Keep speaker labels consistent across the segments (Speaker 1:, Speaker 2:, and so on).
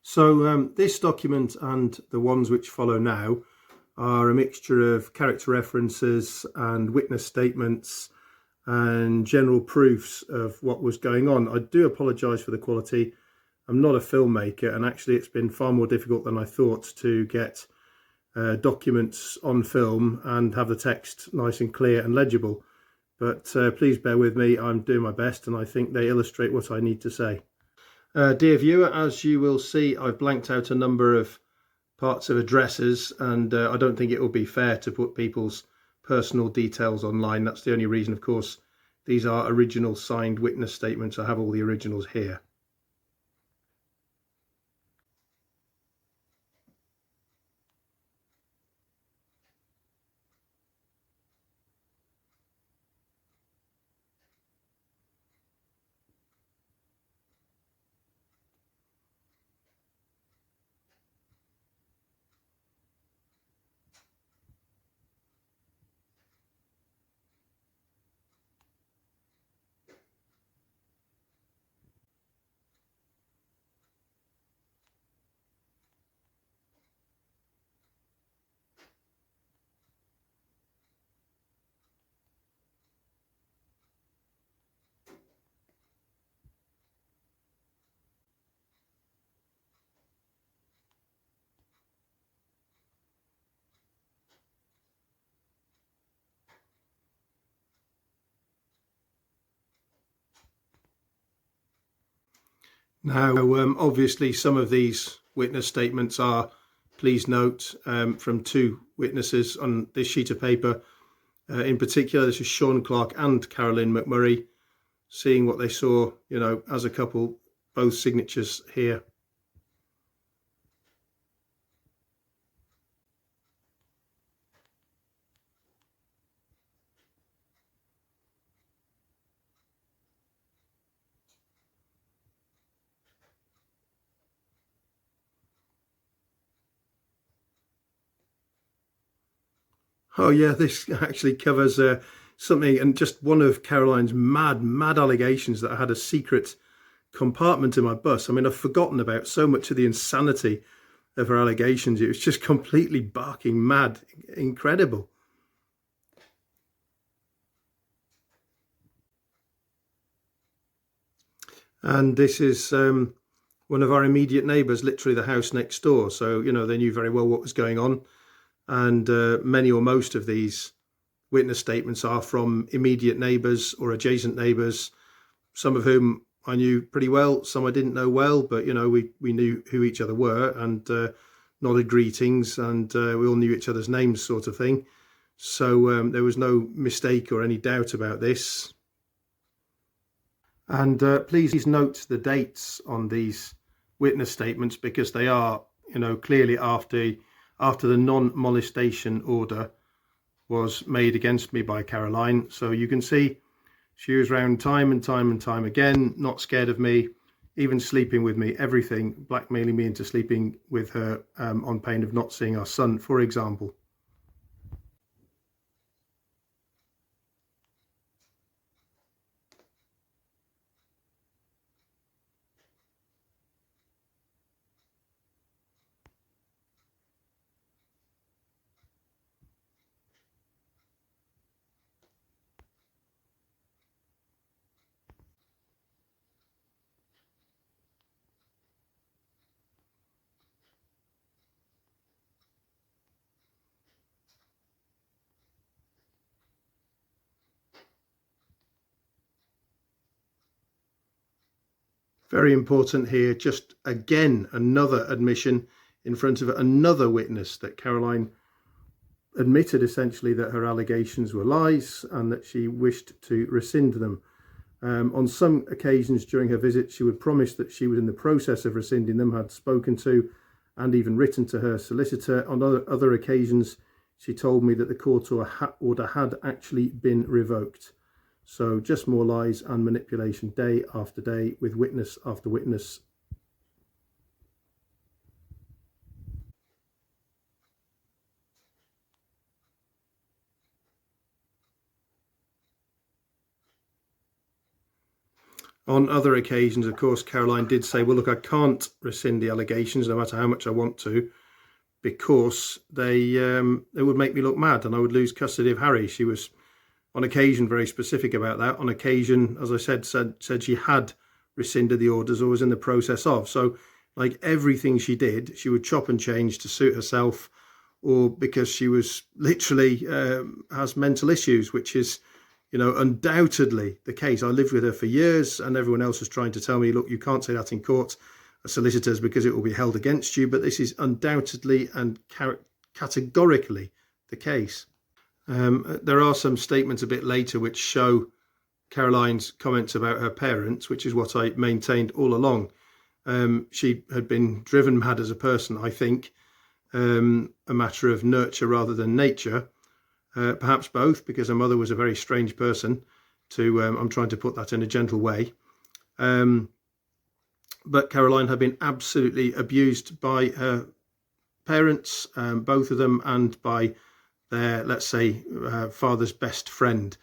Speaker 1: So this document and the ones which follow now are a mixture of character references and witness statements and general proofs of what was going on. I do apologise for the quality. I'm not a filmmaker, and actually it's been far more difficult than I thought to get documents on film and have the text nice and clear and legible. But please bear with me, I'm doing my best, and I think they illustrate what I need to say. Dear viewer, as you will see, I've blanked out a number of parts of addresses, and I don't think it will be fair to put people's personal details online. That's the only reason. Of course, these are original signed witness statements. I have all the originals here. Now, obviously, some of these witness statements are, please note, from two witnesses on this sheet of paper. In particular, this is Sean Clark and Carolyn McMurray, seeing what they saw, as a couple, both signatures here. Oh yeah, this actually covers something, and just one of Caroline's mad allegations that I had a secret compartment in my bus. I mean, I've forgotten about so much of the insanity of her allegations. It was just completely barking mad, incredible. And this is one of our immediate neighbours, literally the house next door. So, they knew very well what was going on. And many or most of these witness statements are from immediate neighbours or adjacent neighbours, some of whom I knew pretty well, some I didn't know well, but we knew who each other were, and nodded greetings, and we all knew each other's names, sort of thing. So there was no mistake or any doubt about this. And please note the dates on these witness statements, because they are, clearly after the non-molestation order was made against me by Caroline. So you can see she was around time and time again, not scared of me, even sleeping with me, everything, blackmailing me into sleeping with her on pain of not seeing our son, for example. Very important here, just again, another admission in front of another witness that Caroline admitted essentially that her allegations were lies and that she wished to rescind them. On some occasions during her visit, she would promise that she was in the process of rescinding them, had spoken to and even written to her solicitor. On other occasions, she told me that the court order had actually been revoked. So just more lies and manipulation day after day with witness after witness. On other occasions, of course, Caroline did say, well, look, I can't rescind the allegations no matter how much I want to, because they would make me look mad and I would lose custody of Harry. She was on occasion very specific about that. On occasion, as I said she had rescinded the orders or was in the process of. So like everything she did, she would chop and change to suit herself, or because she was literally has mental issues, which is, you know, undoubtedly the case. I lived with her for years and everyone else was trying to tell me, look, you can't say that in court, solicitors, because it will be held against you. But this is undoubtedly and categorically the case. There are some statements a bit later which show Caroline's comments about her parents, which is what I maintained all along. She had been driven mad as a person, I think, a matter of nurture rather than nature, perhaps both, because her mother was a very strange person I'm trying to put that in a gentle way. But Caroline had been absolutely abused by her parents, both of them, and by their, let's say, father's best friend,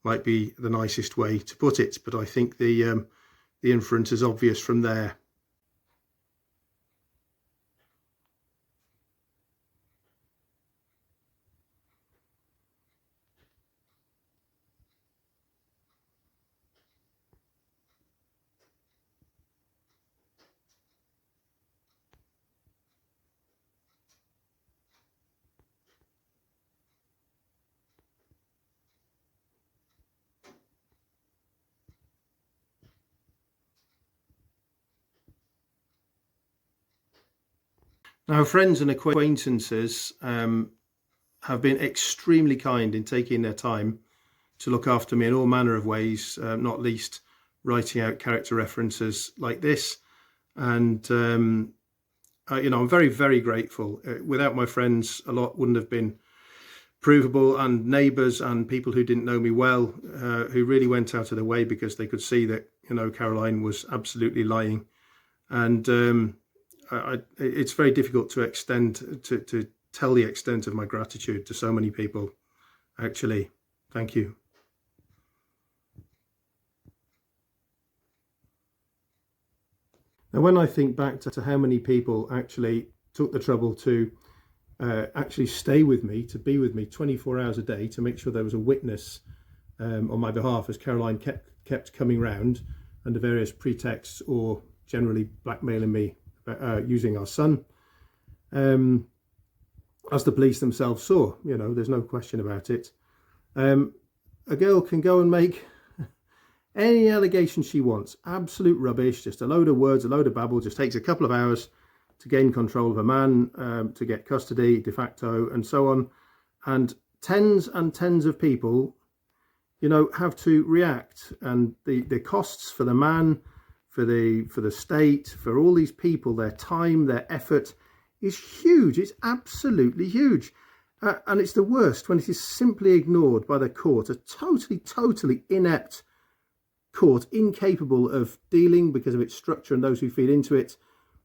Speaker 1: might be the nicest way to put it. But I think the inference is obvious from there. Now, friends and acquaintances have been extremely kind in taking their time to look after me in all manner of ways, not least writing out character references like this. And, you know, I'm very, very grateful. Without my friends, a lot wouldn't have been provable, and neighbours and people who didn't know me well, who really went out of their way because they could see that, you know, Caroline was absolutely lying. And it's very difficult to to tell the extent of my gratitude to so many people, actually. Thank you. Now, when I think back to how many people actually took the trouble to actually stay with me, to be with me 24 hours a day, to make sure there was a witness on my behalf, as Caroline kept coming round under various pretexts, or generally blackmailing me using our son, as the police themselves saw. You know, there's no question about it. A girl can go and make any allegation she wants, absolute rubbish, just a load of words, a load of babble, just takes a couple of hours to gain control of a man, to get custody de facto, and so on. And tens of people, you know, have to react, and the costs for the man, for the state, for all these people, their time, their effort is huge. It's absolutely huge. And it's the worst when it is simply ignored by the court, a totally inept court, incapable of dealing, because of its structure and those who feed into it,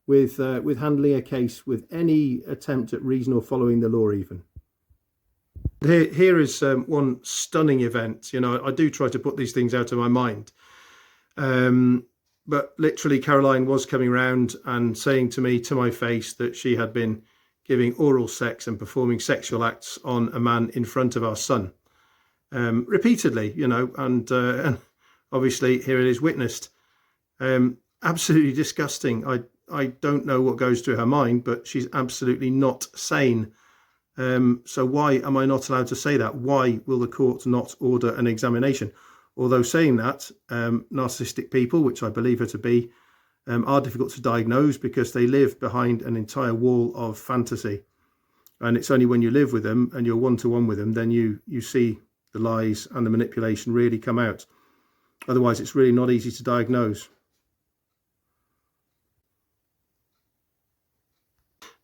Speaker 1: with handling a case with any attempt at reason or following the law even. Here is one stunning event. You know, I do try to put these things out of my mind. But literally, Caroline was coming round and saying to me, to my face, that she had been giving oral sex and performing sexual acts on a man in front of our son, repeatedly, you know, and obviously here it is witnessed. Absolutely disgusting. I don't know what goes through her mind, but she's absolutely not sane. So why am I not allowed to say that? Why will the court not order an examination? Although saying that, narcissistic people, which I believe her to be, are difficult to diagnose because they live behind an entire wall of fantasy. And it's only when you live with them and you're one-to-one with them, then you see the lies and the manipulation really come out. Otherwise, it's really not easy to diagnose.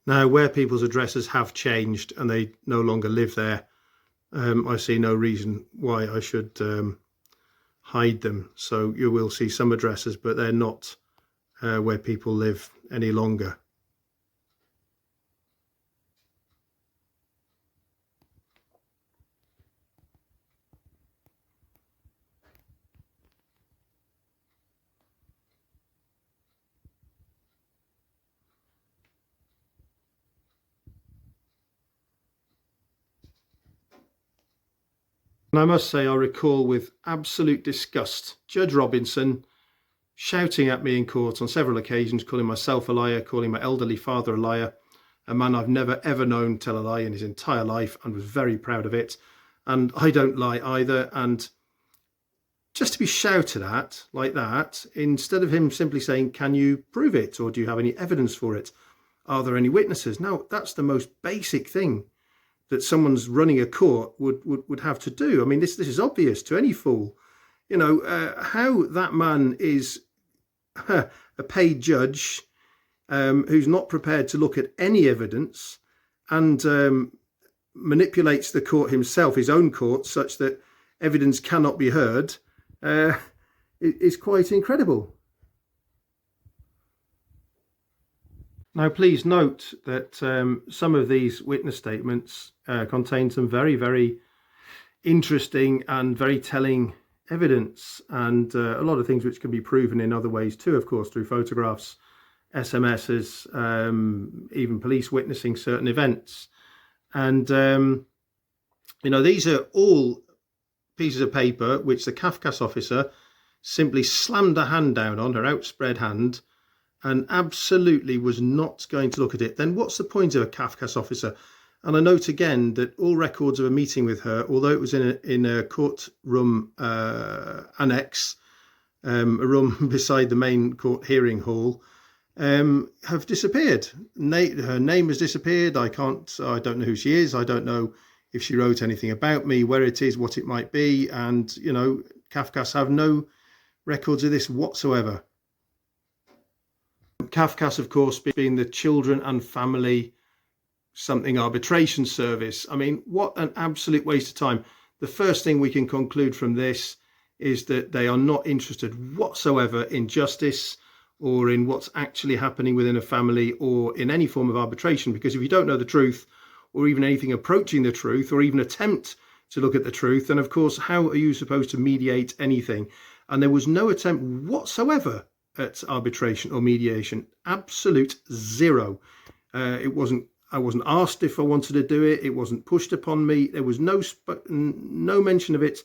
Speaker 1: Now, where people's addresses have changed and they no longer live there, I see no reason why I should hide them. So you will see some addresses, but they're not where people live any longer. And I must say, I recall with absolute disgust Judge Robinson shouting at me in court on several occasions, calling myself a liar, calling my elderly father a liar, a man I've never ever known tell a lie in his entire life, and was very proud of it. And I don't lie either. And just to be shouted at like that, instead of him simply saying, can you prove it? Or do you have any evidence for it? Are there any witnesses? Now, that's the most basic thing that someone's running a court would have to do. I mean, this is obvious to any fool. You know, how that man is a paid judge who's not prepared to look at any evidence and manipulates the court himself, his own court, such that evidence cannot be heard, is quite incredible. Now, please note that some of these witness statements contain some very, very interesting and very telling evidence, and a lot of things which can be proven in other ways too, of course, through photographs, SMSs, even police witnessing certain events. And, you know, these are all pieces of paper which the CAFCAS officer simply slammed a hand down on, her outspread hand, and absolutely was not going to look at it. Then what's the point of a CAFCAS officer? And I note again that all records of a meeting with her, although it was in a courtroom annex, a room beside the main court hearing hall, have disappeared. Her name has disappeared. I don't know who she is. I don't know if she wrote anything about me, where it is, what it might be. And, you know, CAFCAS have no records of this whatsoever. CAFCAS, of course, being the Children and Family something arbitration service. I mean, what an absolute waste of time. The first thing we can conclude from this is that they are not interested whatsoever in justice or in what's actually happening within a family or in any form of arbitration, because if you don't know the truth or even anything approaching the truth or even attempt to look at the truth, then of course, how are you supposed to mediate anything? And there was no attempt whatsoever at arbitration or mediation. Absolute zero. I wasn't asked if I wanted to do it. It wasn't pushed upon me. There was no mention of it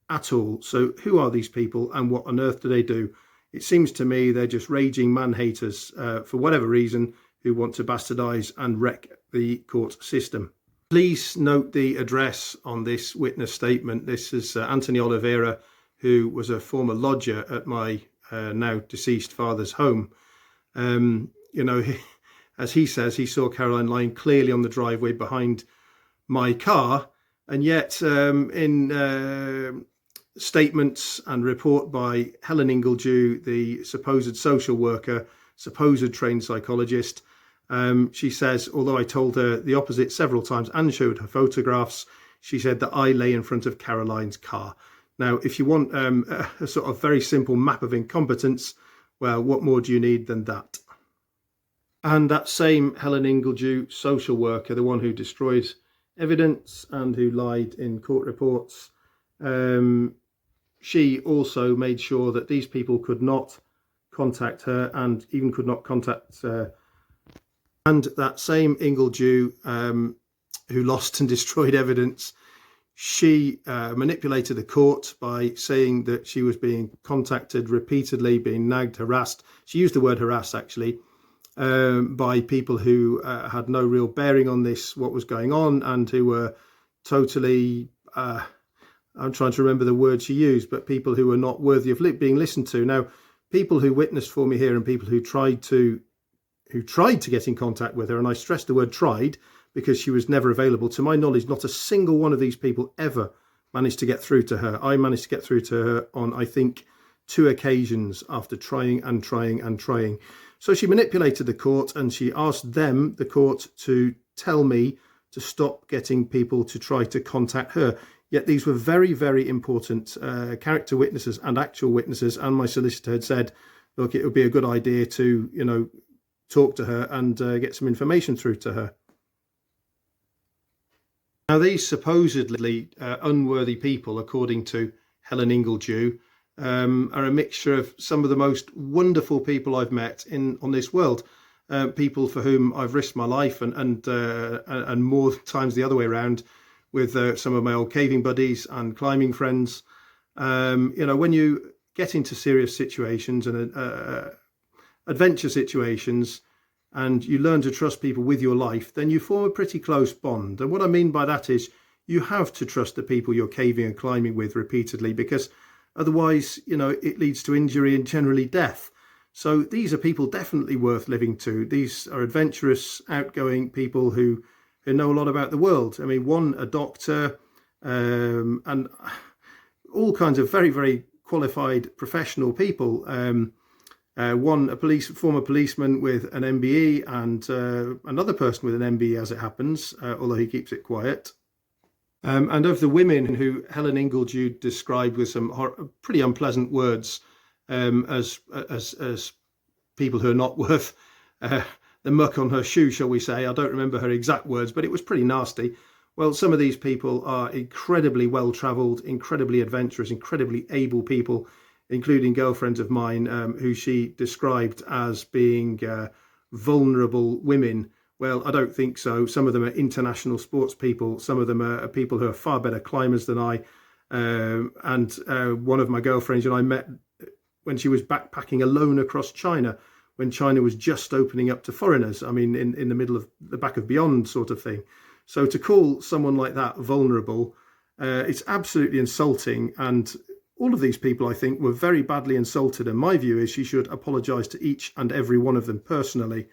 Speaker 1: at all. So who are these people and what on earth do they do? It seems to me they're just raging man-haters for whatever reason, who want to bastardize and wreck the court system. Please note the address on this witness statement. This is Anthony Oliveira, who was a former lodger at my now deceased father's home. You know, as he says, he saw Caroline lying clearly on the driveway behind my car, and yet in statements and report by Helen Ingledew, the supposed social worker, supposed trained psychologist, she says, although I told her the opposite several times and showed her photographs, she said that I lay in front of Caroline's car. Now, if you want a sort of very simple map of incompetence, well, what more do you need than that? And that same Helen Ingledew, social worker, the one who destroyed evidence and who lied in court reports, she also made sure that these people could not contact her and even could not contact and that same Ingledew, who lost and destroyed evidence, she manipulated the court by saying that she was being contacted repeatedly, being nagged, harassed. She used the word harassed, actually, by people who had no real bearing on this, what was going on, and who were totally, I'm trying to remember the word she used, but people who were not worthy of being listened to. Now, people who witnessed for me here and people who tried to get in contact with her, and I stress the word tried because she was never available. To my knowledge, not a single one of these people ever managed to get through to her. I managed to get through to her on, I think, 2 occasions after trying and trying and trying. So she manipulated the court and she asked them, the court, to tell me to stop getting people to try to contact her. Yet these were very, very important character witnesses and actual witnesses. And my solicitor had said, look, it would be a good idea to, you know, talk to her and get some information through to her. Now, these supposedly unworthy people, according to Helen Ingledew, are a mixture of some of the most wonderful people I've met on this world. People for whom I've risked my life and more times the other way around, with some of my old caving buddies and climbing friends. When you get into serious situations and adventure situations, and you learn to trust people with your life, then you form a pretty close bond. And what I mean by that is you have to trust the people you're caving and climbing with repeatedly, because otherwise, it leads to injury and generally death. So these are people definitely worth living to. These are adventurous, outgoing people who know a lot about the world. I mean, one, a doctor, and all kinds of very, very qualified professional people. One, a former policeman with an MBE, and another person with an MBE, as it happens, although he keeps it quiet. And of the women who Helen Ingledew described with some pretty unpleasant words, as people who are not worth the muck on her shoe, shall we say. I don't remember her exact words, but it was pretty nasty. Well, some of these people are incredibly well-travelled, incredibly adventurous, incredibly able people, including girlfriends of mine who she described as being vulnerable women. Well, I don't think so. Some of them are international sports people. Some of them are people who are far better climbers than I. And one of my girlfriends and I met when she was backpacking alone across China, when China was just opening up to foreigners. I mean, in the middle of the back of beyond sort of thing. So to call someone like that vulnerable, it's absolutely insulting. And all of these people, I think, were very badly insulted. And my view is she should apologise to each and every one of them personally.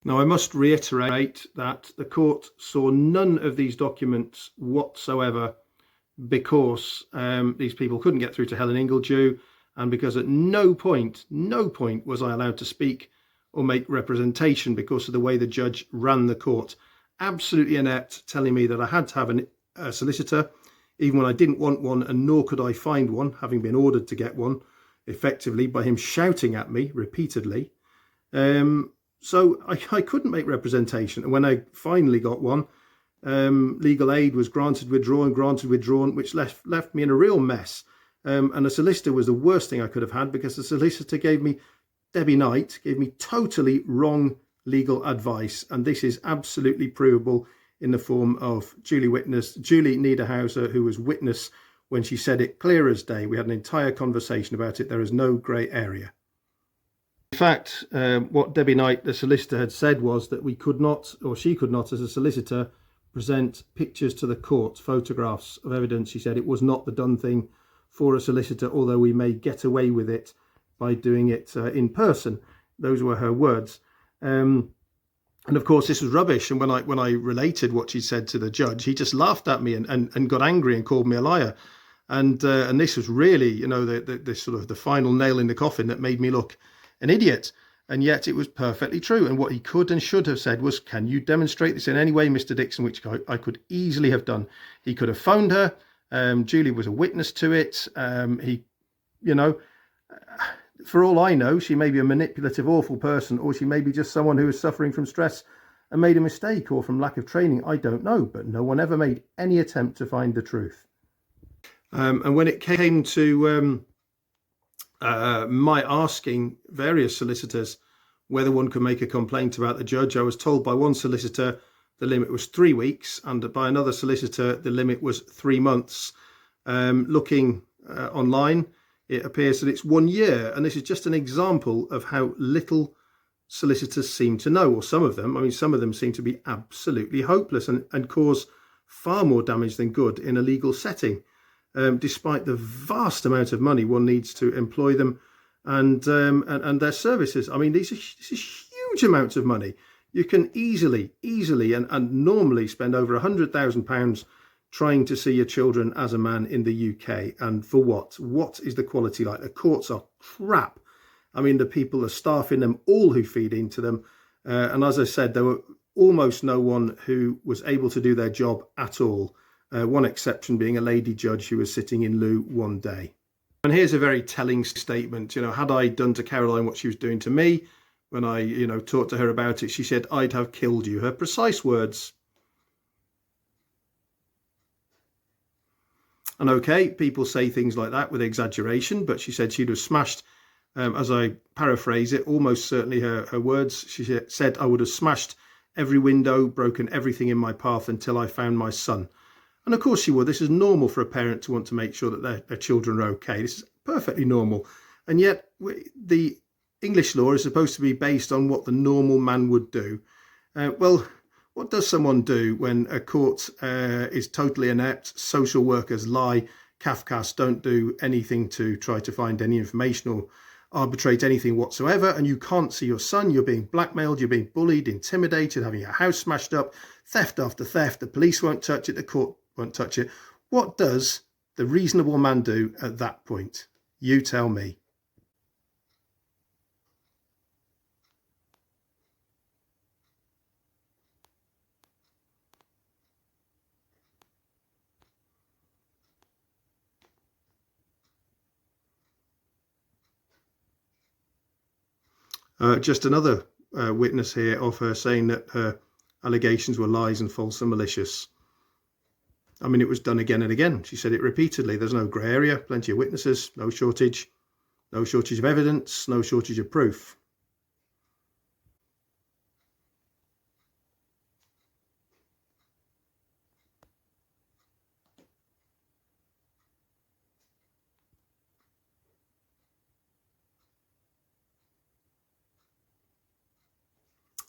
Speaker 1: Now, I must reiterate that the court saw none of these documents whatsoever, because these people couldn't get through to Helen Ingledew, and because at no point was I allowed to speak or make representation because of the way the judge ran the court. Absolutely inept, telling me that I had to have a solicitor, even when I didn't want one, and nor could I find one, having been ordered to get one, effectively by him shouting at me repeatedly. So I couldn't make representation. And when I finally got one, legal aid was granted withdrawn, which left me in a real mess. And a solicitor was the worst thing I could have had, because the solicitor Debbie Knight gave me totally wrong legal advice. And this is absolutely provable in the form of Julie Niederhauser, who was witness when she said it clear as day. We had an entire conversation about it. There is no grey area. In fact, what Debbie Knight, the solicitor, had said was that we could not, or she could not as a solicitor, present pictures to the court, photographs of evidence. She said it was not the done thing for a solicitor, although we may get away with it by doing it in person. Those were her words. And of course, this was rubbish. And when I related what she said to the judge, he just laughed at me and got angry and called me a liar. And this was really, the sort of the final nail in the coffin that made me look an idiot. And yet it was perfectly true. And what he could and should have said was, can you demonstrate this in any way, Mr. Dixon? Which I could easily have done. He could have phoned her. Julie was a witness to it. For all I know, she may be a manipulative, awful person, or she may be just someone who is suffering from stress and made a mistake, or from lack of training. I don't know, but no one ever made any attempt to find the truth. And when it came to my asking various solicitors whether one could make a complaint about the judge, I was told by one solicitor the limit was 3 weeks, and by another solicitor the limit was 3 months. Looking online, it appears that it's 1 year, and this is just an example of how little solicitors seem to know, or some of them. I mean, some of them seem to be absolutely hopeless and cause far more damage than good in a legal setting, despite the vast amount of money one needs to employ them and their services. I mean, this is huge amounts of money. You can easily and normally spend over £100,000 trying to see your children as a man in the UK. And for what? What is the quality like? The courts are crap. I mean, the people, the staff in them, all who feed into them. And as I said, there were almost no one who was able to do their job at all. One exception being a lady judge who was sitting in lieu one day. And here's a very telling statement. Had I done to Caroline what she was doing to me, when I, talked to her about it, she said, "I'd have killed you." Her precise words. And okay, people say things like that with exaggeration, but she said she'd have smashed, as I paraphrase it, almost certainly her words. She said, "I would have smashed every window, broken everything in my path until I found my son. And of course she would. This is normal for a parent to want to make sure that their children are okay. This is perfectly normal. And yet the English law is supposed to be based on what the normal man would do. Well, what does someone do when a court is totally inept, social workers lie, Kafkas don't do anything to try to find any information or arbitrate anything whatsoever, and you can't see your son, you're being blackmailed, you're being bullied, intimidated, having your house smashed up, theft after theft, the police won't touch it, the court won't touch it. What does the reasonable man do at that point? You tell me. Just another witness here of her saying that her allegations were lies and false and malicious. I mean, it was done again and again. She said it repeatedly. There's no grey area, plenty of witnesses, no shortage of evidence, no shortage of proof.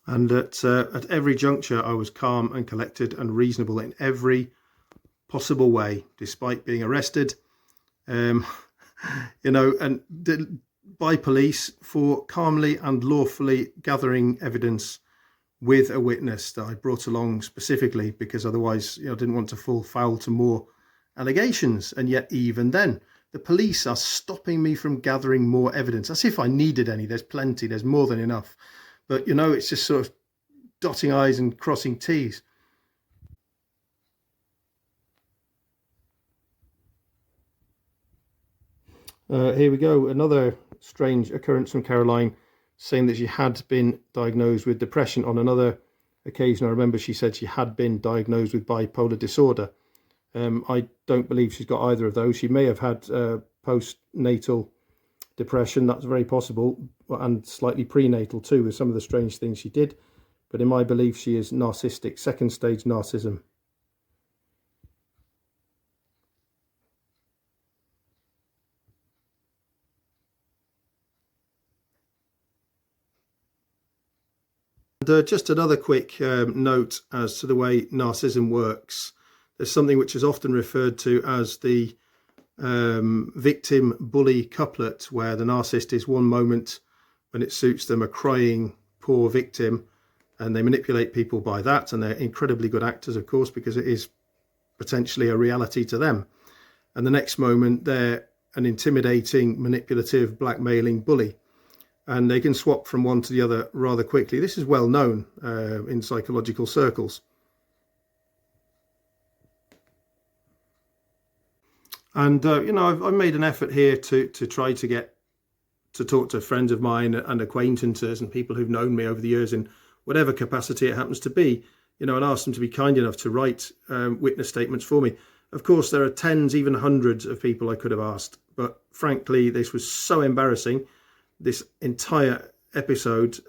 Speaker 1: And at every juncture, I was calm and collected and reasonable in every possible way, despite being arrested, and by police for calmly and lawfully gathering evidence with a witness that I brought along specifically because otherwise I didn't want to fall foul to more allegations. And yet even then, the police are stopping me from gathering more evidence, as if I needed any. There's plenty, there's more than enough. But, it's just sort of dotting I's and crossing T's. Here we go. Another strange occurrence from Caroline, saying that she had been diagnosed with depression. On another occasion, I remember she said she had been diagnosed with bipolar disorder. I don't believe she's got either of those. She may have had postnatal depression. That's very possible, and slightly prenatal too, with some of the strange things she did. But in my belief, she is narcissistic, second stage narcissism. And just another quick note as to the way narcissism works. There's something which is often referred to as the victim bully couplet, where the narcissist is one moment, when it suits them, a crying poor victim, and they manipulate people by that, and they're incredibly good actors, of course, because it is potentially a reality to them. And the next moment they're an intimidating, manipulative, blackmailing bully, and they can swap from one to the other rather quickly. This is well known in psychological circles. And I've made an effort here to try to get to talk to friends of mine and acquaintances and people who've known me over the years in whatever capacity it happens to be, and ask them to be kind enough to write witness statements for me. Of course, there are tens, even hundreds of people I could have asked, but frankly, this was so embarrassing, this entire episode.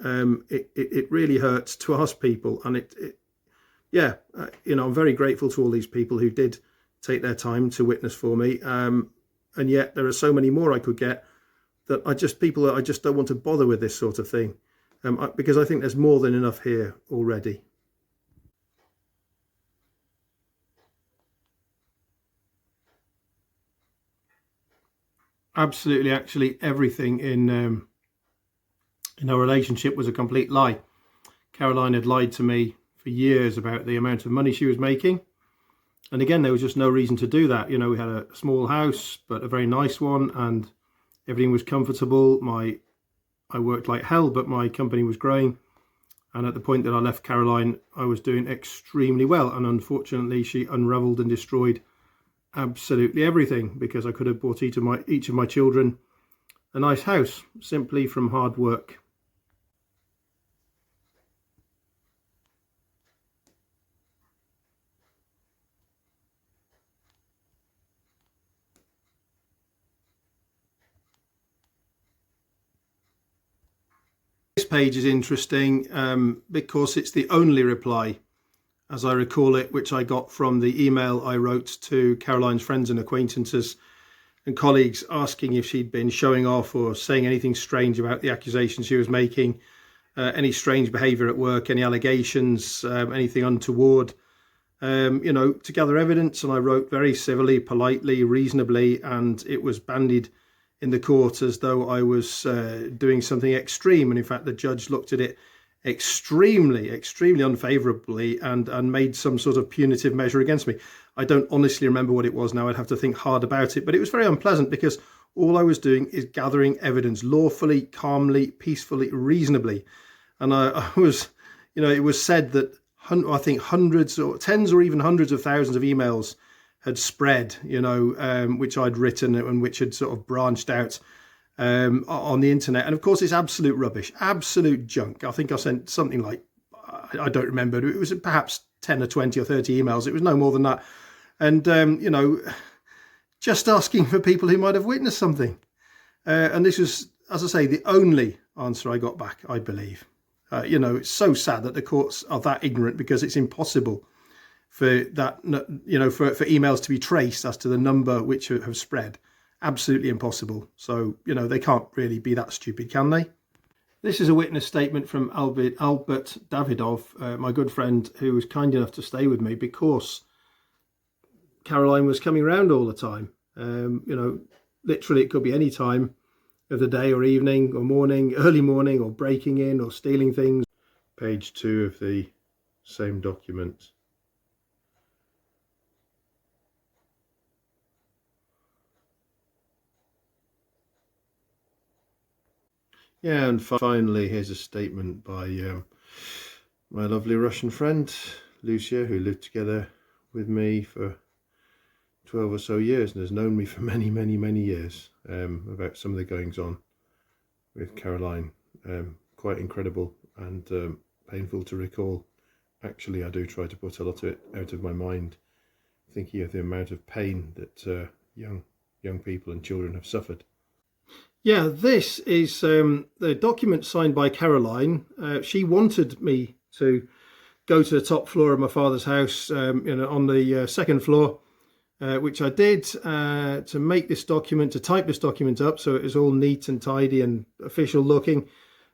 Speaker 1: It really hurts to ask people, and I'm very grateful to all these people who did take their time to witness for me, and yet there are so many more I could get that I just don't want to bother with this sort of thing, because I think there's more than enough here already. Absolutely, actually, everything in our relationship was a complete lie. Caroline had lied to me for years about the amount of money she was making. And again, there was just no reason to do that. We had a small house, but a very nice one, and everything was comfortable. I worked like hell, but my company was growing. And at the point that I left Caroline, I was doing extremely well. And unfortunately, she unraveled and destroyed absolutely everything, because I could have bought each of my children a nice house simply from hard work. This page is interesting because it's the only reply, as I recall it, which I got from the email I wrote to Caroline's friends and acquaintances and colleagues asking if she'd been showing off or saying anything strange about the accusations she was making, any strange behaviour at work, any allegations, anything untoward, to gather evidence. And I wrote very civilly, politely, reasonably, and it was bandied in the court as though I was doing something extreme. And in fact, the judge looked at it extremely unfavourably and made some sort of punitive measure against me. I don't honestly remember what it was now. I'd have to think hard about it, but it was very unpleasant because all I was doing is gathering evidence lawfully, calmly, peacefully, reasonably. And I was, it was said that I think hundreds or tens or even hundreds of thousands of emails had spread, which I'd written and which had sort of branched out on the internet. And of course, it's absolute rubbish, absolute junk. I think I sent something like, I don't remember, it was perhaps 10 or 20 or 30 emails. It was no more than that. And, just asking for people who might have witnessed something. And this was, as I say, the only answer I got back, I believe. It's so sad that the courts are that ignorant, because it's impossible for that, for emails to be traced as to the number which have spread. Absolutely impossible. So, they can't really be that stupid, can they? This is a witness statement from Albert Davidov, my good friend, who was kind enough to stay with me because Caroline was coming around all the time. Literally it could be any time of the day or evening or morning, early morning, or breaking in or stealing things. Page 2 of the same document. Yeah, and finally, here's a statement by my lovely Russian friend, Lucia, who lived together with me for 12 or so years and has known me for many, many, many years, about some of the goings on with Caroline. Quite incredible and painful to recall. Actually, I do try to put a lot of it out of my mind, thinking of the amount of pain that young people and children have suffered. Yeah, this is the document signed by Caroline. She wanted me to go to the top floor of my father's house, on the second floor, which I did, to make this document, to type this document up so it was all neat and tidy and official looking,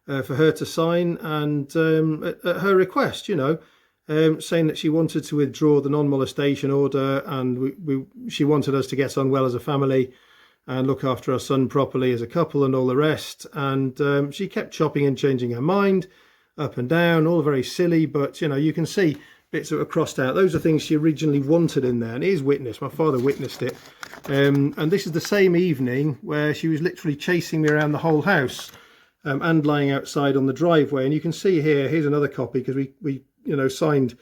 Speaker 1: for her to sign. And at her request, saying that she wanted to withdraw the non-molestation order, and she wanted us to get on well as a family and look after our son properly as a couple and all the rest. And she kept chopping and changing her mind up and down, all very silly, but you can see bits that were crossed out. Those are things she originally wanted in there, and it is witnessed. My father witnessed it. And this is the same evening where she was literally chasing me around the whole house, and lying outside on the driveway. And you can see here's another copy, because we signed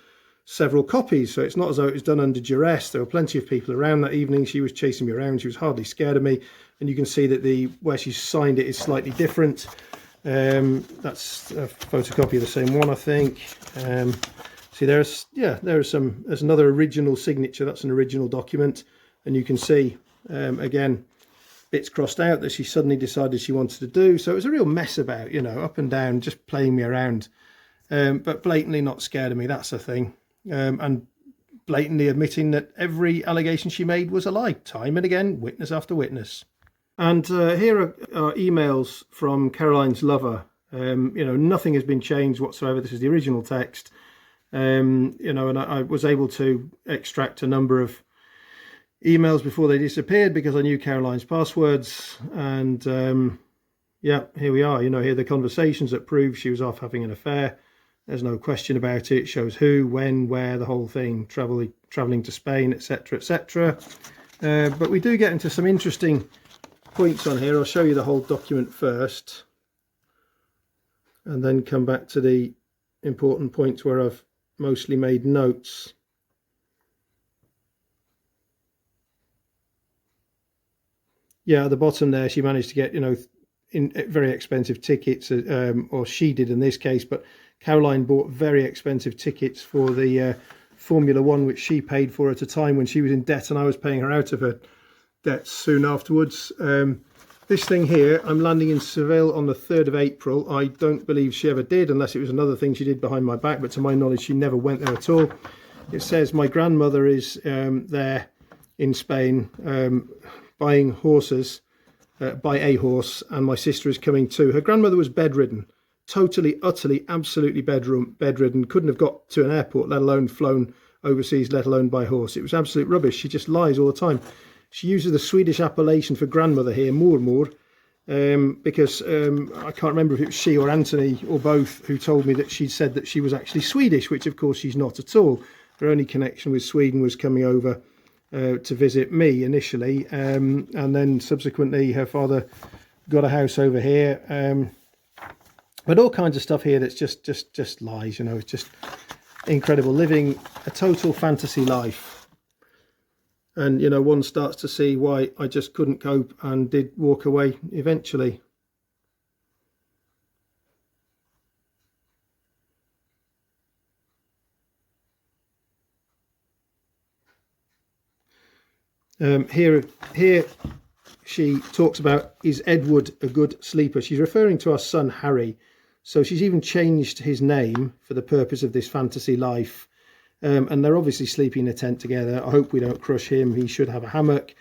Speaker 1: several copies, so it's not as though it was done under duress. There were plenty of people around that evening. She was chasing me around. She was hardly scared of me. And you can see that where she signed it is slightly different. That's a photocopy of the same one, I think. See, there's another original signature. That's an original document, and you can see again bits crossed out that she suddenly decided she wanted to do. So it was a real mess about, up and down, just playing me around, but blatantly not scared of me. That's the thing. And blatantly admitting that every allegation she made was a lie, time and again, witness after witness. And here are emails from Caroline's lover. Nothing has been changed whatsoever. This is the original text. And I was able to extract a number of emails before they disappeared because I knew Caroline's passwords. And here we are. Here are the conversations that prove she was off having an affair. There's no question about it. It shows who, when, where, the whole thing, traveling to Spain, etc., etc. But we do get into some interesting points on here. I'll show you the whole document first, and then come back to the important points where I've mostly made notes. Yeah, at the bottom there, she managed to get, in very expensive tickets, or she did in this case, but Caroline bought very expensive tickets for the Formula One, which she paid for at a time when she was in debt, and I was paying her out of her debts soon afterwards. This thing here, I'm landing in Seville on the 3rd of April. I don't believe she ever did, unless it was another thing she did behind my back, but to my knowledge she never went there at all. It says my grandmother is there in Spain buying horses, buy a horse, and my sister is coming too. Her grandmother was bedridden, totally, utterly, absolutely bedridden, couldn't have got to an airport, let alone flown overseas, let alone by horse. It was absolute rubbish. She just lies all the time. She uses the Swedish appellation for grandmother here, mormor, because I can't remember if it was she or Anthony or both who told me that she'd said that she was actually Swedish, which of course she's not at all. Her only connection with Sweden was coming over to visit me initially, and then subsequently her father got a house over here. But all kinds of stuff here that's just lies, you know. It's just incredible, living a total fantasy life. And, you know, one starts to see why I just couldn't cope and did walk away eventually. Here she talks about, is Edward a good sleeper? She's referring to our son Harry. So she's even changed his name for the purpose of this fantasy life. And they're obviously sleeping in a tent together. I hope we don't crush him. He should have a hammock.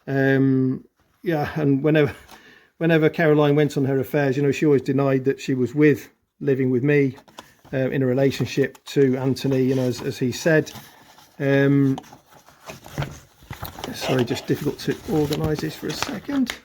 Speaker 1: Yeah, and whenever Caroline went on her affairs, you know, she always denied that she was living with me in a relationship to Anthony, you know, as he said. Sorry, just difficult to organise this for a second.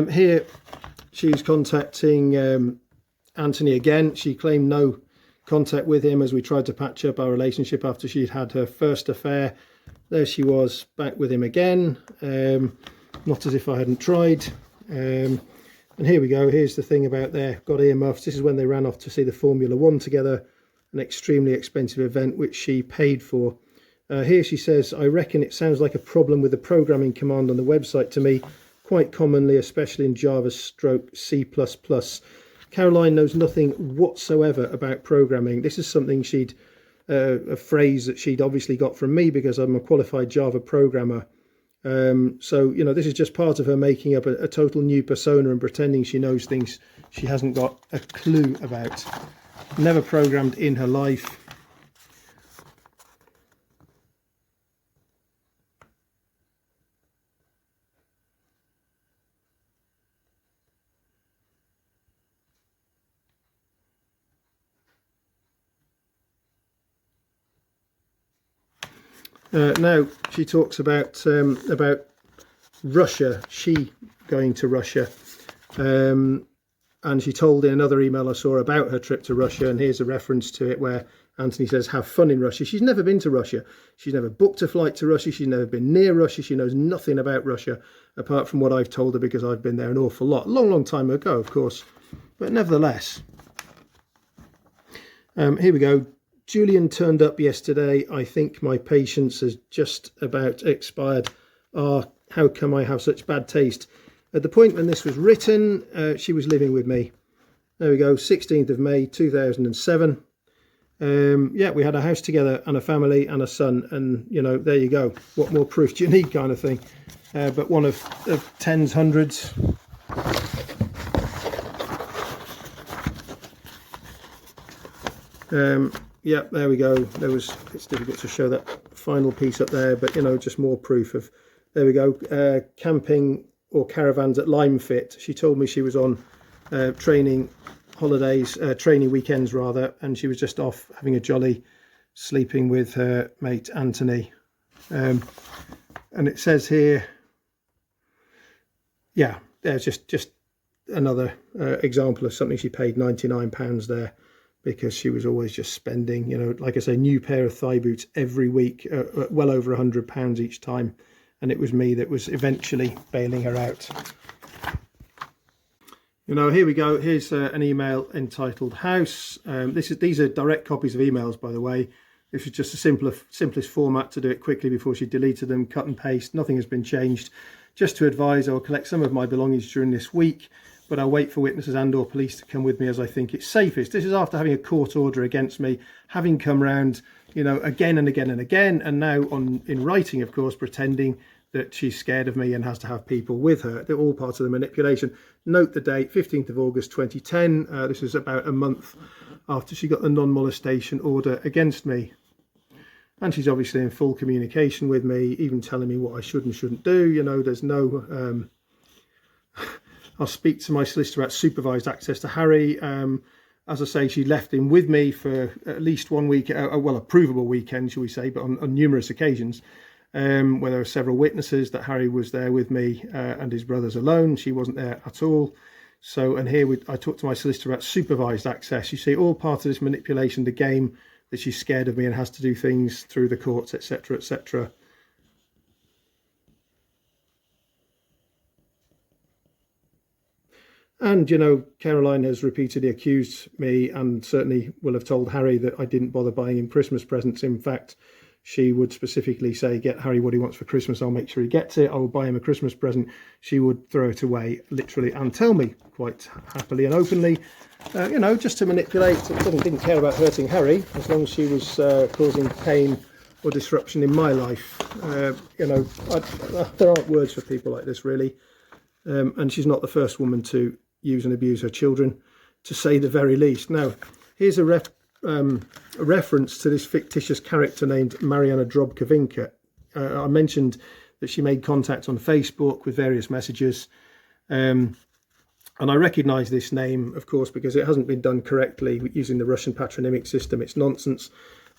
Speaker 1: Here she's contacting Anthony again. She claimed no contact with him as we tried to patch up our relationship after she'd had her first affair. There she was, back with him again, not as if I hadn't tried. And here we go. Here's the thing about their got earmuffs. This is when they ran off to see the Formula One together, an extremely expensive event which she paid for. Here she says, I reckon it sounds like a problem with the programming command on the website to me, quite commonly, especially in Java/C++. Caroline knows nothing whatsoever about programming. This is something a phrase that she'd obviously got from me because I'm a qualified Java programmer. So, you know, this is just part of her making up a total new persona and pretending she knows things she hasn't got a clue about. Never programmed in her life. Now she talks about Russia, she going to Russia, and she told in another email I saw about her trip to Russia, and here's a reference to it where Anthony says, have fun in Russia. She's never been to Russia. She's never booked a flight to Russia. She's never been near Russia. She knows nothing about Russia apart from what I've told her because I've been there an awful lot. Long time ago, of course, but nevertheless. Here we go. Julian turned up yesterday. I think my patience has just about expired. How come I have such bad taste? At the point when this was written, she was living with me. There we go, 16th of May 2007. Yeah, we had a house together and a family and a son, and you know, there you go. What more proof do you need, kind of thing? But one of tens, hundreds. Yeah, there we go. It's difficult to show that final piece up there, but you know, just more proof of, there we go, camping or caravans at Limefit. She told me she was on training weekends rather, and she was just off having a jolly, sleeping with her mate Anthony. And it says here, yeah, there's just another example of something she paid £99 there, because she was always just spending, you know, like I say, new pair of thigh boots every week, well over £100 each time. And it was me that was eventually bailing her out. You know, here we go. Here's an email entitled House. These are direct copies of emails, by the way. This was just a simplest format to do it quickly before she deleted them. Cut and paste, nothing has been changed. Just to advise, I will collect some of my belongings during this week, but I'll wait for witnesses and or police to come with me as I think it's safest. This is after having a court order against me, having come round, you know, again and again and again, and now in writing, of course, pretending that she's scared of me and has to have people with her. They're all part of the manipulation. Note the date, 15th of August 2010. This is about a month after she got the non-molestation order against me. And she's obviously in full communication with me, even telling me what I should and shouldn't do. You know, there's no... I'll speak to my solicitor about supervised access to Harry. As I say, she left him with me for at least 1 week, well, a provable weekend, shall we say, but on numerous occasions, where there were several witnesses that Harry was there with me and his brothers alone. She wasn't there at all. So, and here I talked to my solicitor about supervised access. You see, all part of this manipulation, the game, that she's scared of me and has to do things through the courts, etc., etc. And, you know, Caroline has repeatedly accused me, and certainly will have told Harry, that I didn't bother buying him Christmas presents. In fact, she would specifically say, get Harry what he wants for Christmas, I'll make sure he gets it, I will buy him a Christmas present. She would throw it away, literally, and tell me quite happily and openly, you know, just to manipulate. Didn't care about hurting Harry, as long as she was causing pain or disruption in my life. You know, there aren't words for people like this, really. And she's not the first woman to use and abuse her children, to say the very least. Now, here's a reference to this fictitious character named Mariana Drobkovinka. I mentioned that she made contact on Facebook with various messages. And I recognise this name, of course, because it hasn't been done correctly using the Russian patronymic system. It's nonsense.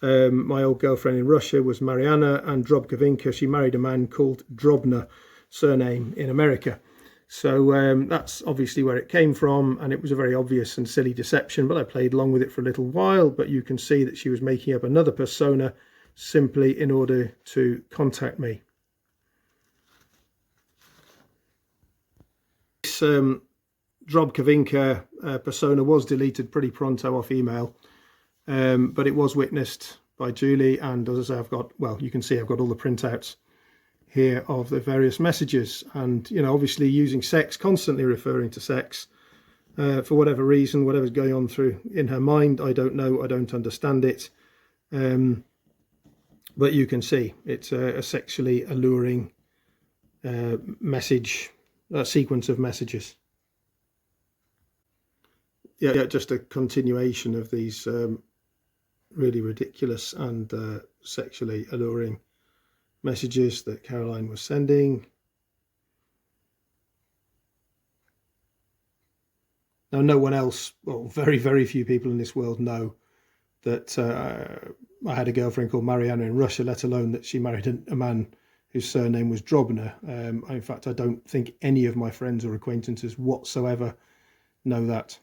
Speaker 1: My old girlfriend in Russia was Mariana, and Drobkovinka, she married a man called Drobna, surname in America. So that's obviously where it came from, and it was a very obvious and silly deception, but I played along with it for a little while. But you can see that she was making up another persona simply in order to contact me. This Drobkovinka persona was deleted pretty pronto off email, but it was witnessed by Julie, and as I say, I've got, well, you can see I've got all the printouts here of the various messages, and, you know, obviously using sex, constantly referring to sex for whatever reason, whatever's going on through in her mind. I don't know, I don't understand it, but you can see it's a sexually alluring message, a sequence of messages. Yeah, just a continuation of these really ridiculous and sexually alluring messages that Caroline was sending. Now, no one else, well, very, very few people in this world know that I had a girlfriend called Mariana in Russia, let alone that she married a man whose surname was Drobna. In fact, I don't think any of my friends or acquaintances whatsoever know that.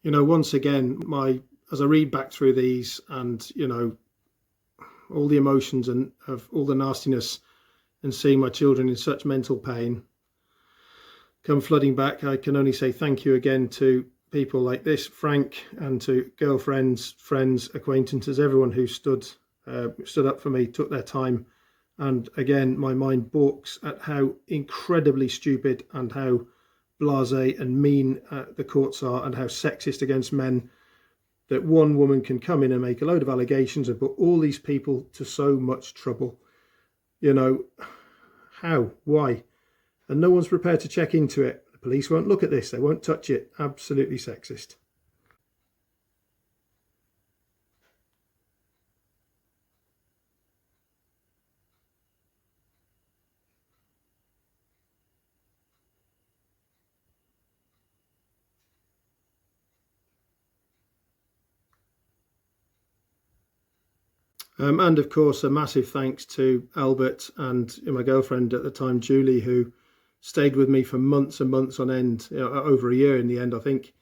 Speaker 1: You know, once again, as I read back through these, and, you know, all the emotions and of all the nastiness, and seeing my children in such mental pain come flooding back, I can only say thank you again to people like this, Frank, and to girlfriends, friends, acquaintances, everyone who stood up for me, took their time. And again, my mind balks at how incredibly stupid and how blasé and mean the courts are, and how sexist against men, that one woman can come in and make a load of allegations and put all these people to so much trouble. You know, how? Why? And no one's prepared to check into it. The police won't look at this, they won't touch it. Absolutely sexist. And of course, a massive thanks to Albert and my girlfriend at the time, Julie, who stayed with me for months and months on end, you know, over a year in the end, I think.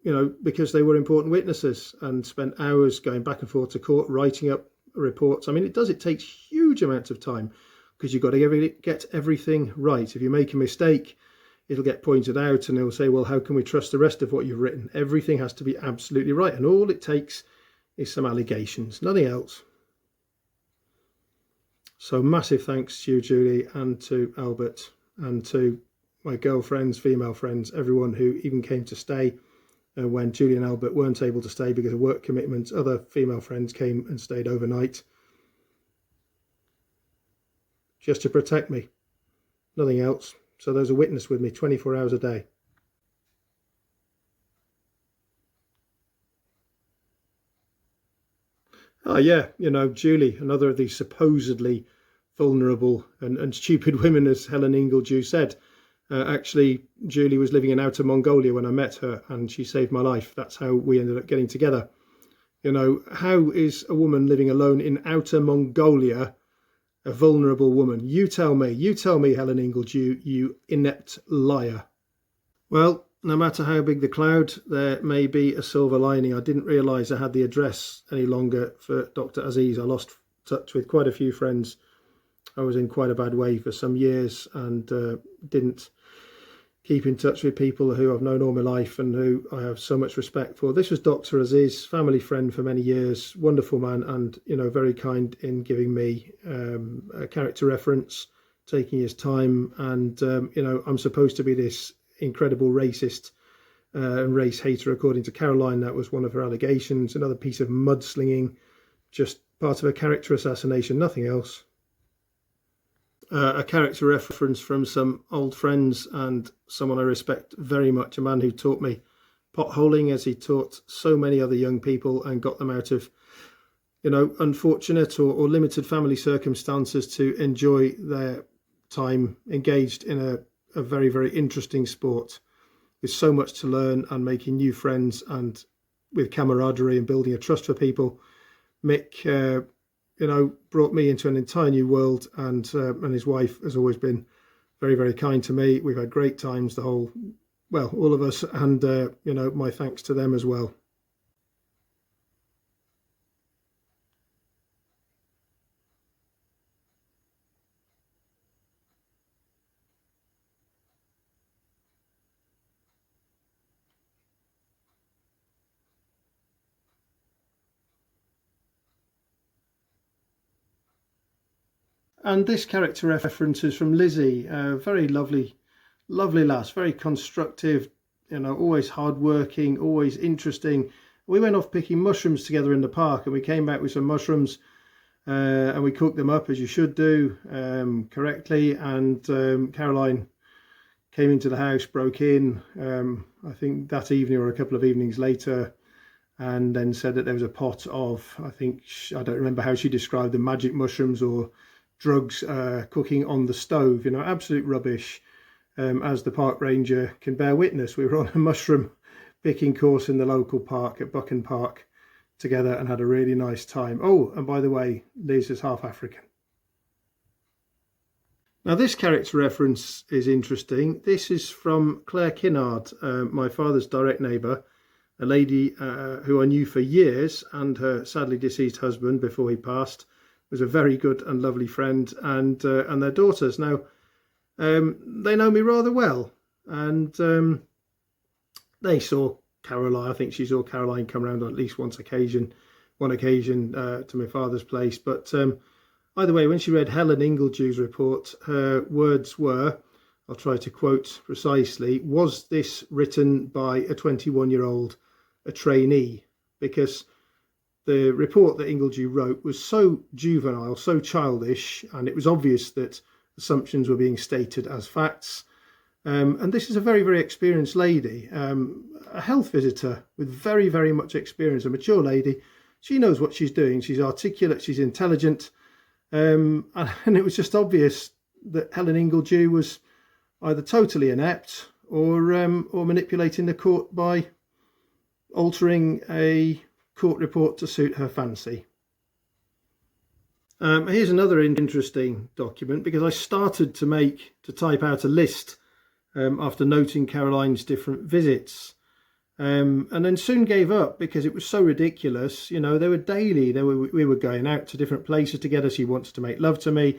Speaker 1: because they were important witnesses, and spent hours going back and forth to court, writing up reports. I mean, it takes huge amounts of time, because you've got to get everything right. If you make a mistake, it'll get pointed out and they'll say, well, how can we trust the rest of what you've written? Everything has to be absolutely right, and all it takes is some allegations, nothing else. So massive thanks to you, Julie, and to Albert, and to my girlfriends, female friends, everyone who even came to stay when Julie and Albert weren't able to stay because of work commitments. Other female friends came and stayed overnight just to protect me, nothing else. So there's a witness with me 24 hours a day. Oh yeah, Julie, another of these supposedly vulnerable and stupid women, as Helen Ingledew said. Actually, Julie was living in Outer Mongolia when I met her, and she saved my life. That's how we ended up getting together. How is a woman living alone in Outer Mongolia a vulnerable woman? You tell me, Helen Ingledew, you inept liar. Well, no matter how big the cloud, there may be a silver lining. I didn't realise I had the address any longer for Dr. Aziz. I lost touch with quite a few friends. I was in quite a bad way for some years, and didn't keep in touch with people who I've known all my life and who I have so much respect for. This was Dr. Aziz, family friend for many years, wonderful man, and very kind in giving me a character reference, taking his time, and I'm supposed to be this incredible racist and race hater, according to Caroline. That was one of her allegations. Another piece of mudslinging, just part of a character assassination, nothing else. A character reference from some old friends and someone I respect very much, a man who taught me potholing as he taught so many other young people, and got them out of unfortunate or limited family circumstances to enjoy their time engaged in a very, very interesting sport with so much to learn, and making new friends, and with camaraderie and building a trust for people. Mick brought me into an entire new world, and his wife has always been very, very kind to me. We've had great times, all of us, and my thanks to them as well. And this character reference is from Lizzie, a very lovely lass, very constructive, always hardworking, always interesting. We went off picking mushrooms together in the park, and we came back with some mushrooms, and we cooked them up as you should do, correctly. And Caroline came into the house, broke in, I think that evening or a couple of evenings later, and then said that there was a pot of, I don't remember how she described them, magic mushrooms or drugs cooking on the stove. Absolute rubbish. As the park ranger can bear witness, we were on a mushroom picking course in the local park at Buchan Park together, and had a really nice time. Oh, and by the way, Liz is half African. Now, this character reference is interesting. This is from Claire Kinnard, my father's direct neighbour, a lady who I knew for years, and her sadly deceased husband before he passed was a very good and lovely friend, and their daughters. Now, they know me rather well, and they saw Caroline. I think she saw Caroline come around on at least one occasion to my father's place. But either way, when she read Helen Ingledew's report, her words were, I'll try to quote precisely, "Was this written by a 21-year-old, a trainee?" Because the report that Ingledew wrote was so juvenile, so childish, and it was obvious that assumptions were being stated as facts. And this is a very, very experienced lady, a health visitor with very, very much experience, a mature lady. She knows what she's doing. She's articulate, she's intelligent. And it was just obvious that Helen Ingledew was either totally inept or manipulating the court by altering a court report to suit her fancy. Here's another interesting document, because I started to type out a list after noting Caroline's different visits. and then soon gave up because it was so ridiculous. You know, they were daily. We were going out to different places together. She wanted to make love to me.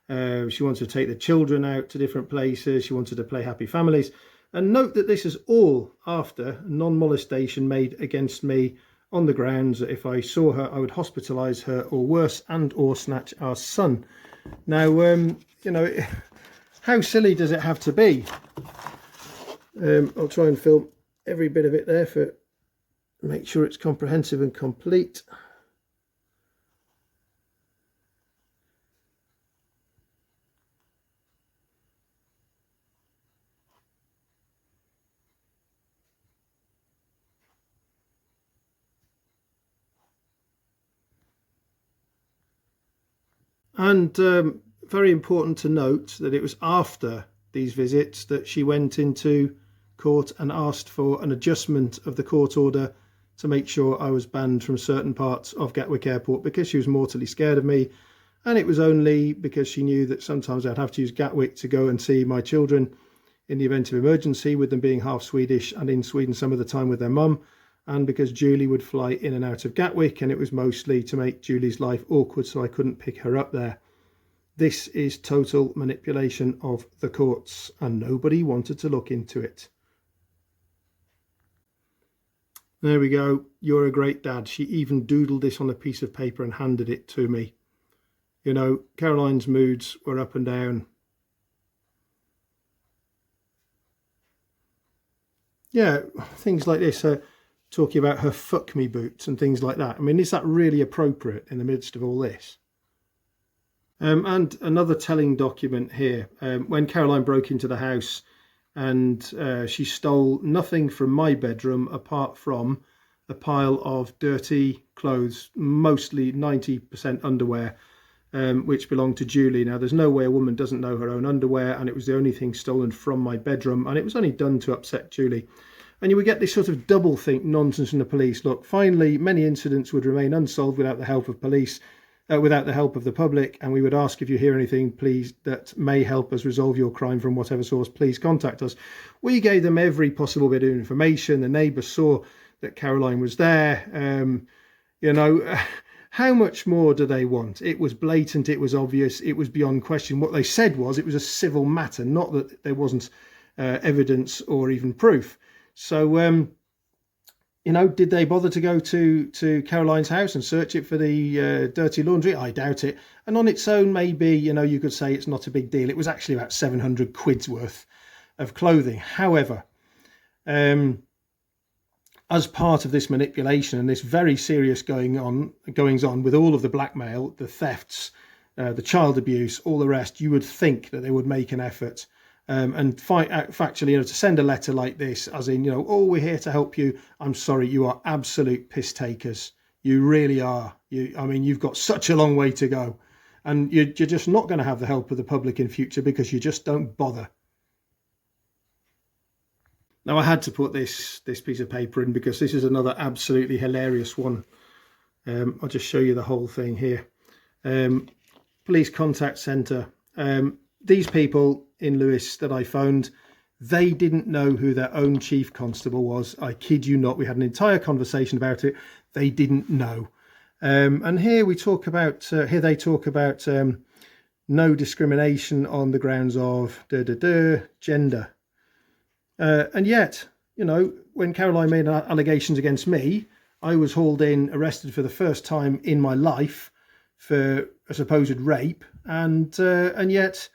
Speaker 1: She wanted to take the children out to different places. She wanted to play Happy Families. And note that this is all after non-molestation made against me on the grounds that if I saw her, I would hospitalise her, or worse, and or snatch our son. Now, you know, how silly does it have to be? I'll try and film every bit of it there for make sure it's comprehensive and complete. And very important to note that it was after these visits that she went into court and asked for an adjustment of the court order to make sure I was banned from certain parts of Gatwick Airport, because she was mortally scared of me. And it was only because she knew that sometimes I'd have to use Gatwick to go and see my children in the event of emergency, with them being half Swedish and in Sweden some of the time with their mum, and because Julie would fly in and out of Gatwick, and it was mostly to make Julie's life awkward so I couldn't pick her up there. This is total manipulation of the courts, and nobody wanted to look into it. There we go. You're a great dad. She even doodled this on a piece of paper and handed it to me. You know, Caroline's moods were up and down. Yeah, things like this, talking about her fuck me boots and things like that. I mean, is that really appropriate in the midst of all this? And another telling document here, when Caroline broke into the house and she stole nothing from my bedroom apart from a pile of dirty clothes, mostly 90% underwear, which belonged to Julie. Now, there's no way a woman doesn't know her own underwear, and it was the only thing stolen from my bedroom, and it was only done to upset Julie. And you would get this sort of double think nonsense from the police. Look, finally, many incidents would remain unsolved without the help of police, without the help of the public, and we would ask if you hear anything, please, that may help us resolve your crime from whatever source, please contact us. We gave them every possible bit of information. The neighbours saw that Caroline was there. You know, how much more do they want? It was blatant, it was obvious, it was beyond question. What they said was it was a civil matter, not that there wasn't evidence or even proof. So, you know, did they bother to go to Caroline's house and search it for the dirty laundry? I doubt it. And on its own, maybe, you know, you could say it's not a big deal. It was actually about 700 quid's worth of clothing. However, as part of this manipulation and this very serious goings on with all of the blackmail, the thefts, the child abuse, all the rest, you would think that they would make an effort. And factually, you know, to send a letter like this, as in, you know, oh, we're here to help you. I'm sorry, you are absolute piss takers. You really are. I mean, you've got such a long way to go, and you're just not going to have the help of the public in future because you just don't bother. Now, I had to put this piece of paper in because this is another absolutely hilarious one. I'll just show you the whole thing here. Police contact centre. These people in Lewes that I phoned, they didn't know who their own chief constable was. I kid you not. We had an entire conversation about it. They didn't know. And here we talk about, here they talk about no discrimination on the grounds of gender. And yet, you know, when Caroline made allegations against me, I was hauled in, arrested for the first time in my life for a supposed rape, and yet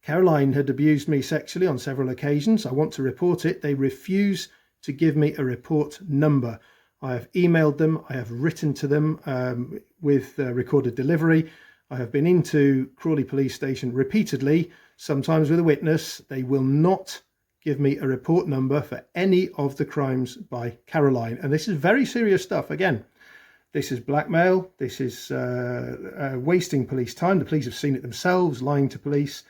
Speaker 1: Caroline had abused me sexually on several occasions. I want to report it. They refuse to give me a report number. I have emailed them. I have written to them with recorded delivery. I have been into Crawley Police Station repeatedly, sometimes with a witness. They will not give me a report number for any of the crimes by Caroline. And this is very serious stuff. Again, this is blackmail. This is wasting police time. The police have seen it themselves, lying to police.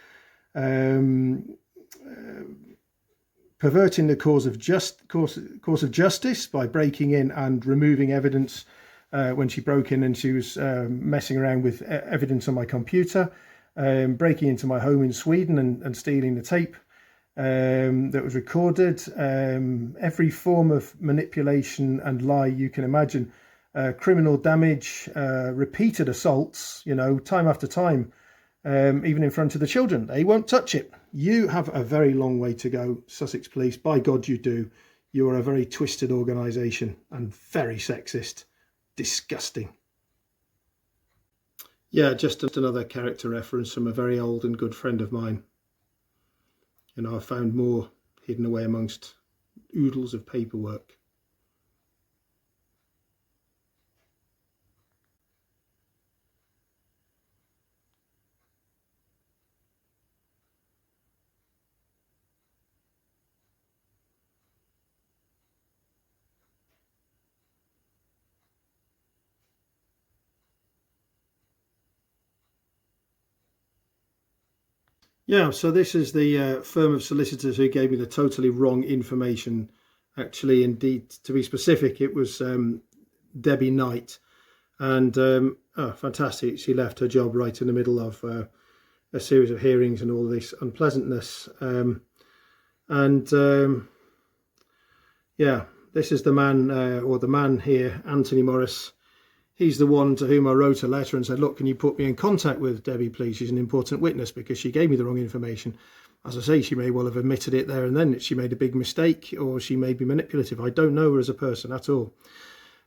Speaker 1: Perverting the cause of justice by breaking in and removing evidence when she broke in and she was messing around with evidence on my computer, breaking into my home in Sweden and stealing the tape, that was recorded, every form of manipulation and lie you can imagine, criminal damage, repeated assaults, you know, time after time, even in front of the children. They won't touch it. You have a very long way to go, Sussex Police. By God, you do. You are a very twisted organisation and very sexist. Disgusting. Yeah, just another character reference from a very old and good friend of mine. You know, I found more hidden away amongst oodles of paperwork. Yeah, so this is the firm of solicitors who gave me the totally wrong information. Actually, indeed, to be specific, it was Debbie Knight. And oh, fantastic. She left her job right in the middle of a series of hearings and all this unpleasantness. Yeah, this is the man, or the man here, Anthony Morris. He's the one to whom I wrote a letter and said, look, can you put me in contact with Debbie, please? She's an important witness because she gave me the wrong information. As I say, she may well have admitted it there and then that she made a big mistake, or she may be manipulative. I don't know her as a person at all.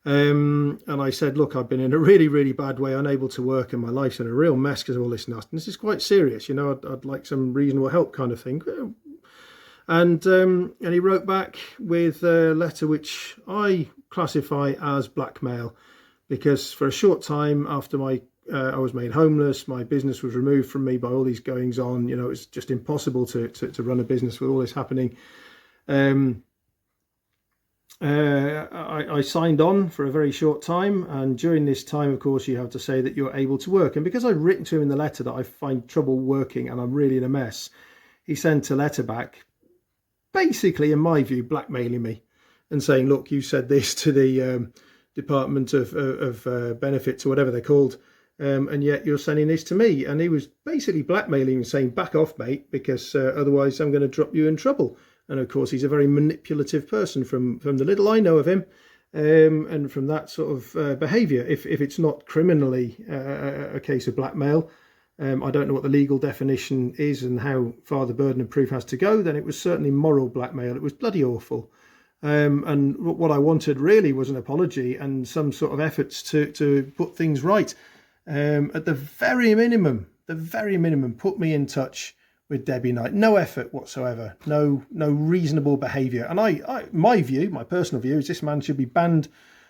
Speaker 1: And I said, look, I've been in a really, really bad way, unable to work, and my life's in a real mess because of all this nastiness. This is quite serious, you know, I'd like some reasonable help kind of thing. And he wrote back with a letter which I classify as blackmail, because for a short time after I was made homeless, my business was removed from me by all these goings on. You know, it's just impossible to run a business with all this happening. I signed on for a very short time, and during this time, of course, you have to say that you're able to work. And because I'd written to him in the letter that I find trouble working and I'm really in a mess, he sent a letter back, basically, in my view, blackmailing me and saying, look, you said this to the Department of Benefits or whatever they're called, and yet you're sending this to me. And he was basically blackmailing and saying, back off, mate, because otherwise I'm going to drop you in trouble. And of course, he's a very manipulative person from the little I know of him, and from that sort of behaviour. If it's not criminally a case of blackmail, I don't know what the legal definition is and how far the burden of proof has to go, then it was certainly moral blackmail. It was bloody awful. And what I wanted really was an apology and some sort of efforts to put things right. At the very minimum, put me in touch with Debbie Knight. No effort whatsoever, no reasonable behaviour. And my personal view is this man should be banned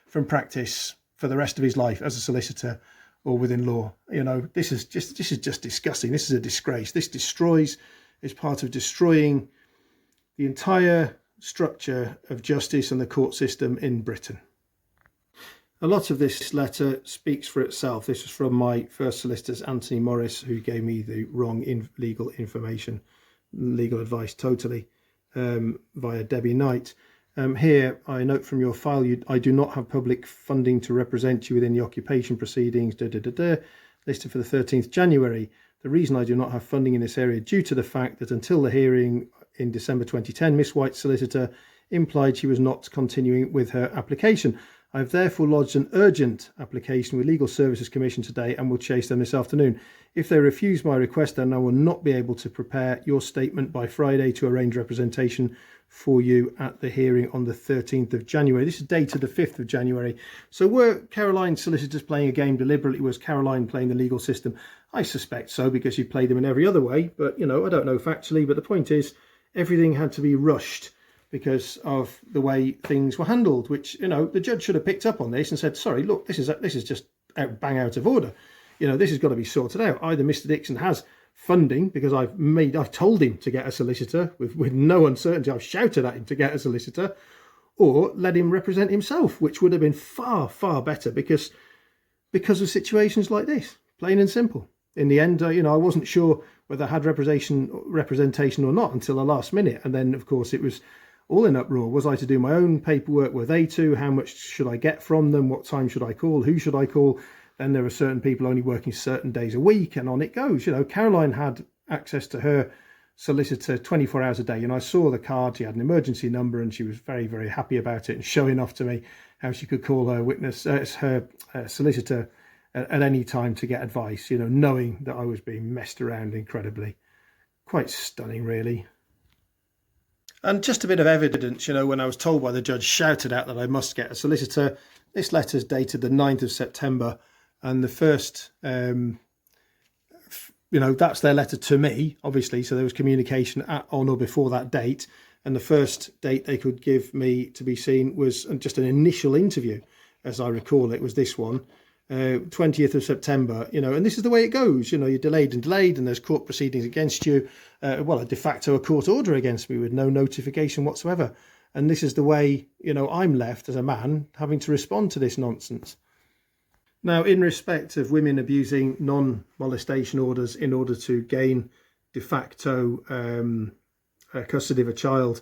Speaker 1: from practice for the rest of his life as a solicitor or within law. You know, this is just disgusting. This is a disgrace. This is part of destroying the entire structure of justice and the court system in Britain. A lot of this letter speaks for itself. This was from my first solicitors, Anthony Morris, who gave me the wrong legal information, legal advice totally, via Debbie Knight. Here, I note from your file, I do not have public funding to represent you within the occupation proceedings, listed for the 13th January. The reason I do not have funding in this area due to the fact that until the hearing in December 2010, Miss White's solicitor implied she was not continuing with her application. I have therefore lodged an urgent application with Legal Services Commission today and will chase them this afternoon. If they refuse my request, then I will not be able to prepare your statement by Friday to arrange representation for you at the hearing on the 13th of January. This is dated the 5th of January. So were Caroline's solicitors playing a game deliberately? Was Caroline playing the legal system? I suspect so, because she played them in every other way. But, you know, I don't know factually. But the point is, everything had to be rushed because of the way things were handled, which, you know, the judge should have picked up on this and said, sorry, look, this is just bang out of order. You know, this has got to be sorted out. Either Mr. Dixon has funding, because I've told him to get a solicitor with no uncertainty. I've shouted at him to get a solicitor, or let him represent himself, which would have been far, far better because of situations like this, plain and simple. In the end, you know, I wasn't sure whether I had representation or not until the last minute. And then, of course, it was all in uproar. Was I to do my own paperwork? Were they to? How much should I get from them? What time should I call? Who should I call? Then there are certain people only working certain days a week, and on it goes. You know, Caroline had access to her solicitor 24 hours a day. And I saw the card, she had an emergency number, and she was very, very happy about it and showing off to me how she could call her witness, her solicitor at any time to get advice, you know, knowing that I was being messed around incredibly. Quite stunning, really. And just a bit of evidence, you know, when I was told by the judge, shouted out that I must get a solicitor. This letter's dated the 9th of September, and the first, you know, that's their letter to me, obviously, so there was communication on or before that date, and the first date they could give me to be seen was just an initial interview, as I recall. It was this one, 20th of September, you know, and this is the way it goes. You know, you're delayed, and there's court proceedings against you, well, a de facto a court order against me with no notification whatsoever. And this is the way, you know, I'm left as a man having to respond to this nonsense. Now, in respect of women abusing non-molestation orders in order to gain de facto custody of a child,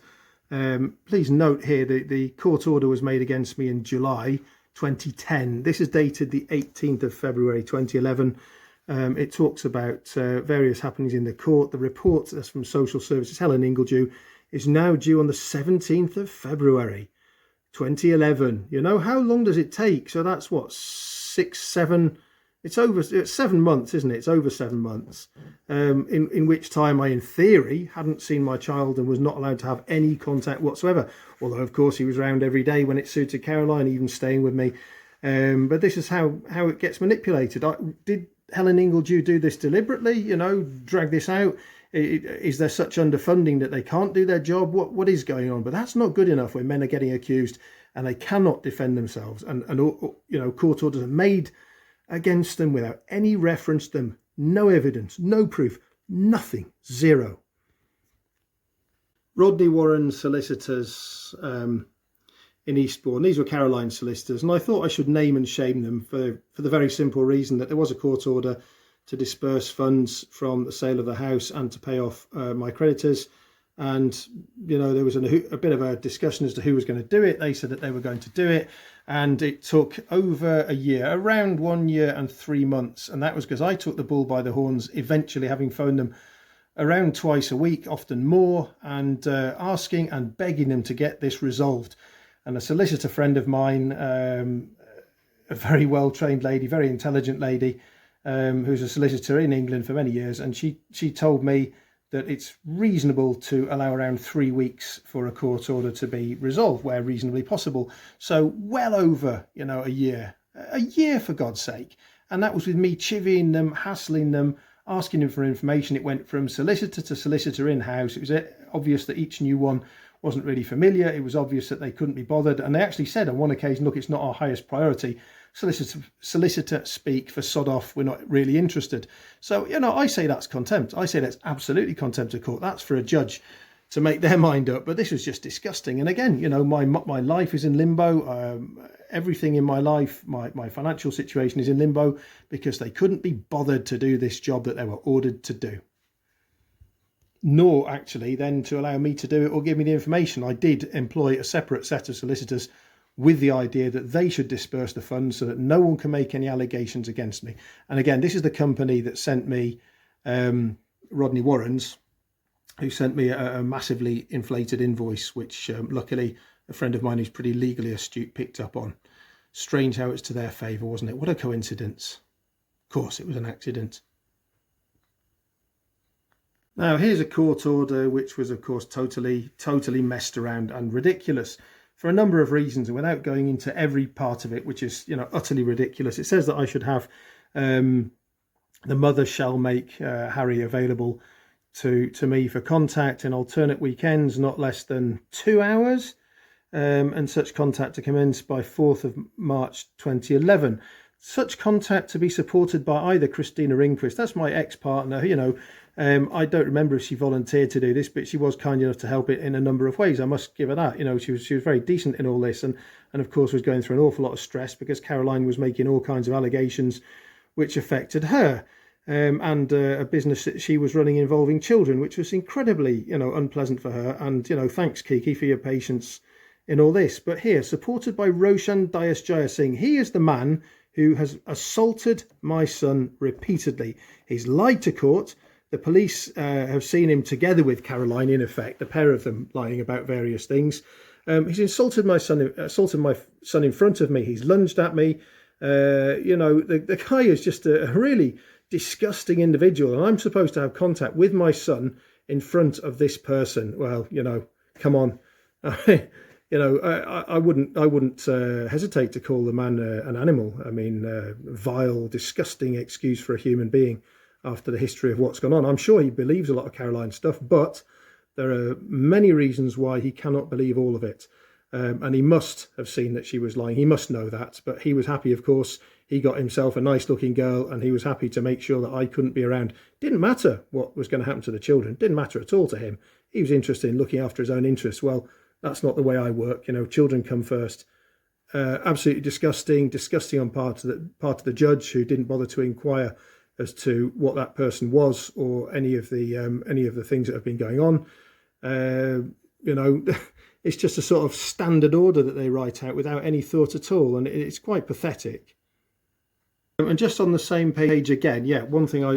Speaker 1: please note here that the court order was made against me in July 2010. This is dated the 18th of February 2011. It talks about various happenings in the court. The report that's from Social Services, Helen Ingledew, is now due on the 17th of February 2011. You know, how long does it take? So that's what, 7 it's 7 months, isn't it? It's over 7 months, in which time I, in theory, hadn't seen my child and was not allowed to have any contact whatsoever. Although, of course, he was round every day when it suited Caroline, even staying with me. But this is how it gets manipulated. Did Helen Ingledew do this deliberately? You know, drag this out? Is there such underfunding that they can't do their job? What is going on? But that's not good enough when men are getting accused and they cannot defend themselves. And you know, court orders are made against them without any reference to them, no evidence, no proof, nothing, zero. Rodney Warren solicitors in Eastbourne, these were Caroline's solicitors, and I thought I should name and shame them for the very simple reason that there was a court order to disperse funds from the sale of the house and to pay off my creditors. And, you know, there was a bit of a discussion as to who was going to do it. They said that they were going to do it. And it took over a year, around 1 year and 3 months. And that was because I took the bull by the horns, eventually having phoned them around twice a week, often more, and asking and begging them to get this resolved. And a solicitor friend of mine, a very well-trained lady, very intelligent lady, who's a solicitor in England for many years, and she told me that it's reasonable to allow around 3 weeks for a court order to be resolved where reasonably possible. So well over, you know, a year for God's sake. And that was with me chivying them, hassling them, asking them for information. It went from solicitor to solicitor in-house. It was obvious that each new one wasn't really familiar. It was obvious that they couldn't be bothered. And they actually said on one occasion, look, it's not our highest priority. Solicitor speak, for sod off, we're not really interested. So, you know, I say that's contempt. I say that's absolutely contempt of court. That's for a judge to make their mind up. But this was just disgusting. And again, you know, my life is in limbo. Everything in my life, my financial situation is in limbo because they couldn't be bothered to do this job that they were ordered to do. Nor actually then to allow me to do it or give me the information. I did employ a separate set of solicitors with the idea that they should disperse the funds so that no one can make any allegations against me. And again, this is the company that sent me Rodney Warren's, who sent me a massively inflated invoice, which luckily a friend of mine who's pretty legally astute picked up on. Strange how it's to their favour, wasn't it? What a coincidence. Of course, it was an accident. Now, here's a court order which was, of course, totally messed around and ridiculous for a number of reasons, and without going into every part of it, which is, you know, utterly ridiculous. It says that I should have the mother shall make Harry available to me for contact in alternate weekends, not less than 2 hours, and such contact to commence by 4th of March 2011. Such contact to be supported by either Christina Ringquist, that's my ex-partner, you know. I don't remember if she volunteered to do this, but she was kind enough to help it in a number of ways. I must give her that. You know, she was very decent in all this, and of course was going through an awful lot of stress because Caroline was making all kinds of allegations which affected her, and a business that she was running involving children, which was incredibly, you know, unpleasant for her. And, you know, thanks Kiki for your patience in all this. But here, supported by Roshan Dias Jaya Singh, he is the man who has assaulted my son repeatedly. He's lied to court, The police have seen him together with Caroline, in effect, the pair of them lying about various things. He's assaulted my son in front of me. He's lunged at me. The guy is just a really disgusting individual, and I'm supposed to have contact with my son in front of this person. Well, come on. I wouldn't hesitate to call the man an animal. I mean, vile, disgusting excuse for a human being after the history of what's gone on. I'm sure he believes a lot of Caroline's stuff, but there are many reasons why he cannot believe all of it. And he must have seen that she was lying. He must know that. But he was happy, of course. He got himself a nice looking girl, and he was happy to make sure that I couldn't be around. Didn't matter what was going to happen to the children. Didn't matter at all to him. He was interested in looking after his own interests. Well, that's not the way I work. Children come first. Absolutely disgusting on part of the judge, who didn't bother to inquire as to what that person was or any of the things that have been going on. It's just a sort of standard order that they write out without any thought at all, and it's quite pathetic. And just on the same page again, one thing I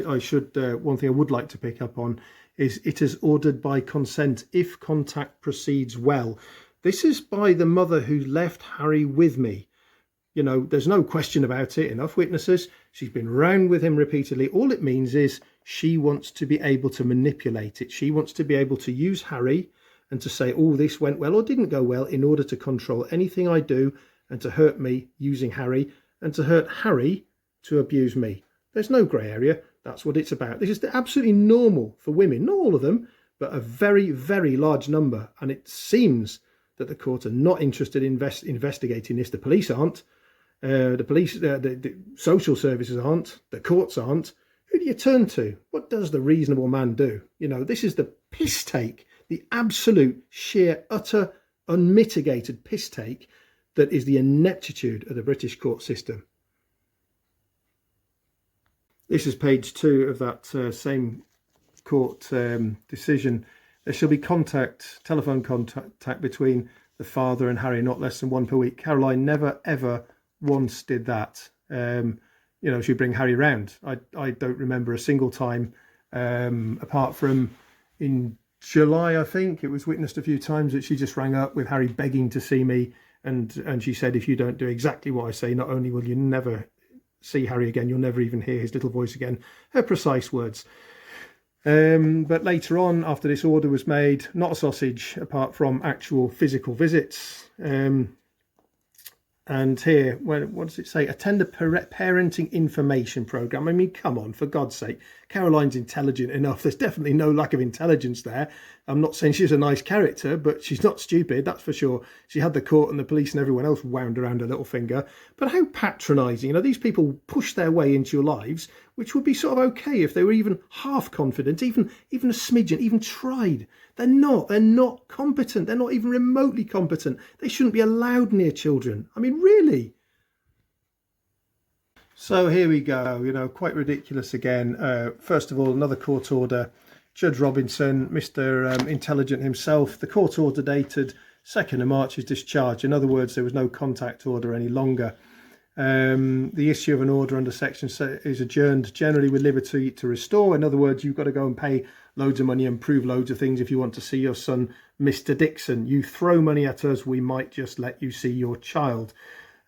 Speaker 1: would like to pick up on is it is ordered by consent if contact proceeds well. This is by the mother who left Harry with me. There's no question about it. Enough witnesses. She's been round with him repeatedly. All it means is she wants to be able to manipulate it. She wants to be able to use Harry and to say, oh, this went well or didn't go well, in order to control anything I do and to hurt me using Harry, and to hurt Harry to abuse me. There's no grey area. That's what it's about. This is absolutely normal for women. Not all of them, but a very, very large number. And it seems that the court are not interested in investigating this. The police aren't. The social services aren't. The courts aren't. Who do you turn to? What does the reasonable man do? This is the piss take, the absolute, sheer, utter, unmitigated piss take that is the ineptitude of the British court system. This is page 2 of that same court decision. There shall be telephone contact between the father and Harry, not less than 1 per week. Caroline never, ever once did that. She'd bring Harry round. I don't remember a single time, apart from in July, I think. It was witnessed a few times that she just rang up with Harry begging to see me. And she said, if you don't do exactly what I say, not only will you never see Harry again, you'll never even hear his little voice again. Her precise words. But later on, after this order was made, not a sausage apart from actual physical visits. And here, what does it say? Attend a parenting information program. I mean, come on, for God's sake. Caroline's intelligent enough. There's definitely no lack of intelligence there. I'm not saying she's a nice character, but she's not stupid, that's for sure. She had the court and the police and everyone else wound around her little finger. But how patronising. These people push their way into your lives, which would be sort of okay if they were even half confident, even a smidgen, even tried. They're not competent. They're not even remotely competent. They shouldn't be allowed near children. I mean, really? So here we go, quite ridiculous again. First of all, another court order. Judge Robinson, Mr. Intelligent himself, the court order dated 2nd of March is discharged. In other words, there was no contact order any longer. The issue of an order under section is adjourned, generally with liberty to restore. In other words, you've got to go and pay loads of money and prove loads of things if you want to see your son, Mr. Dixon. You throw money at us, we might just let you see your child.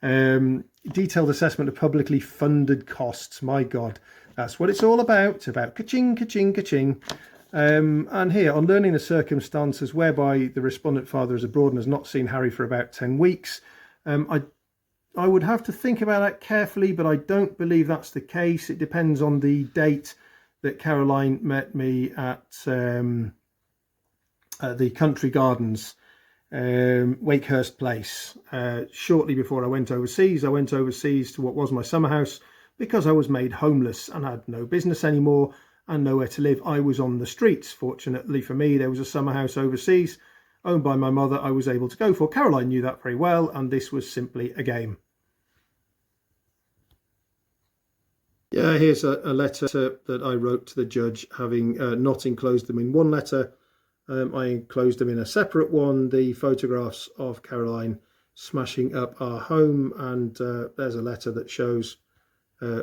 Speaker 1: Detailed assessment of publicly funded costs. My God, that's what it's all about. It's about ka-ching, ka-ching, ka-ching. And here, on learning the circumstances whereby the respondent father is abroad and has not seen Harry for about 10 weeks, I would have to think about that carefully, but I don't believe that's the case. It depends on the date that Caroline met me at the Country Gardens, Wakehurst Place. Shortly before I went overseas to what was my summer house because I was made homeless and had no business anymore and nowhere to live. I was on the streets. Fortunately for me, there was a summer house overseas owned by my mother I was able to go for. Caroline knew that very well, and this was simply a game. Yeah, here's a letter that I wrote to the judge, having not enclosed them in one letter. I enclosed them in a separate one, the photographs of Caroline smashing up our home, and there's a letter that shows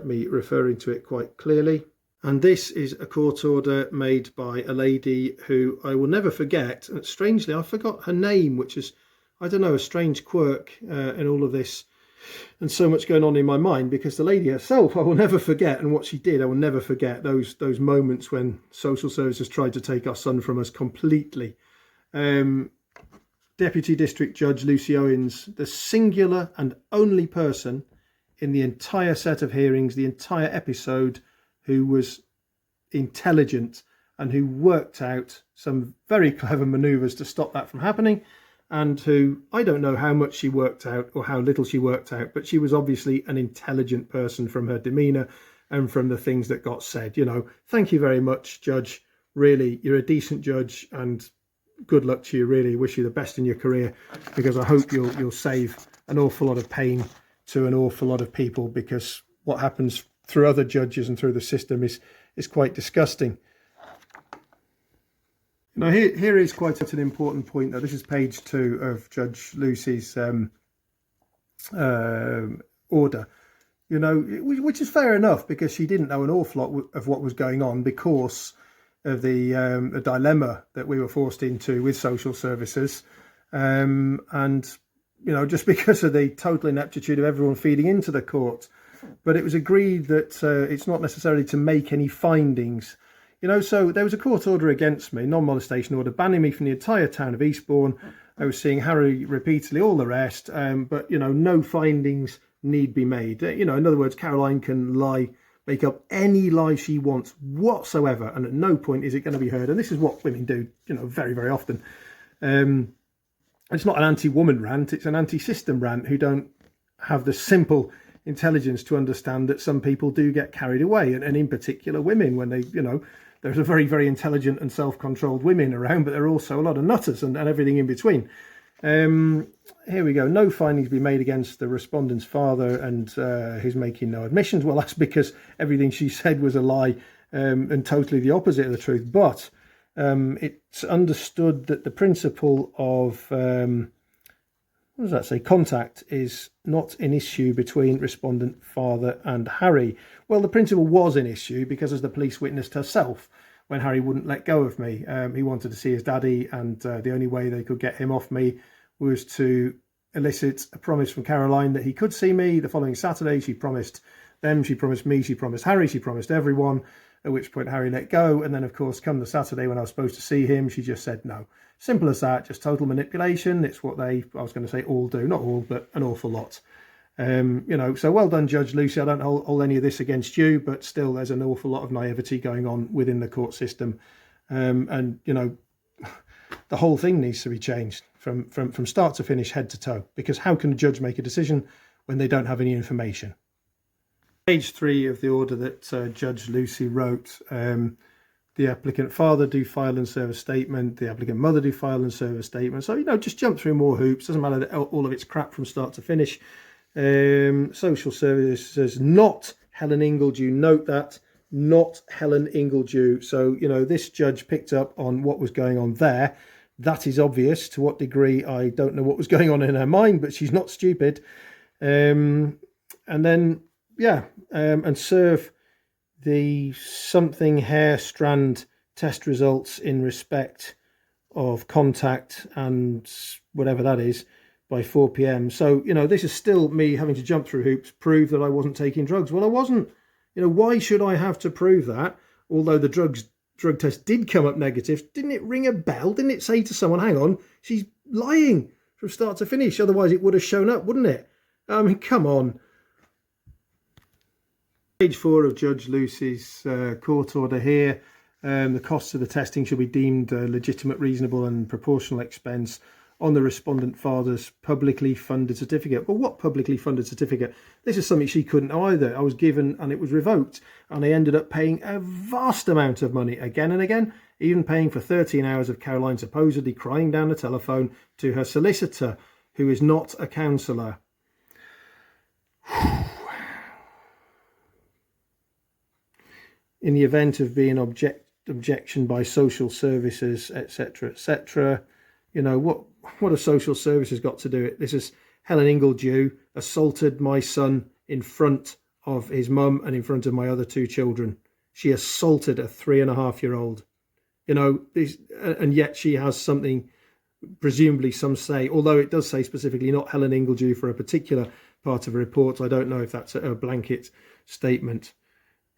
Speaker 1: me referring to it quite clearly. And this is a court order made by a lady who I will never forget. And strangely, I forgot her name, which is, I don't know, a strange quirk in all of this and so much going on in my mind, because the lady herself I will never forget, and what she did I will never forget, those moments when social services tried to take our son from us completely. Deputy District Judge Lucy Owens, the singular and only person in the entire set of hearings, the entire episode, who was intelligent and who worked out some very clever manoeuvres to stop that from happening, and who, I don't know how much she worked out or how little she worked out, but she was obviously an intelligent person from her demeanour and from the things that got said. You know, thank you very much, Judge. Really, you're a decent judge, and good luck to you. Really wish you the best in your career, because I hope you'll save an awful lot of pain to an awful lot of people, because what happens through other judges and through the system is quite disgusting. Now here is quite an important point, though. This is page 2 of Judge Lucy's order, you know, which is fair enough, because she didn't know an awful lot of what was going on because of the dilemma that we were forced into with social services, and you know, just because of the total ineptitude of everyone feeding into the court. But it was agreed that it's not necessarily to make any findings. You know, so there was a court order against me, non-molestation order, banning me from the entire town of Eastbourne. I was seeing Harry repeatedly, all the rest, but, you know, no findings need be made. You know, in other words, Caroline can lie, make up any lie she wants whatsoever, and at no point is it going to be heard. And this is what women do, you know, very, very often. It's not an anti-woman rant, it's an anti-system rant, who don't have the simple intelligence to understand that some people do get carried away, and in particular women, when they, you know, there's a very, very intelligent and self-controlled women around, but there are also a lot of nutters and everything in between. Here we go. No findings be made against the respondent's father, and he's making no admissions. Well, that's because everything she said was a lie, and totally the opposite of the truth. But it's understood that the principle of what does that say? Contact is not an issue between respondent father and Harry. Well, the principle was an issue because, as the police witnessed herself, when Harry wouldn't let go of me, he wanted to see his daddy, and the only way they could get him off me was to elicit a promise from Caroline that he could see me the following Saturday. She promised them, she promised me, she promised Harry, she promised everyone, at which point Harry let go. And then, of course, come the Saturday when I was supposed to see him, she just said no. Simple as that, just total manipulation. It's what they, I was going to say all do, not all, but an awful lot. You know, so well done, Judge Lucy. I don't hold any of this against you, but still there's an awful lot of naivety going on within the court system. And, you know, the whole thing needs to be changed from start to finish, head to toe, because how can a judge make a decision when they don't have any information? Page 3 of the order that Judge Lucy wrote, the applicant father do file and serve a statement, the applicant mother do file and serve a statement. So, you know, just jump through more hoops. Doesn't matter that all of it's crap from start to finish. Social services, not Helen Ingledew. Note that, not Helen Ingledew. So, you know, this judge picked up on what was going on there. That is obvious. To what degree, I don't know what was going on in her mind, but she's not stupid. And then, yeah, and serve the something hair strand test results in respect of contact and whatever that is by 4 p.m. So, you know, this is still me having to jump through hoops, prove that I wasn't taking drugs. Well, I wasn't. You know, why should I have to prove that? Although the drug test did come up negative, didn't it ring a bell? Didn't it say to someone, hang on, she's lying from start to finish? Otherwise it would have shown up, wouldn't it? I mean, come on. Page 4 of Judge Lucy's court order here. The costs of the testing shall be deemed a legitimate, reasonable and proportional expense on the respondent father's publicly funded certificate. Well, what publicly funded certificate? This is something she couldn't know either. I was given and it was revoked, and I ended up paying a vast amount of money again and again, even paying for 13 hours of Caroline supposedly crying down the telephone to her solicitor, who is not a counsellor. In the event of being objection by social services, etc., etc., you know, what have social services got to do it? This is Helen Ingledew assaulted my son in front of his mum and in front of my other 2 children. She assaulted a 3.5-year-old. You know, and yet she has something, presumably some say, although it does say specifically not Helen Ingledew for a particular part of a report. I don't know if that's a blanket statement,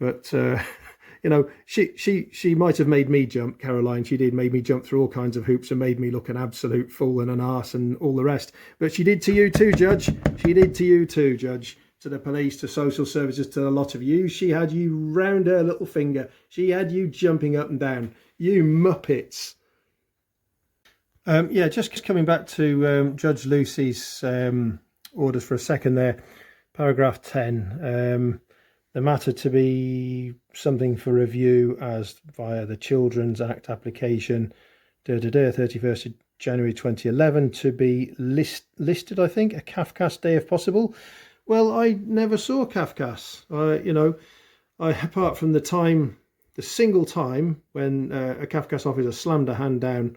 Speaker 1: but you know, she might have made me jump, Caroline. She did, made me jump through all kinds of hoops and made me look an absolute fool and an arse and all the rest. But she did to you too, Judge. She did to you too, Judge. To the police, to social services, to a lot of you. She had you round her little finger. She had you jumping up and down. You muppets. Yeah, just coming back to Judge Lucy's orders for a second there. Paragraph 10. The matter to be something for review as via the Children's Act application, 31st of January 2011, to be listed, I think, a Kafkas day if possible. Well, I never saw Kafkas. You know, apart from the single time when a Kafkas officer slammed a hand down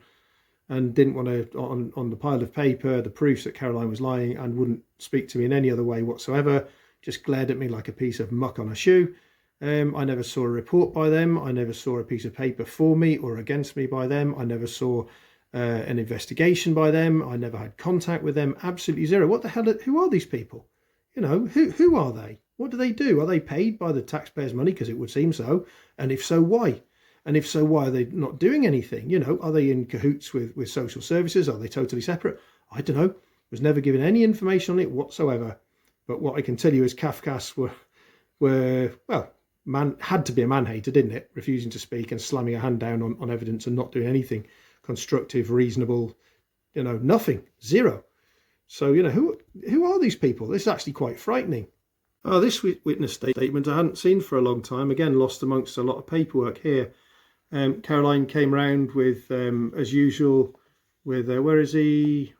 Speaker 1: and didn't want to, on the pile of paper, the proofs that Caroline was lying, and wouldn't speak to me in any other way whatsoever, just glared at me like a piece of muck on a shoe. I never saw a report by them. I never saw a piece of paper for me or against me by them. I never saw an investigation by them. I never had contact with them. Absolutely zero. What the hell? Who are these people? You know, who are they? What do they do? Are they paid by the taxpayers' money? Because it would seem so. And if so, why? And if so, why are they not doing anything? You know, are they in cahoots with social services? Are they totally separate? I don't know. Was never given any information on it whatsoever. But what I can tell you is Kafkas were well, had to be a man-hater, didn't it? Refusing to speak and slamming a hand down on evidence and not doing anything constructive, reasonable, you know, nothing, zero. So, you know, who are these people? This is actually quite frightening. Oh, this witness statement I hadn't seen for a long time. Again, lost amongst a lot of paperwork here. Caroline came round with, as usual, with, where is he?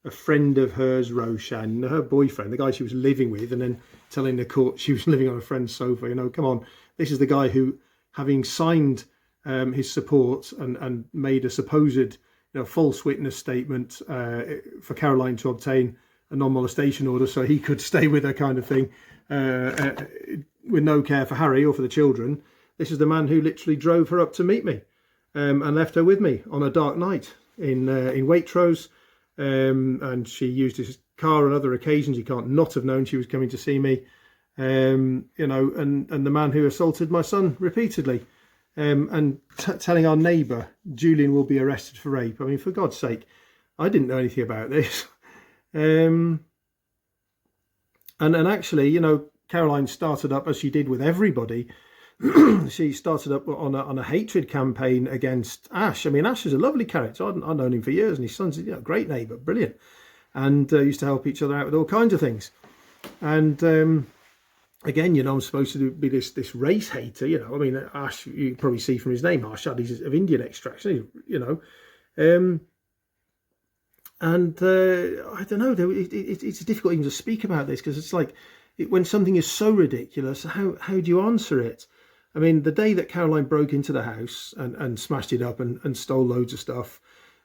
Speaker 1: A friend of hers, Roshan, her boyfriend, the guy she was living with, and then telling the court she was living on a friend's sofa. You know, come on. This is the guy who, having signed his support and made a supposed false witness statement for Caroline to obtain a non-molestation order so he could stay with her, kind of thing, with no care for Harry or for the children. This is the man who literally drove her up to meet me and left her with me on a dark night in Waitrose. And she used his car on other occasions. He can't not have known she was coming to see me. You know, and the man who assaulted my son repeatedly. And telling our neighbour Julian will be arrested for rape. I mean, for God's sake, I didn't know anything about this. And actually, you know, Caroline started up, as she did with everybody, she started up on a hatred campaign against Ash. I mean, Ash is a lovely character. I've known him for years, and his son's a great neighbour, brilliant, and used to help each other out with all kinds of things. And again, you know, I'm supposed to be this race hater, you know. I mean, Ash, you can probably see from his name, Arshad, he's of Indian extraction, you know. And I don't know, it's difficult even to speak about this, because it's like, when something is so ridiculous, how do you answer it? I mean, the day that Caroline broke into the house and smashed it up and stole loads of stuff,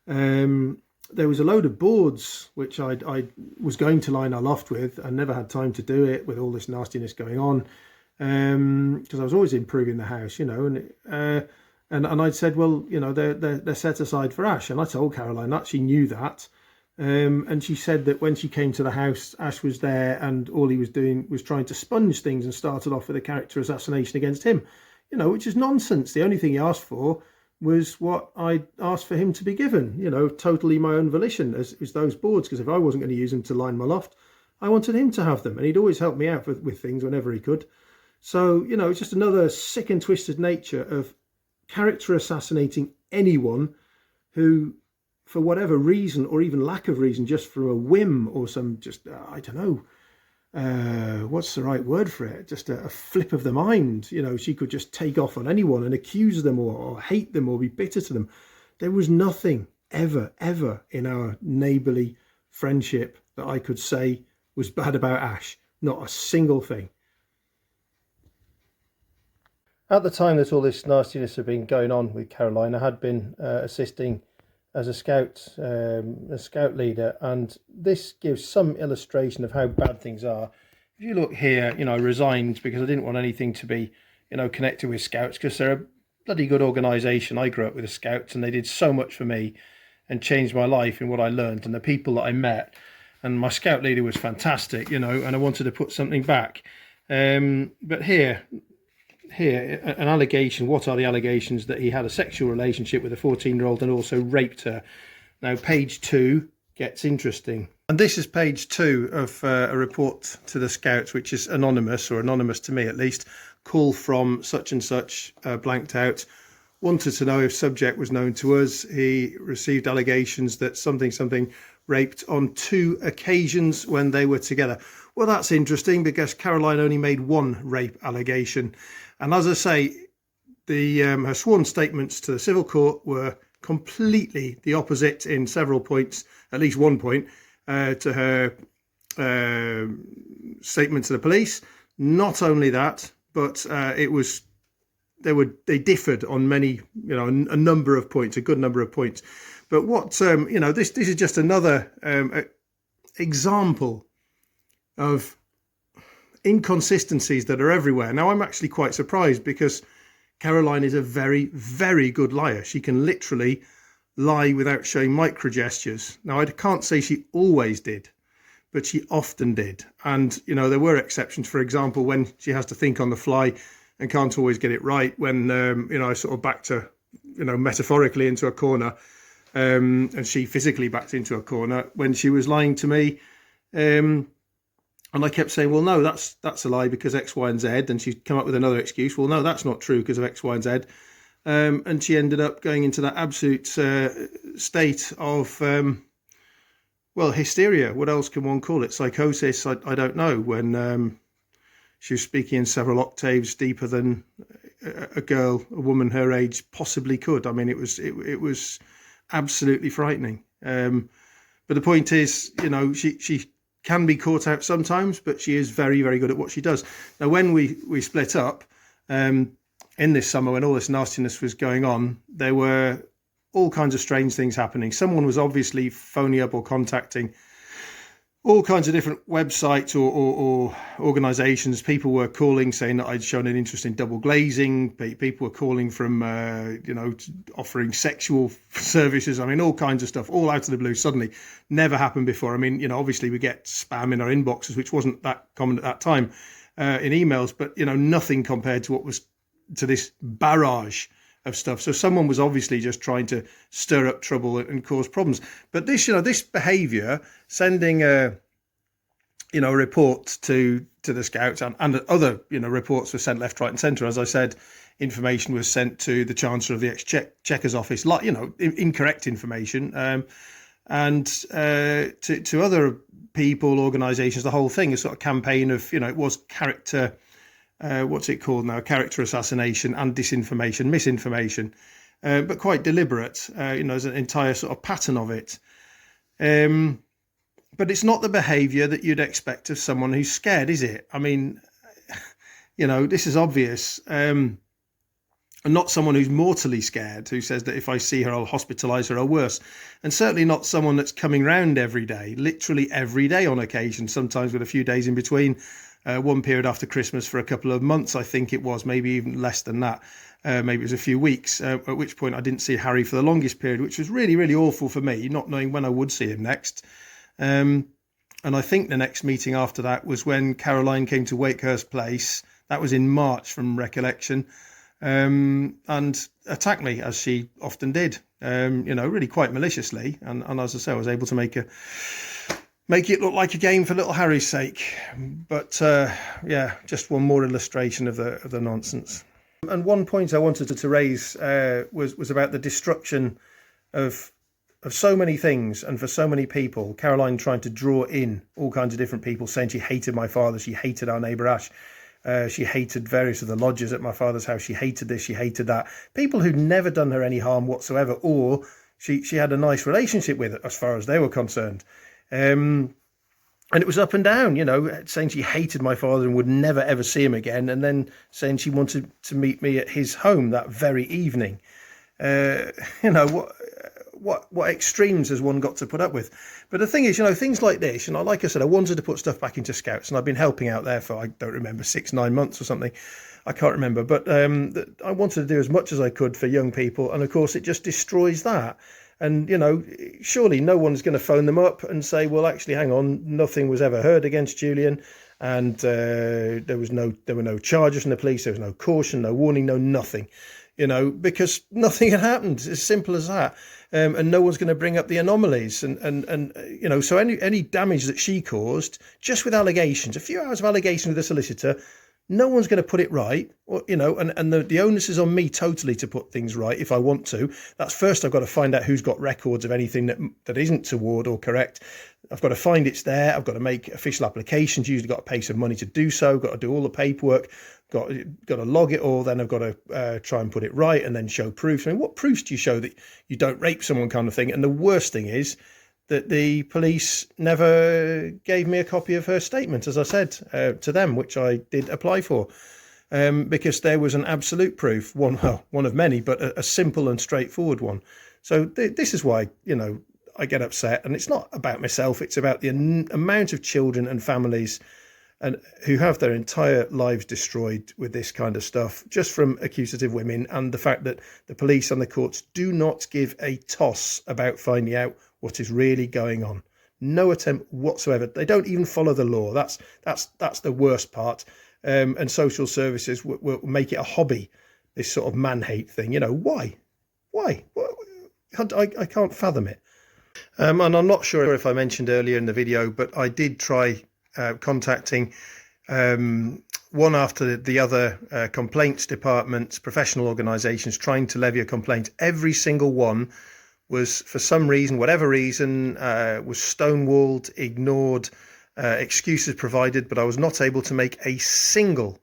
Speaker 1: there was a load of boards which I was going to line our loft with and never had time to do it with all this nastiness going on, because I was always improving the house, you know, and I'd said, well, you know, they're set aside for Ash, and I told Caroline that. She knew that, and she said that when she came to the house, Ash was there, and all he was doing was trying to sponge things, and started off with a character assassination against him, you know, which is nonsense. The only thing he asked for was what I asked for him to be given, you know, totally my own volition, as those boards, because if I wasn't going to use them to line my loft, I wanted him to have them, and he'd always help me out with things whenever he could. So, you know, it's just another sick and twisted nature of character assassinating anyone who, for whatever reason, or even lack of reason, just from a whim or some just, I don't know, what's the right word for it? Just a flip of the mind. You know, she could just take off on anyone and accuse them or hate them or be bitter to them. There was nothing ever in our neighbourly friendship that I could say was bad about Ash. Not a single thing. At the time that all this nastiness had been going on with Caroline, I had been assisting as a scout leader, and this gives some illustration of how bad things are. If you look here, you know, I resigned because I didn't want anything to be connected with Scouts, because they're a bloody good organisation. I grew up with the Scouts, and they did so much for me and changed my life in what I learned and the people that I met. And my Scout leader was fantastic, and I wanted to put something back. But here, an allegation. What are the allegations? That he had a sexual relationship with a 14-year-old and also raped her. Now, page 2 gets interesting. And this is page 2 of a report to the Scouts, which is anonymous, or anonymous to me at least. Call from such and such, blanked out. Wanted to know if subject was known to us. He received allegations that something raped on 2 occasions when they were together. Well, that's interesting, because Caroline only made 1 rape allegation. And as I say, her sworn statements to the civil court were completely the opposite in several points, at least one point, to her statement to the police. Not only that, but they differed on many, a number of points, a good number of points. But what, this is just another example of inconsistencies that are everywhere. Now, I'm actually quite surprised, because Caroline is a very, very good liar. She can literally lie without showing micro gestures. Now, I can't say she always did, but she often did. And, there were exceptions. For example, when she has to think on the fly and can't always get it right, when, I sort of backed her, metaphorically into a corner, and she physically backed into a corner when she was lying to me. And I kept saying, well, no, that's a lie because X, Y, and Z. And she'd come up with another excuse. Well, no, that's not true because of X, Y, and Z. And she ended up going into that absolute state of, hysteria. What else can one call it? Psychosis? I don't know. When she was speaking in several octaves deeper than a woman her age possibly could. I mean, it was absolutely frightening. But the point is, she can be caught out sometimes, but she is very, very good at what she does. Now, when we split up in this summer, when all this nastiness was going on, there were all kinds of strange things happening. Someone was obviously phoning up or contacting all kinds of different websites or organisations. People were calling saying that I'd shown an interest in double glazing. People were calling from, offering sexual services. I mean, all kinds of stuff, all out of the blue suddenly. Never happened before. I mean, obviously we get spam in our inboxes, which wasn't that common at that time in emails, but, nothing compared to what was to this barrage of stuff. So someone was obviously just trying to stir up trouble and cause problems. But this, this behaviour, sending a report to the Scouts and other, reports were sent left, right, and centre. As I said, information was sent to the Chancellor of the Exchequer's office, like incorrect information, and to other people, organisations. The whole thing, a sort of campaign of, it was character. What's it called now? Character assassination and disinformation, misinformation, but quite deliberate. There's an entire sort of pattern of it. But it's not the behaviour that you'd expect of someone who's scared, is it? I mean, this is obvious. And not someone who's mortally scared, who says that if I see her, I'll hospitalise her or worse. And certainly not someone that's coming round every day, literally every day on occasion, sometimes with a few days in between. One period after Christmas for a couple of months, I think it was, maybe even less than that. Maybe it was a few weeks, at which point I didn't see Harry for the longest period, which was really, really awful for me, not knowing when I would see him next. And I think the next meeting after that was when Caroline came to Wakehurst Place. That was in March from recollection, and attacked me, as she often did, really quite maliciously. And as I say, I was able to make it look like a game for little Harry's sake. But just one more illustration of the nonsense. And one point I wanted to raise was about the destruction of so many things and for so many people. Caroline trying to draw in all kinds of different people, saying she hated my father, she hated our neighbour Ash, she hated various of the lodgers at my father's house, she hated this, she hated that. People who'd never done her any harm whatsoever, or she had a nice relationship with, as far as they were concerned. And it was up and down, saying she hated my father and would never, ever see him again. And then saying she wanted to meet me at his home that very evening. what extremes has one got to put up with? But the thing is, things like this, like I said, I wanted to put stuff back into Scouts, and I've been helping out there for, I don't remember, 6-9 months or something. I can't remember, but I wanted to do as much as I could for young people, and of course it just destroys that. And surely no one's going to phone them up and say, well, actually, hang on, nothing was ever heard against Julian, and there were no charges from the police, there was no caution, no warning, no nothing, because nothing had happened. It's as simple as that. And no one's going to bring up the anomalies, and so any damage that she caused, just with allegations, a few hours of allegations with the solicitor, no one's going to put it right, and the onus is on me totally to put things right if I want to. That's first, I've got to find out who's got records of anything that isn't toward or correct. I've got to find it's there. I've got to make official applications, usually got to pay some money to do so, got to do all the paperwork, got to log it all, then I've got to try and put it right and then show proofs. I mean, what proofs do you show that you don't rape someone, kind of thing? And the worst thing is that the police never gave me a copy of her statement, as I said to them, which I did apply for, because there was an absolute proof, one of many, but a simple and straightforward one. So this is why, I get upset, and it's not about myself, it's about the amount of children and families and who have their entire lives destroyed with this kind of stuff, just from accusative women, and the fact that the police and the courts do not give a toss about finding out what is really going on. No attempt whatsoever. They don't even follow the law. That's the worst part. And social services will make it a hobby, this sort of man-hate thing. Why? I can't fathom it. And I'm not sure if I mentioned earlier in the video, but I did try contacting one after the other complaints departments, professional organisations, trying to levy a complaint. Every single one was, for some reason, whatever reason, was stonewalled, ignored, excuses provided, but I was not able to make a single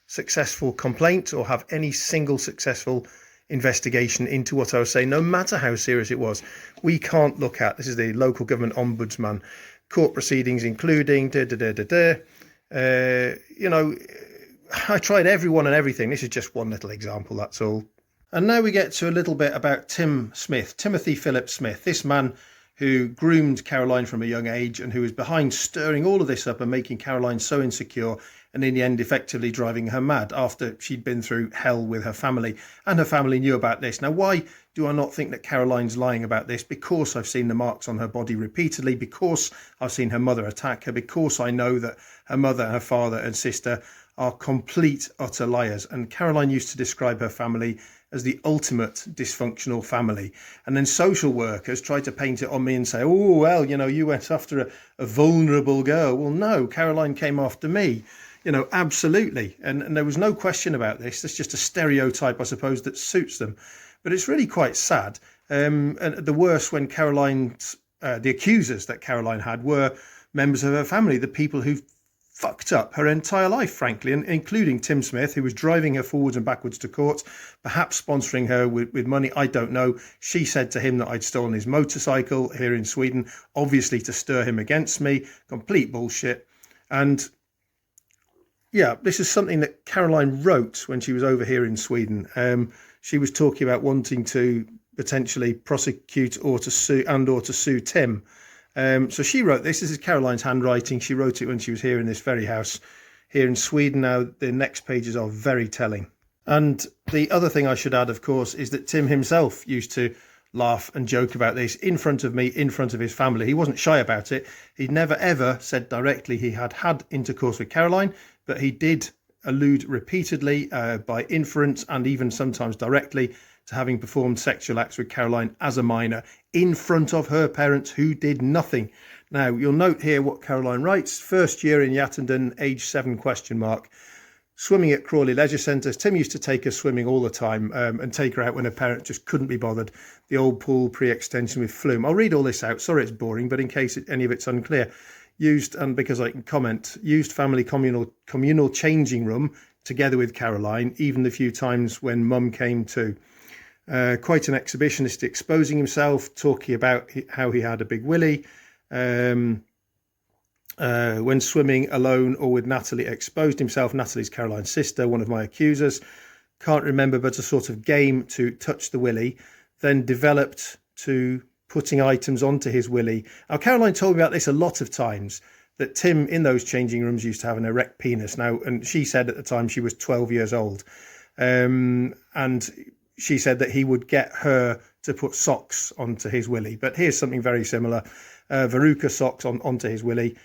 Speaker 1: successful complaint or have any single successful investigation into what I was saying, no matter how serious it was. We can't look at, this is the local government ombudsman, court proceedings including I tried everyone and everything. This is just one little example, that's all. And now we get to a little bit about Timothy Philip Smith, this man who groomed Caroline from a young age and who was behind stirring all of this up and making Caroline so insecure, and in the end effectively driving her mad after she'd been through hell with her family, and her family knew about this. Now, why do I not think that Caroline's lying about this? Because I've seen the marks on her body repeatedly, because I've seen her mother attack her, because I know that her mother, her father and sister are complete, utter liars. And Caroline used to describe her family as the ultimate dysfunctional family. And then social workers tried to paint it on me and say, oh, well, you went after a vulnerable girl. Well, no, Caroline came after me. Absolutely. And there was no question about this. That's just a stereotype, I suppose, that suits them. But it's really quite sad. And the worst, when Caroline's, the accusers that Caroline had were members of her family, the people who fucked up her entire life, frankly, and including Tim Smith, who was driving her forwards and backwards to court, perhaps sponsoring her with money. I don't know. She said to him that I'd stolen his motorcycle here in Sweden, obviously to stir him against me. Complete bullshit. And yeah, this is something that Caroline wrote when she was over here in Sweden. She was talking about wanting to potentially prosecute or to sue Tim. So she wrote this. This is Caroline's handwriting. She wrote it when she was here in this very house here in Sweden. Now, the next pages are very telling. And the other thing I should add, of course, is that Tim himself used to laugh and joke about this in front of me, in front of his family. He wasn't shy about it. He'd never, ever said directly he had had intercourse with Caroline, but he did allude repeatedly by inference and even sometimes directly to having performed sexual acts with Caroline as a minor in front of her parents, who did nothing. Now, you'll note here what Caroline writes. First year in Yattenden, age 7, ? Swimming at Crawley Leisure Centres. Tim used to take her swimming all the time and take her out when her parents just couldn't be bothered. The old pool pre-extension with flume. I'll read all this out. Sorry it's boring, but in case any of it's unclear. Used, and because I can comment, used family communal changing room together with Caroline, even the few times when mum came too. Quite an exhibitionist, exposing himself, talking about how he had a big willy. When swimming alone or with Natalie, exposed himself. Natalie's Caroline's sister, one of my accusers. Can't remember, but a sort of game to touch the willy. Then developed to putting items onto his willy. Now, Caroline told me about this a lot of times, that Tim in those changing rooms used to have an erect penis. Now, and she said at the time she was 12 years old. And she said that he would get her to put socks onto his willy. But here's something very similar. Veruca socks onto his willy,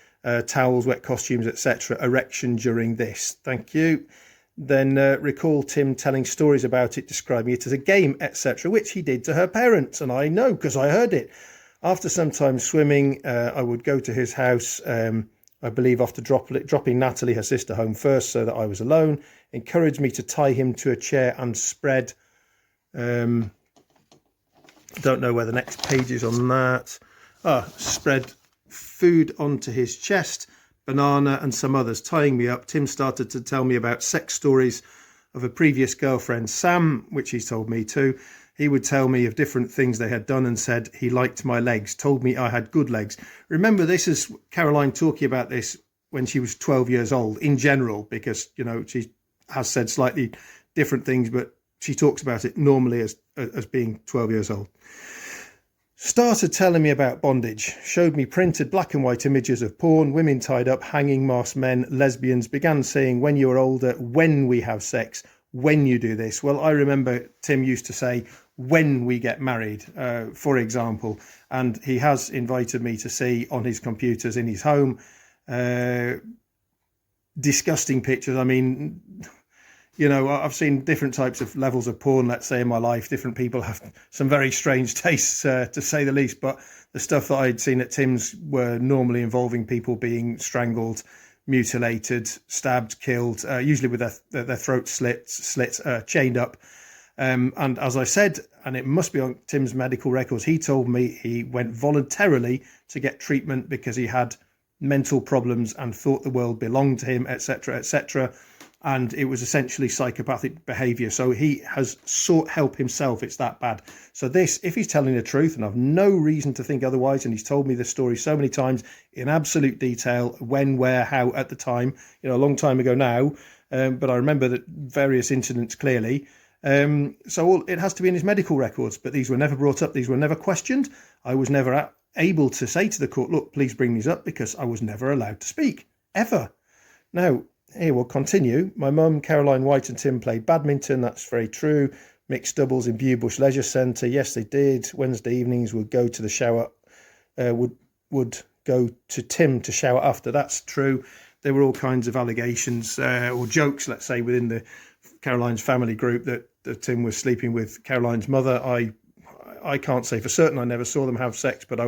Speaker 1: towels, wet costumes, etc. Erection during this. Thank you. Then recall Tim telling stories about it, describing it as a game, etc., which he did to her parents. And I know because I heard it. After some time swimming, I would go to his house, I believe after dropping Natalie, her sister, home first so that I was alone, encouraged me to tie him to a chair and spread. Don't know where the next page is on that. Spread food onto his chest, banana and some others, tying me up. Tim started to tell me about sex stories of a previous girlfriend, Sam, which he's told me too. He would tell me of different things they had done and said he liked my legs, told me I had good legs. Remember, this is Caroline talking about this when she was 12 years old in general, because, you know, she has said slightly different things, but she talks about it normally as being 12 years old. Started telling me about bondage, showed me printed black and white images of porn, women tied up, hanging, masked men, lesbians, began saying, when you're older, when we have sex, when you do this. Well, I remember Tim used to say, when we get married, for example, and he has invited me to see on his computers in his home disgusting pictures. I mean, you know, I've seen different types of levels of porn, let's say, in my life. Different people have some very strange tastes, to say the least, but the stuff that I'd seen at Tim's were normally involving people being strangled, mutilated, stabbed, killed, usually with their throats slit, chained up. And as I said, and it must be on Tim's medical records, he told me he went voluntarily to get treatment because he had mental problems and thought the world belonged to him, etc., etc. And it was essentially psychopathic behaviour. So he has sought help himself. It's that bad. So this, if he's telling the truth, and I've no reason to think otherwise, and he's told me this story so many times in absolute detail, when, where, how, at the time, you know, a long time ago now, but I remember that various incidents clearly. So it has to be in his medical records, but these were never brought up. These were never questioned. I was never able to say to the court, look, please bring these up, because I was never allowed to speak, ever. Now, here we'll continue. My mum, Caroline White, and Tim played badminton. That's very true. Mixed doubles in Bewbush Leisure Centre. Yes, they did. Wednesday evenings would go to the shower, would go to Tim to shower after. That's true. There were all kinds of allegations or jokes, let's say, within the Caroline's family group that Tim was sleeping with Caroline's mother. I can't say for certain. I never saw them have sex, but I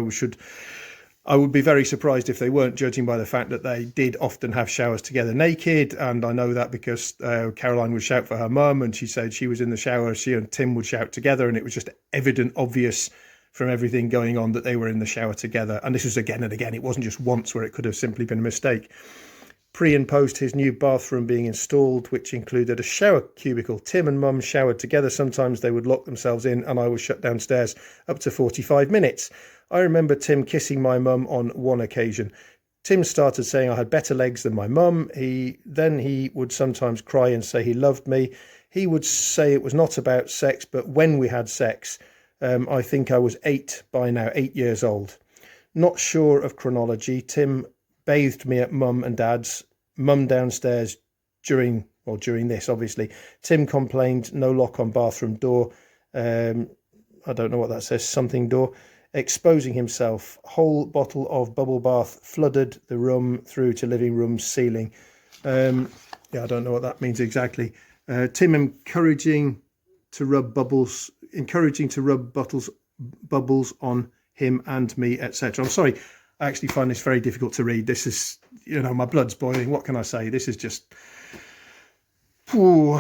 Speaker 1: would be very surprised if they weren't, judging by the fact that they did often have showers together naked. And I know that because Caroline would shout for her mum, and she said she was in the shower, she and Tim would shout together, and it was just evident, obvious from everything going on that they were in the shower together. And this was again and again. It wasn't just once where it could have simply been a mistake. Pre and post his new bathroom being installed, which included a shower cubicle, Tim and Mum showered together. Sometimes they would lock themselves in and I was shut downstairs up to 45 minutes. I remember Tim kissing my mum on one occasion. Tim started saying I had better legs than my mum. He would sometimes cry and say he loved me. He would say it was not about sex, but when we had sex, I think I was 8 by now, 8 years old. Not sure of chronology. Tim bathed me at mum and dad's, mum downstairs during this, obviously. Tim complained, no lock on bathroom door. I don't know what that says, something door. Exposing himself. Whole bottle of bubble bath flooded the room through to living room ceiling. I don't know what that means exactly. Tim encouraging to rub bubbles on him and me, etc. I'm sorry. I actually find this very difficult to read. This is, you know, my blood's boiling. What can I say? This is just... Ooh.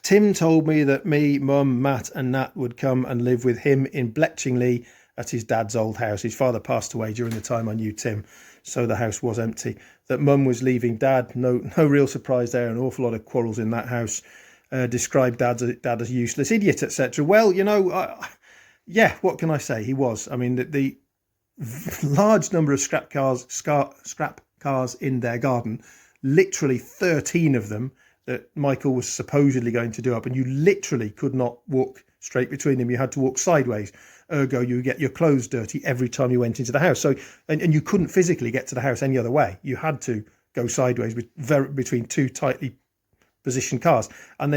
Speaker 1: Tim told me that me, Mum, Matt and Nat would come and live with him in Bletchingley at his dad's old house. His father passed away during the time I knew Tim, so the house was empty. That Mum was leaving Dad. No real surprise there. An awful lot of quarrels in that house. Described Dad as a useless idiot, etc. Well, you know, yeah, what can I say? He was. I mean, the large number of scrap cars in their garden, literally 13 of them that Michael was supposedly going to do up, and you literally could not walk straight between them. You had to walk sideways. Ergo, you would get your clothes dirty every time you went into the house. So, and you couldn't physically get to the house any other way. You had to go sideways between two tightly positioned cars. And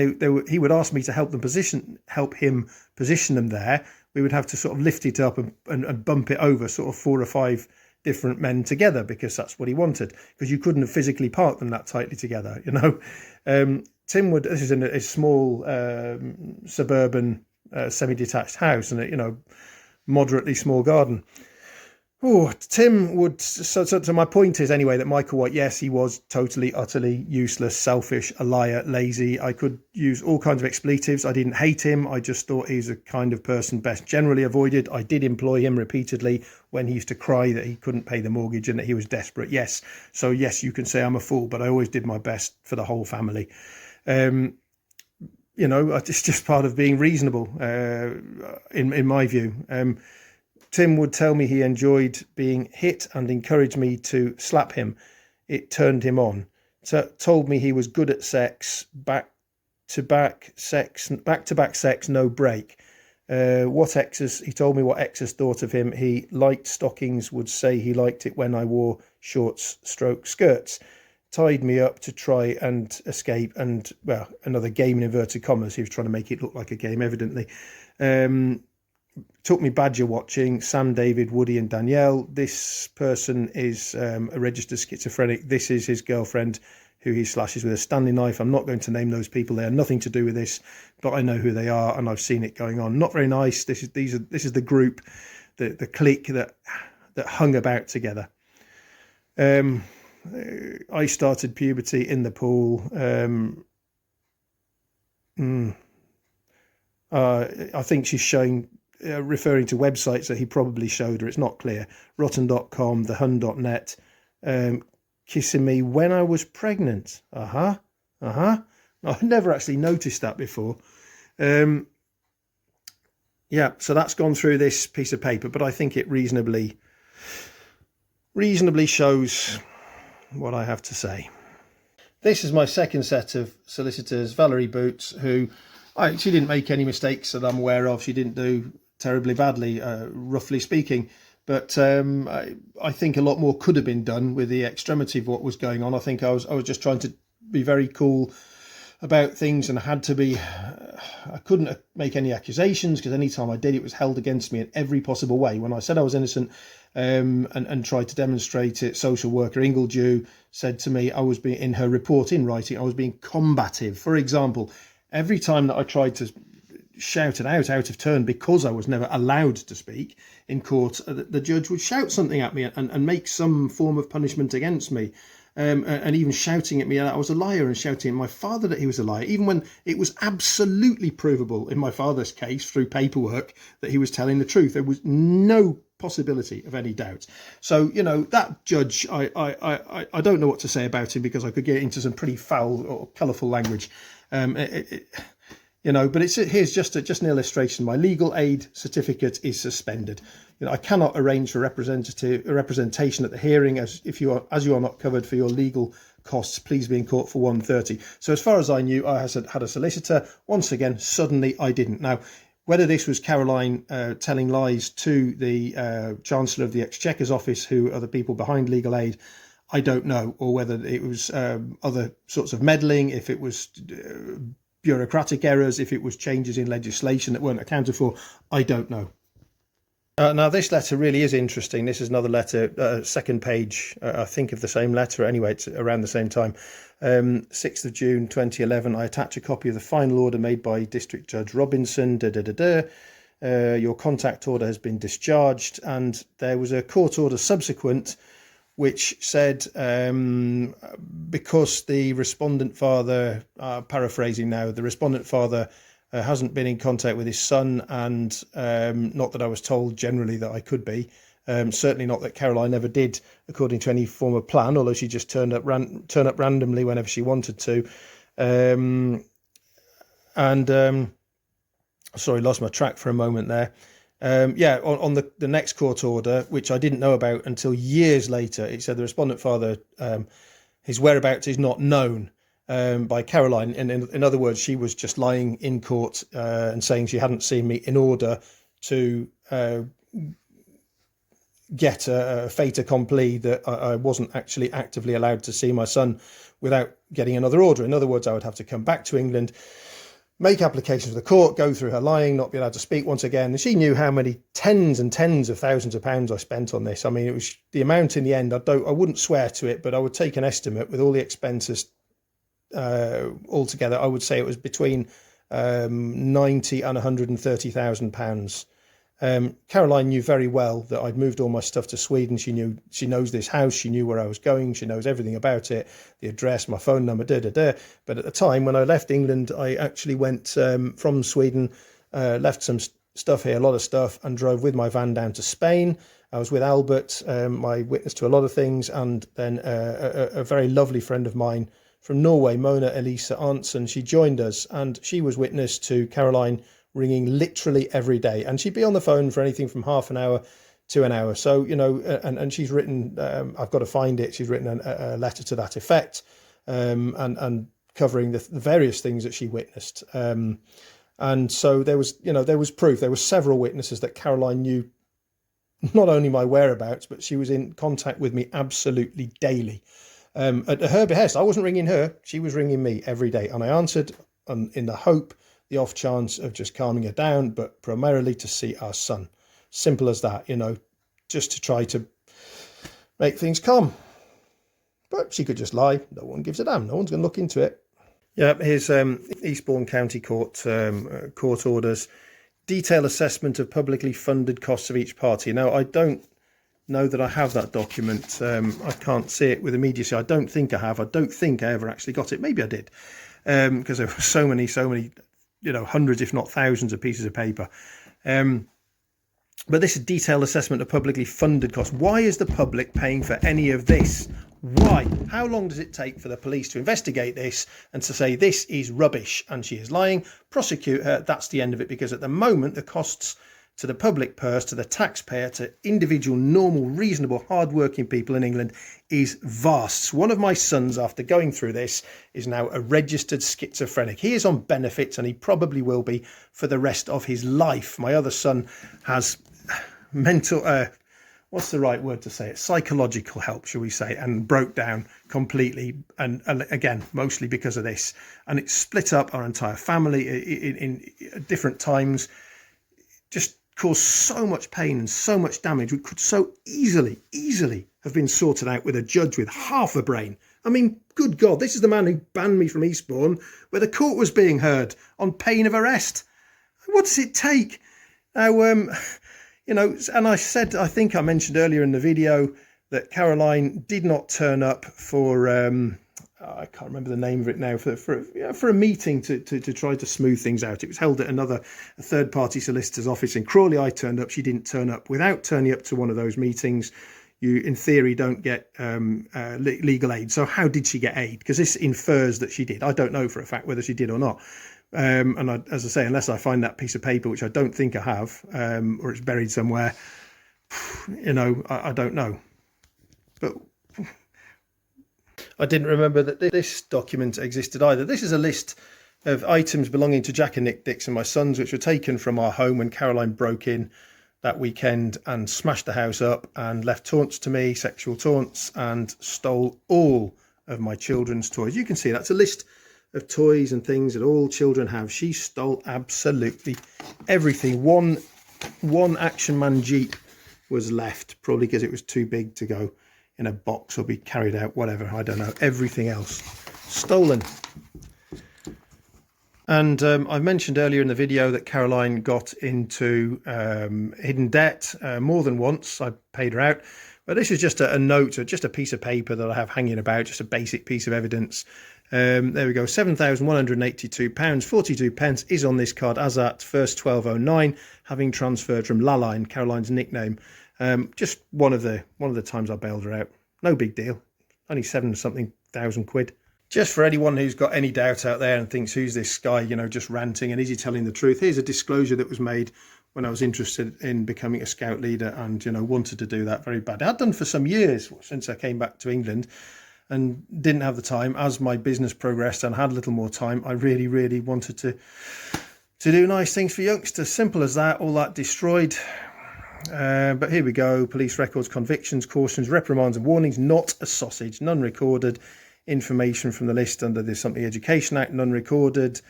Speaker 1: he would ask me to help him position them there. We would have to sort of lift it up and bump it over sort of 4 or 5 different men together, because that's what he wanted, because you couldn't have physically parked them that tightly together, you know. Tim would, this is in a small suburban semi-detached house, and you know, moderately small garden. Oh, Tim would, so my point is anyway that Michael White, yes, he was totally, utterly useless, selfish, a liar, lazy. I could use all kinds of expletives. I didn't hate him. I just thought he's a kind of person best generally avoided. I did employ him repeatedly when he used to cry that he couldn't pay the mortgage and that he was desperate. Yes. So yes, you can say I'm a fool, but I always did my best for the whole family. You know, it's just part of being reasonable, in my view. Tim would tell me he enjoyed being hit and encouraged me to slap him. It turned him on. Told me he was good at sex, back-to-back sex, no break. He told me what exes thought of him. He liked stockings, would say he liked it when I wore shorts stroke skirts. Tied me up to try and escape, and, well, another game in inverted commas. He was trying to make it look like a game, evidently. Took me badger watching, Sam, David, Woody and Danielle. This person is a registered schizophrenic. This is his girlfriend, who he slashes with a Stanley knife. I'm not going to name those people. They have nothing to do with this, but I know who they are and I've seen it going on. Not very nice. This is the group, the clique that hung about together. I started puberty in the pool. I think she's showing, referring to websites that he probably showed her. It's not clear. Rotten.com, thehun.net. Kissing me when I was pregnant. I've never actually noticed that before. Yeah, so that's gone through this piece of paper, but I think it reasonably shows what I have to say. This is my second set of solicitors, Valerie Boots, who she didn't make any mistakes that I'm aware of. She didn't do terribly badly, roughly speaking. But I think a lot more could have been done with the extremity of what was going on. I think I was just trying to be very cool about things, and had to be. I couldn't make any accusations, because any time I did, it was held against me in every possible way. When I said I was innocent and tried to demonstrate it, social worker Ingledew said to me, I was being, in her report in writing, I was being combative. For example, every time that I tried to shout it out of turn because I was never allowed to speak in court, the judge would shout something at me and make some form of punishment against me. And even shouting at me that I was a liar, and shouting at my father that he was a liar, even when it was absolutely provable in my father's case through paperwork that he was telling the truth. There was no possibility of any doubt. So, you know, that judge, I don't know what to say about him, because I could get into some pretty foul or colourful language. You know, but here's just an illustration. My legal aid certificate is suspended. You know, I cannot arrange for representation at the hearing, as you are not covered for your legal costs. Please be in court for 1:30. So as far as I knew, I had a solicitor. Once again, suddenly I didn't. Now, whether this was Caroline telling lies to the Chancellor of the Exchequer's office, who are the people behind legal aid, I don't know, or whether it was other sorts of meddling, if it was bureaucratic errors, if it was changes in legislation that weren't accounted for, I don't know. Now, this letter really is interesting. This is another letter, second page, I think, of the same letter. Anyway, it's around the same time. 6th of June 2011. I attach a copy of the final order made by District Judge Robinson. Your contact order has been discharged. And there was a court order subsequent which said, because the respondent father, paraphrasing now, the respondent father hasn't been in contact with his son, and not that I was told generally that I could be, certainly not that Caroline ever did according to any form of plan, although she just turn up randomly whenever she wanted to. Sorry, lost my track for a moment there. On the next court order, which I didn't know about until years later, it said the respondent father, his whereabouts is not known. by Caroline. And in other words, she was just lying in court and saying she hadn't seen me in order to get a fait accompli that I wasn't actually actively allowed to see my son without getting another order. In other words, I would have to come back to England, make applications for the court, go through her lying, not be allowed to speak once again. And she knew how many tens and tens of thousands of pounds I spent on this. I mean, it was the amount in the end. I wouldn't swear to it, but I would take an estimate with all the expenses altogether. I would say it was between 90 and 130,000 pounds. Caroline knew very well that I'd moved all my stuff to Sweden. She knows this house. She knew where I was going. She knows everything about it, the address, my phone number, But at the time when I left England, I actually went from Sweden, left some stuff here, a lot of stuff, and drove with my van down to Spain. I was with Albert, my witness to a lot of things, and then a very lovely friend of mine from Norway, Mona Elisa Arntzen. She joined us, and she was witness to Caroline ringing literally every day, and she'd be on the phone for anything from half an hour to an hour. So, you know, and she's written, I've got to find it, she's written a letter to that effect, and covering the various things that she witnessed. And so there was proof. There were several witnesses that Caroline knew not only my whereabouts, but she was in contact with me absolutely daily. At her behest. I wasn't ringing her, she was ringing me every day, and I answered in the hope, the off chance of just calming her down, but primarily to see our son. Simple as that, you know, just to try to make things calm. But she could just lie. No one gives a damn. No one's going to look into it. Yeah, here's Eastbourne County Court court orders. Detailed assessment of publicly funded costs of each party. Now, I don't know that I have that document. I can't see it with immediacy. I don't think I have. I don't think I ever actually got it. Maybe I did, because there were so many, you know, hundreds, if not thousands of pieces of paper. But this is detailed assessment of publicly funded costs. Why is the public paying for any of this? Why? How long does it take for the police to investigate this and to say this is rubbish and she is lying, prosecute her? That's the end of it, because at the moment the costs to the public purse, to the taxpayer, to individual, normal, reasonable, hard-working people in England is vast. One of my sons, after going through this, is now a registered schizophrenic. He is on benefits, and he probably will be for the rest of his life. My other son has mental, what's the right word to say it? Psychological help, shall we say, and broke down completely. And again, mostly because of this. And it split up our entire family in different times. Just caused so much pain and so much damage. We could so easily have been sorted out with a judge with half a brain. I mean, good God, this is the man who banned me from Eastbourne, where the court was being heard on pain of arrest. What does it take? Now, you know, and I think I mentioned earlier in the video that Caroline did not turn up for, I can't remember the name of it now, for a meeting to try to smooth things out. It was held at a third-party solicitor's office in Crawley. I turned up. She didn't turn up. Without turning up to one of those meetings, you, in theory, don't get legal aid. So how did she get aid? Because this infers that she did. I don't know for a fact whether she did or not. And as I say, unless I find that piece of paper, which I don't think I have, or it's buried somewhere, you know, I don't know. But I didn't remember that this document existed either. This is a list of items belonging to Jack and Nick Dixon, my sons, which were taken from our home when Caroline broke in that weekend and smashed the house up and left taunts to me, sexual taunts, and stole all of my children's toys. You can see that's a list of toys and things that all children have. She stole absolutely everything. One Action Man Jeep was left, probably because it was too big to go in a box or be carried out, whatever, I don't know. Everything else stolen. And I mentioned earlier in the video that Caroline got into hidden debt more than once. I paid her out, but this is just a note, or just a piece of paper that I have hanging about, just a basic piece of evidence. There we go, £7,182.42 is on this card as at 1st 1209, having transferred from Laline, Caroline's nickname. Just one of the times I bailed her out. No big deal. Only 7-something thousand quid. Just for anyone who's got any doubt out there and thinks, who's this guy, you know, just ranting, and is he telling the truth? Here's a disclosure that was made when I was interested in becoming a scout leader and, you know, wanted to do that very bad. I had done for some years since I came back to England. and didn't have the time. As my business progressed and had a little more time, I really wanted to do nice things for youngsters. Simple as that. All that destroyed. But here we go. Police records, convictions, cautions, reprimands and warnings, not a sausage, none recorded. Information from the list under the Something Education Act, none recorded.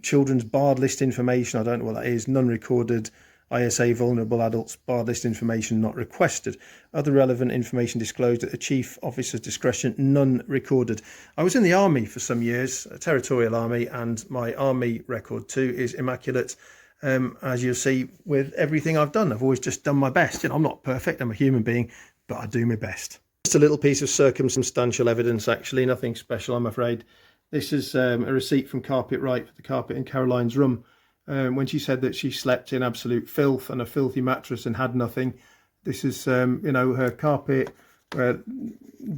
Speaker 1: Children's barred list information, I don't know what that is, none recorded. ISA vulnerable adults barred list information not requested. Other relevant information disclosed at the chief officer's discretion, none recorded. I was in the army for some years, a territorial army, and my army record too is immaculate. As you'll see with everything I've done, I've always just done my best. You know, I'm not perfect, I'm a human being, but I do my best. Just a little piece of circumstantial evidence, actually, nothing special, I'm afraid. This is a receipt from Carpet Right for the carpet in Caroline's room. When she said that she slept in absolute filth and a filthy mattress and had nothing. This is, you know, her carpet,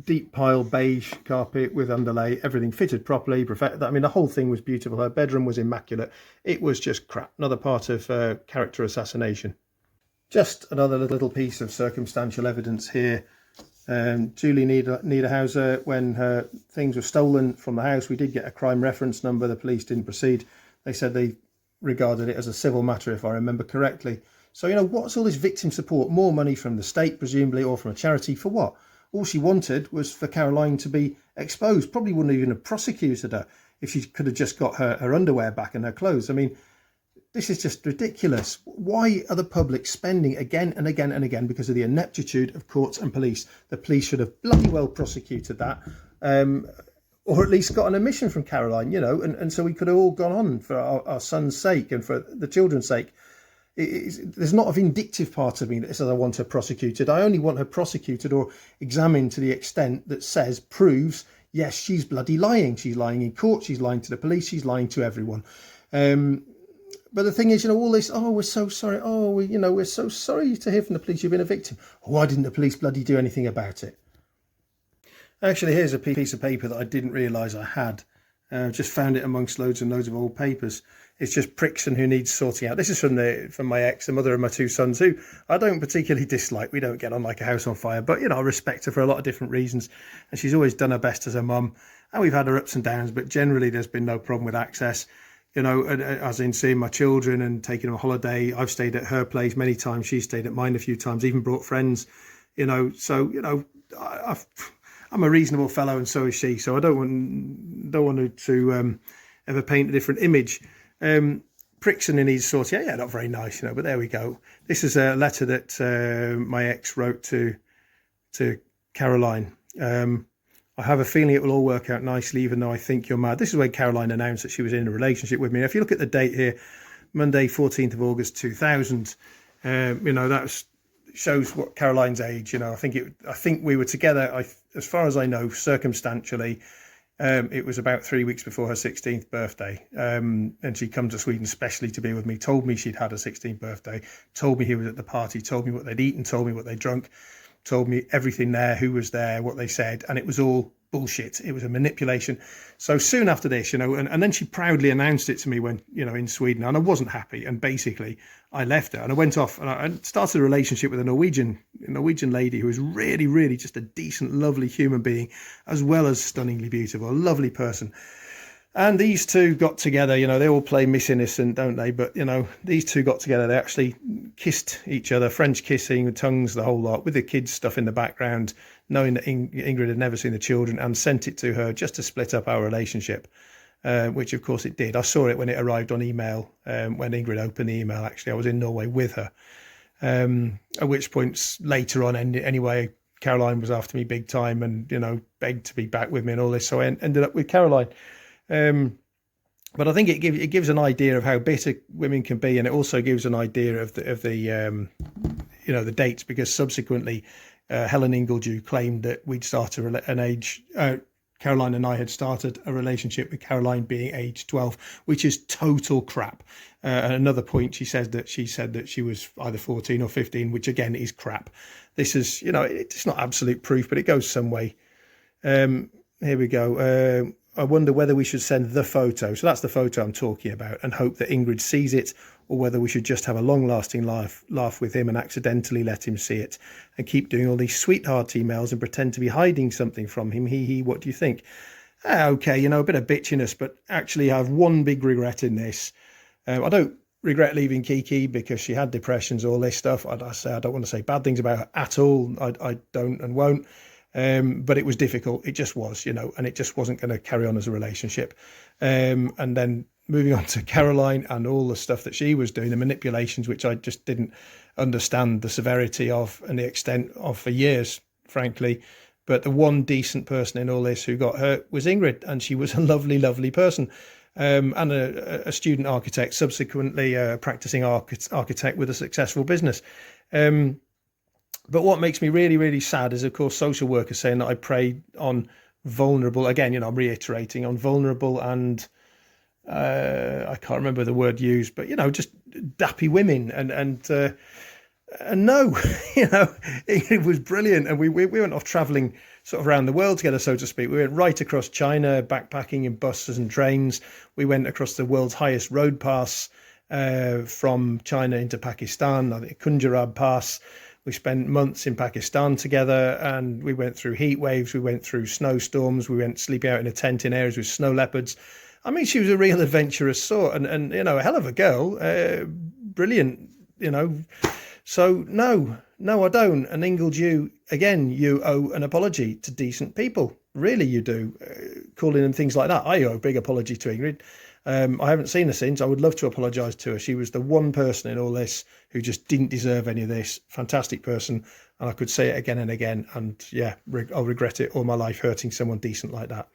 Speaker 1: deep pile beige carpet with underlay, everything fitted properly. I mean, the whole thing was beautiful. Her bedroom was immaculate. It was just crap. Another part of character assassination. Just another little piece of circumstantial evidence here. Julie Niederhauser, when her things were stolen from the house, we did get a crime reference number. The police didn't proceed. They said they regarded it as a civil matter, if I remember correctly. So, you know, what's all this victim support? More money from the state, presumably, or from a charity, for what? All she wanted was for Caroline to be exposed. Probably wouldn't even have prosecuted her if she could have just got her underwear back and her clothes. I mean, this is just ridiculous. Why are the public spending again and again and again because of the ineptitude of courts and police? The police should have bloody well prosecuted that, or at least got an admission from Caroline, you know, and so we could have all gone on for our son's sake and for the children's sake. There's not a vindictive part of me that says I want her prosecuted. I only want her prosecuted or examined to the extent that proves, yes, she's bloody lying. She's lying in court. She's lying to the police. She's lying to everyone. But the thing is, you know, all this, oh, we're so sorry. Oh, we're so sorry to hear from the police you've been a victim. Why didn't the police bloody do anything about it? Actually, here's a piece of paper that I didn't realise I had. Just found it amongst loads and loads of old papers. It's just Prickson who needs sorting out. This is from my ex, the mother of my two sons, who I don't particularly dislike. We don't get on like a house on fire, but, you know, I respect her for a lot of different reasons. And she's always done her best as a mum. And we've had her ups and downs, but generally there's been no problem with access. You know, as in seeing my children and taking them on holiday. I've stayed at her place many times. She's stayed at mine a few times, even brought friends, you know. So, you know, I'm a reasonable fellow and so is she. So I don't want to ever paint a different image. Prickson in his sort, yeah, not very nice, you know, but there we go. This is a letter that my ex wrote to Caroline. I have a feeling it will all work out nicely, even though I think you're mad. This is when Caroline announced that she was in a relationship with me. And if you look at the date here, Monday, 14th of August, 2000, you know, that shows what Caroline's age. You know, I think we were together, as far as I know, circumstantially. It was about 3 weeks before her 16th birthday. And she'd come to Sweden specially to be with me, told me she'd had her 16th birthday, told me he was at the party, told me what they'd eaten, told me what they'd drunk, told me everything there, who was there, what they said, and it was all bullshit. It was a manipulation. So soon after this, you know, and then she proudly announced it to me when, you know, in Sweden, and I wasn't happy, and basically I left her and I went off and I started a relationship with a Norwegian lady who was really just a decent, lovely human being, as well as stunningly beautiful, a lovely person. And these two got together, you know, they all play Miss Innocent, don't they? But, you know, these two got together, they actually kissed each other, French kissing, tongues, the whole lot, with the kids' stuff in the background, knowing that Ingrid had never seen the children, and sent it to her just to split up our relationship, which, of course, it did. I saw it when it arrived on email, when Ingrid opened the email, actually. I was in Norway with her, at which point later on, anyway, Caroline was after me big time and, you know, begged to be back with me and all this. So I ended up with Caroline. But I think it gives an idea of how bitter women can be, and it also gives an idea of the you know, the dates, because subsequently Helen Ingledew claimed that we'd started Caroline and I had started a relationship with Caroline being age 12, which is total crap. At another point, she said that she was either 14 or 15, which again is crap. This is, you know, it's not absolute proof, but it goes some way. Here we go. I wonder whether we should send the photo, so that's the photo I'm talking about, and hope that Ingrid sees it, or whether we should just have a long-lasting laugh with him and accidentally let him see it and keep doing all these sweetheart emails and pretend to be hiding something from him. He, what do you think? Okay, you know, a bit of bitchiness, but actually I have one big regret in this. I don't regret leaving Kiki because she had depressions, all this stuff. I don't want to say bad things about her at all. I don't and won't. But it was difficult. It just was, you know, and it just wasn't going to carry on as a relationship. And then moving on to Caroline and all the stuff that she was doing, the manipulations, which I just didn't understand the severity of and the extent of for years, frankly. But the one decent person in all this who got hurt was Ingrid, and she was a lovely, lovely person. And a student architect, subsequently a practicing architect with a successful business. But what makes me really, really sad is, of course, social workers saying that I preyed on vulnerable, again, you know, I'm reiterating, on vulnerable and I can't remember the word used, but, you know, just dappy women. And no, you know, it was brilliant. And we went off traveling sort of around the world together, so to speak. We went right across China, backpacking in buses and trains. We went across the world's highest road pass from China into Pakistan, I think Kunjarab Pass. We spent months in Pakistan together, and we went through heat waves. We went through snowstorms. We went sleeping out in a tent in areas with snow leopards. I mean, she was a real adventurous sort, and you know, a hell of a girl, brilliant, you know. So no, I don't. And Ingrid, you owe an apology to decent people. Really, you do. Calling them things like that. I owe a big apology to Ingrid. I haven't seen her since. I would love to apologise to her. She was the one person in all this who just didn't deserve any of this. Fantastic person. And I could say it again and again. And yeah, I'll regret it all my life, hurting someone decent like that.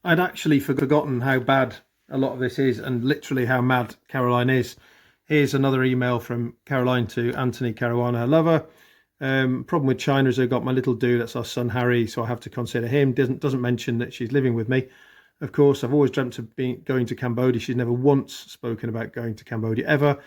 Speaker 1: I'd actually forgotten how bad a lot of this is and literally how mad Caroline is. Here's another email from Caroline to Anthony Caruana, her lover. Problem with China is I've got my little dude, that's our son Harry, so I have to consider him. Doesn't mention that she's living with me. Of course, I've always dreamt of going to Cambodia. She's never once spoken about going to Cambodia ever.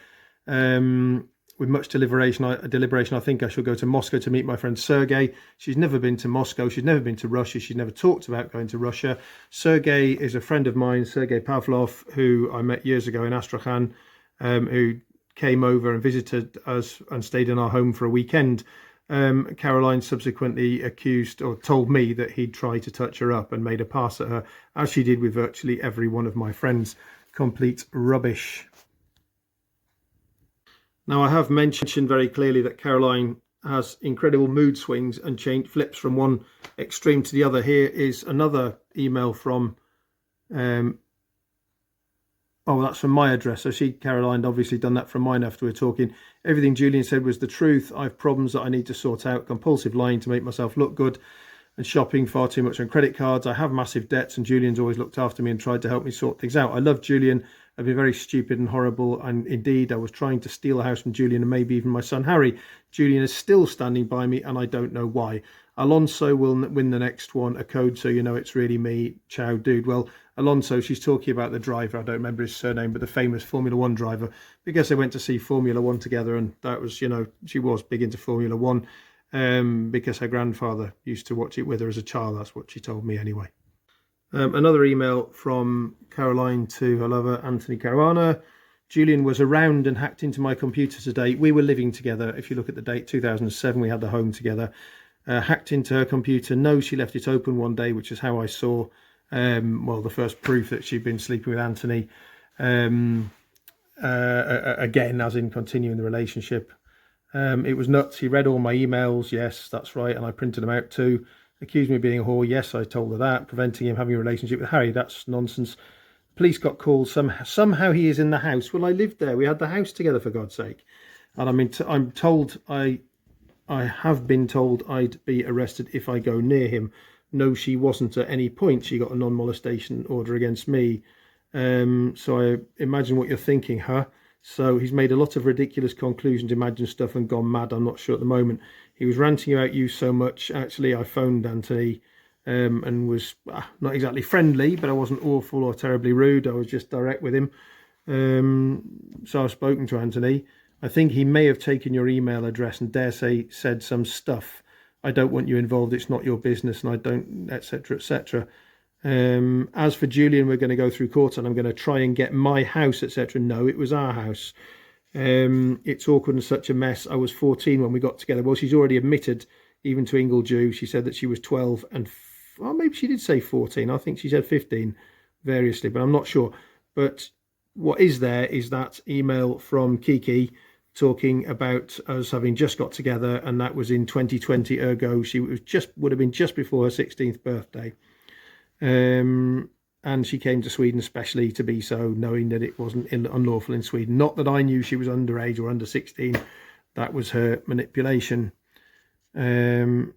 Speaker 1: With much deliberation, I think I shall go to Moscow to meet my friend Sergey. She's never been to Moscow. She's never been to Russia. She's never talked about going to Russia. Sergey is a friend of mine, Sergey Pavlov, who I met years ago in Astrakhan, who came over and visited us and stayed in our home for a weekend. Caroline subsequently accused or told me that he'd tried to touch her up and made a pass at her, as she did with virtually every one of my friends. Complete rubbish. Now, I have mentioned very clearly that Caroline has incredible mood swings and flips from one extreme to the other. Here is another email from oh, that's from my address. So Caroline, obviously done that from mine after we were talking. Everything Julian said was the truth. I have problems that I need to sort out. Compulsive lying to make myself look good and shopping far too much on credit cards. I have massive debts and Julian's always looked after me and tried to help me sort things out. I love Julian. I've been very stupid and horrible. And indeed, I was trying to steal a house from Julian and maybe even my son Harry. Julian is still standing by me and I don't know why. Alonso will win the next one. A code so you know it's really me. Ciao, dude. Well, Alonso, she's talking about the driver. I don't remember his surname, but the famous Formula One driver, because they went to see Formula One together. And that was, you know, she was big into Formula One because her grandfather used to watch it with her as a child. That's what she told me anyway. Another email from Caroline to her lover, Anthony Caruana. Julian was around and hacked into my computer today. We were living together. If you look at the date, 2007, we had the home together. Hacked into her computer. No, she left it open one day, which is how I saw well, the first proof that she'd been sleeping with Anthony, again, as in continuing the relationship. It was nuts. He read all my emails. Yes, that's right. And I printed them out too. Accused me of being a whore. Yes, I told her that. Preventing him having a relationship with Harry. That's nonsense. Police got called. Somehow he is in the house. Well, I lived there. We had the house together, for God's sake. And I mean, I'm told, I have been told I'd be arrested if I go near him. No, she wasn't at any point. She got a non-molestation order against me. So I imagine what you're thinking, huh? So he's made a lot of ridiculous conclusions, imagined stuff and gone mad. I'm not sure at the moment. He was ranting about you so much. Actually, I phoned Anthony and was not exactly friendly, but I wasn't awful or terribly rude. I was just direct with him. So I've spoken to Anthony. I think he may have taken your email address and dare say said some stuff. I don't want you involved. It's not your business, and I don't, etc., etc. As for Julian, we're going to go through court and I'm going to try and get my house, etc. No, it was our house. It's awkward and such a mess. I was 14 when we got together. Well, she's already admitted, even to Ingledew, she said that she was 12 and, well, maybe she did say 14. I think she said 15 variously, but I'm not sure. But what is there is that email from Kiki talking about us having just got together, and that was in 2020, ergo she would have been just before her 16th birthday. And she came to Sweden especially to be so, knowing that it wasn't unlawful in Sweden. Not that I knew she was underage or under 16. That was her manipulation. When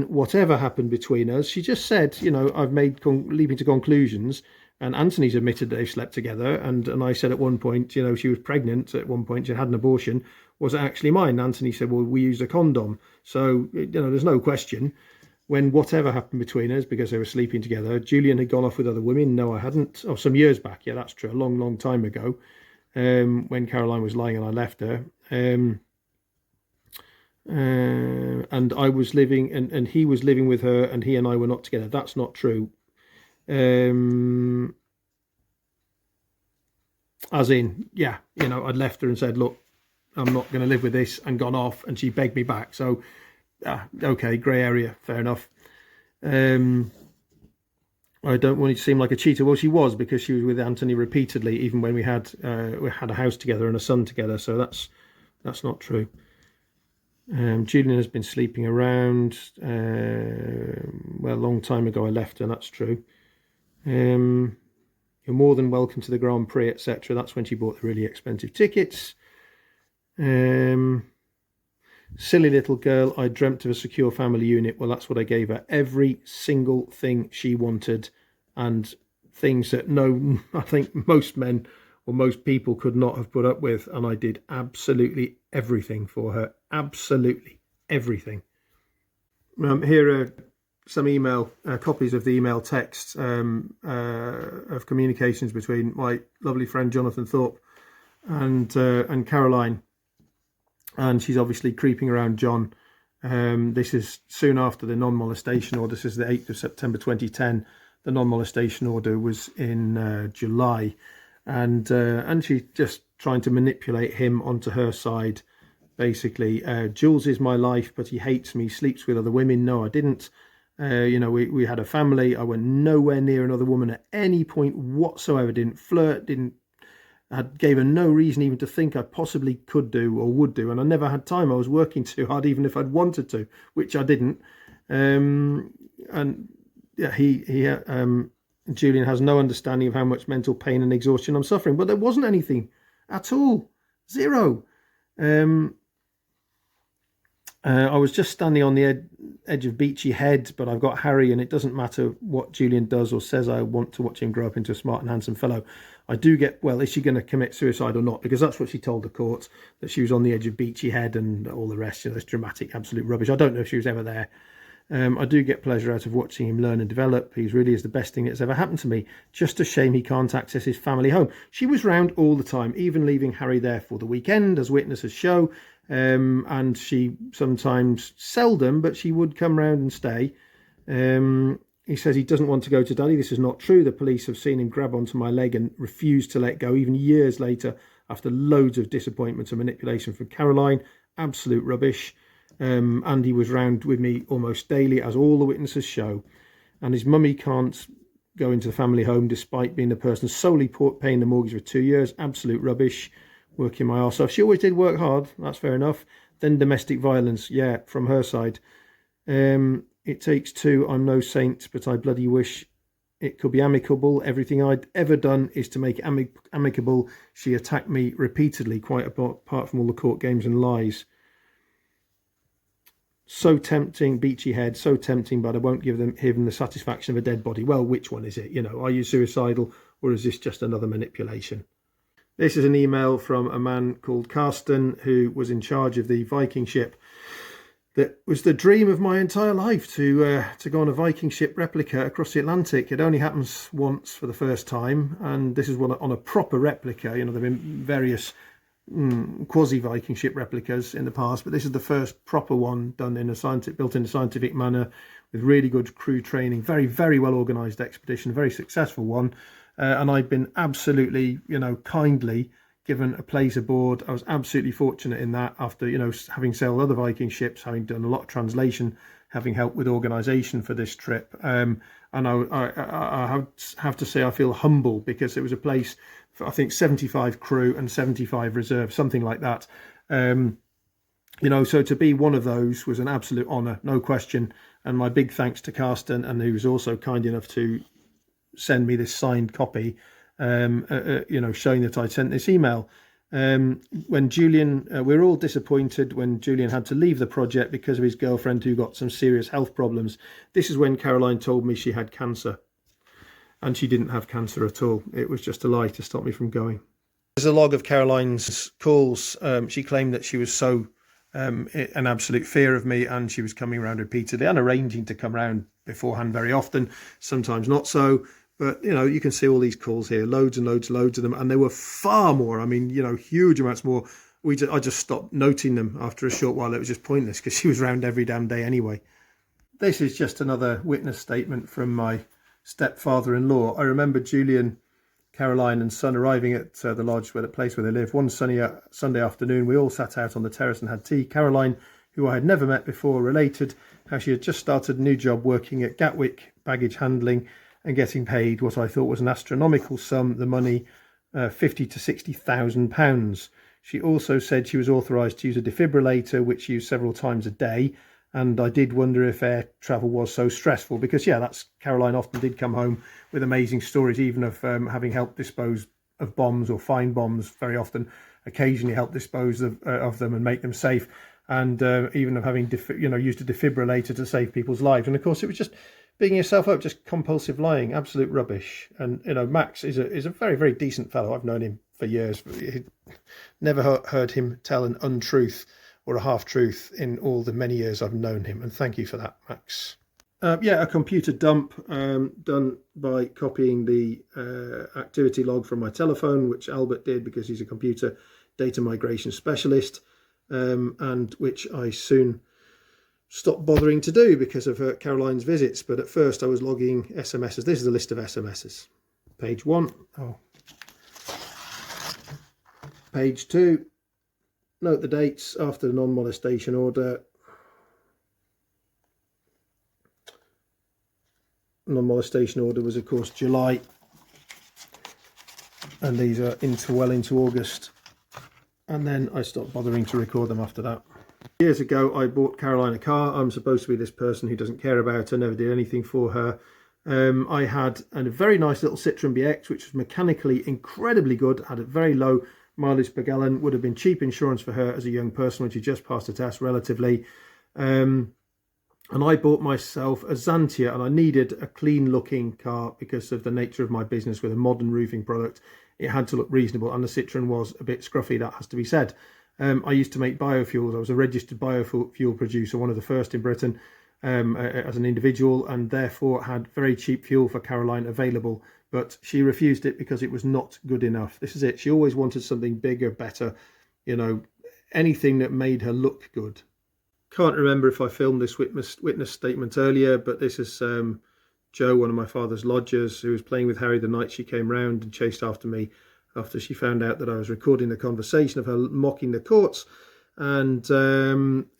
Speaker 1: whatever happened between us, she just said, you know, I've made leaping to conclusions. And Anthony's admitted that they've slept together. And I said at one point, you know, she was pregnant at one point, she had an abortion. Was it actually mine? Anthony said, well, we used a condom. So, you know, there's no question. When whatever happened between us, because they were sleeping together, Julian had gone off with other women. No, I hadn't. Oh, some years back. Yeah, that's true. A long, long time ago, when Caroline was lying and I left her. And I was living, and he was living with her, and he and I were not together. That's not true. As in, yeah, you know, I'd left her and said, look, I'm not going to live with this, and gone off, and she begged me back. So, okay, grey area, fair enough. I don't want it to seem like a cheater. Well, she was, because she was with Anthony repeatedly, even when we had a house together and a son together. So that's not true. Julian has been sleeping around. Well, a long time ago I left her, that's true. You're more than welcome to the Grand Prix, etc. That's when she bought the really expensive tickets. Silly little girl, I dreamt of a secure family unit. Well, that's what I gave her. Every single thing she wanted, and things that I think most men or most people could not have put up with. And I did absolutely everything for her. Absolutely everything. Here are some email copies of the email texts of communications between my lovely friend Jonathan Thorpe and Caroline. And she's obviously creeping around John. This is soon after the non-molestation order. This is the 8th of September 2010. The non-molestation order was in July. And she's just trying to manipulate him onto her side, basically. Jules is my life, but he hates me, sleeps with other women. No, I didn't. You know, we had a family. I went nowhere near another woman at any point whatsoever. Didn't flirt, gave her no reason even to think I possibly could do or would do, and I never had time. I was working too hard, even if I'd wanted to, which I didn't. And yeah, Julian has no understanding of how much mental pain and exhaustion I'm suffering. But there wasn't anything at all, zero. I was just standing on the edge of Beachy Head, but I've got Harry, and it doesn't matter what Julian does or says. I want to watch him grow up into a smart and handsome fellow. I do get, well, is she going to commit suicide or not? Because that's what she told the court, that she was on the edge of Beachy Head and all the rest. You know, this dramatic, absolute rubbish. I don't know if she was ever there. I do get pleasure out of watching him learn and develop. He really is the best thing that's ever happened to me. Just a shame he can't access his family home. She was round all the time, even leaving Harry there for the weekend, as witnesses show. And she sometimes, seldom, but she would come round and stay. He says he doesn't want to go to Daddy. This is not true. The police have seen him grab onto my leg and refuse to let go, even years later, after loads of disappointment and manipulation from Caroline. Absolute rubbish. And he was round with me almost daily, as all the witnesses show. And his mummy can't go into the family home despite being the person solely paying the mortgage for 2 years. Absolute rubbish. Working my arse off. She always did work hard. That's fair enough. Then domestic violence. Yeah, from her side. It takes two. I'm no saint, but I bloody wish it could be amicable. Everything I'd ever done is to make it amicable. She attacked me repeatedly, quite apart from all the court games and lies. So tempting, Beachy Head, so tempting, but I won't give him the satisfaction of a dead body. Well, which one is it? You know, are you suicidal, or is this just another manipulation? This is an email from a man called Carsten, who was in charge of the Viking ship. That was the dream of my entire life, to go on a Viking ship replica across the Atlantic. It only happens once for the first time, and this is one on a proper replica. You know, there have been various quasi-Viking ship replicas in the past, but this is the first proper one done in built in a scientific manner, with really good crew training, very, very well organised expedition, a very successful one. And I'd been absolutely, kindly given a place aboard. I was absolutely fortunate in that, after, having sailed other Viking ships, having done a lot of translation, having helped with organisation for this trip. And I have to say I feel humble, because it was a place for, I think, 75 crew and 75 reserve, something like that. So to be one of those was an absolute honour, no question. And my big thanks to Carsten, and who was also kind enough to send me this signed copy, showing that I'd sent this email. When Julian, we were all disappointed when Julian had to leave the project because of his girlfriend, who got some serious health problems. This is when Caroline told me she had cancer, and she didn't have cancer at all. It was just a lie to stop me from going. There's a log of Caroline's calls. She claimed that she was so an absolute fear of me, and she was coming around repeatedly and arranging to come around beforehand very often, sometimes not so. But, you can see all these calls here, loads and loads of them. And there were far more. I mean, huge amounts more. I just stopped noting them after a short while. It was just pointless, because she was around every damn day anyway. This is just another witness statement from my stepfather-in-law. I remember Julian, Caroline and son arriving at the lodge, the place where they live, one sunny Sunday afternoon. We all sat out on the terrace and had tea. Caroline, who I had never met before, related how she had just started a new job working at Gatwick baggage handling, and getting paid what I thought was an astronomical sum, the money, £50,000 to £60,000. She also said she was authorised to use a defibrillator, which used several times a day. And I did wonder if air travel was so stressful, because, Caroline often did come home with amazing stories, even of having helped dispose of bombs, or find bombs very often, occasionally help dispose of them and make them safe. And even of having, used a defibrillator to save people's lives. And of course, it was just bigging yourself up, just compulsive lying, absolute rubbish. And, Max is a very, very decent fellow. I've known him for years. Never heard him tell an untruth or a half-truth in all the many years I've known him. And thank you for that, Max. A computer dump done by copying the activity log from my telephone, which Albert did because he's a computer data migration specialist, and which I soon stopped bothering to do because of Caroline's visits. But at first I was logging SMSs. This is a list of SMSs. Page 1. Page 2. Note the dates after the non-molestation order. Non-molestation order was, of course, July. And these are well into August. And then I stopped bothering to record them after that. Years ago, I bought Caroline a car. I'm supposed to be this person who doesn't care about her, never did anything for her. I had a very nice little Citroen BX, which was mechanically incredibly good, had a very low mileage per gallon, would have been cheap insurance for her as a young person when she just passed a test relatively. And I bought myself a Xantia, and I needed a clean looking car because of the nature of my business with a modern roofing product. It had to look reasonable, and the Citroen was a bit scruffy, that has to be said. I used to make biofuels. I was a registered biofuel producer, one of the first in Britain, as an individual, and therefore had very cheap fuel for Caroline available. But she refused it because it was not good enough. This is it. She always wanted something bigger, better, anything that made her look good. Can't remember if I filmed this witness statement earlier, but this is Jo, one of my father's lodgers, who was playing with Harry the night she came round and chased after me after she found out that I was recording the conversation of her mocking the courts. And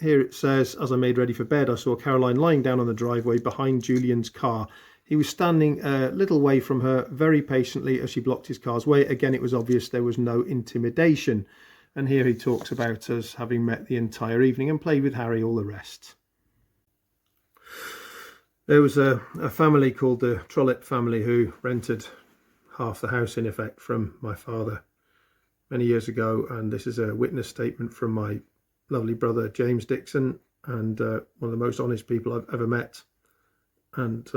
Speaker 1: here it says, as I made ready for bed, I saw Caroline lying down on the driveway behind Julian's car. He was standing a little way from her very patiently as she blocked his car's way. Again, it was obvious there was no intimidation. And here he talks about us having met the entire evening and played with Harry, all the rest. There was a family called the Trollope family who rented half the house, in effect, from my father many years ago. And this is a witness statement from my lovely brother, James Dixon, and one of the most honest people I've ever met. And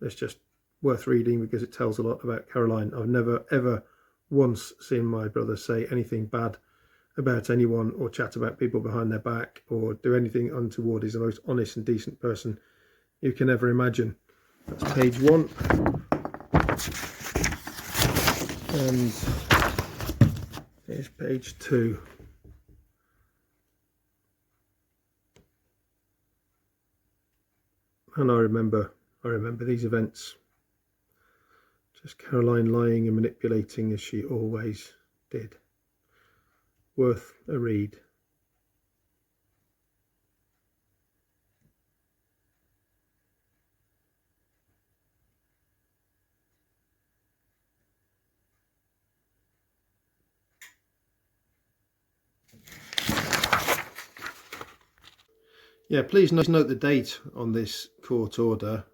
Speaker 1: it's just worth reading because it tells a lot about Caroline. I've never, ever once seen my brother say anything bad about anyone or chat about people behind their back or do anything untoward. He's the most honest and decent person you can ever imagine. That's page 1. And here's page 2. And I remember these events. Just Caroline lying and manipulating as she always did. Worth a read. Yeah, please note the date on this court order,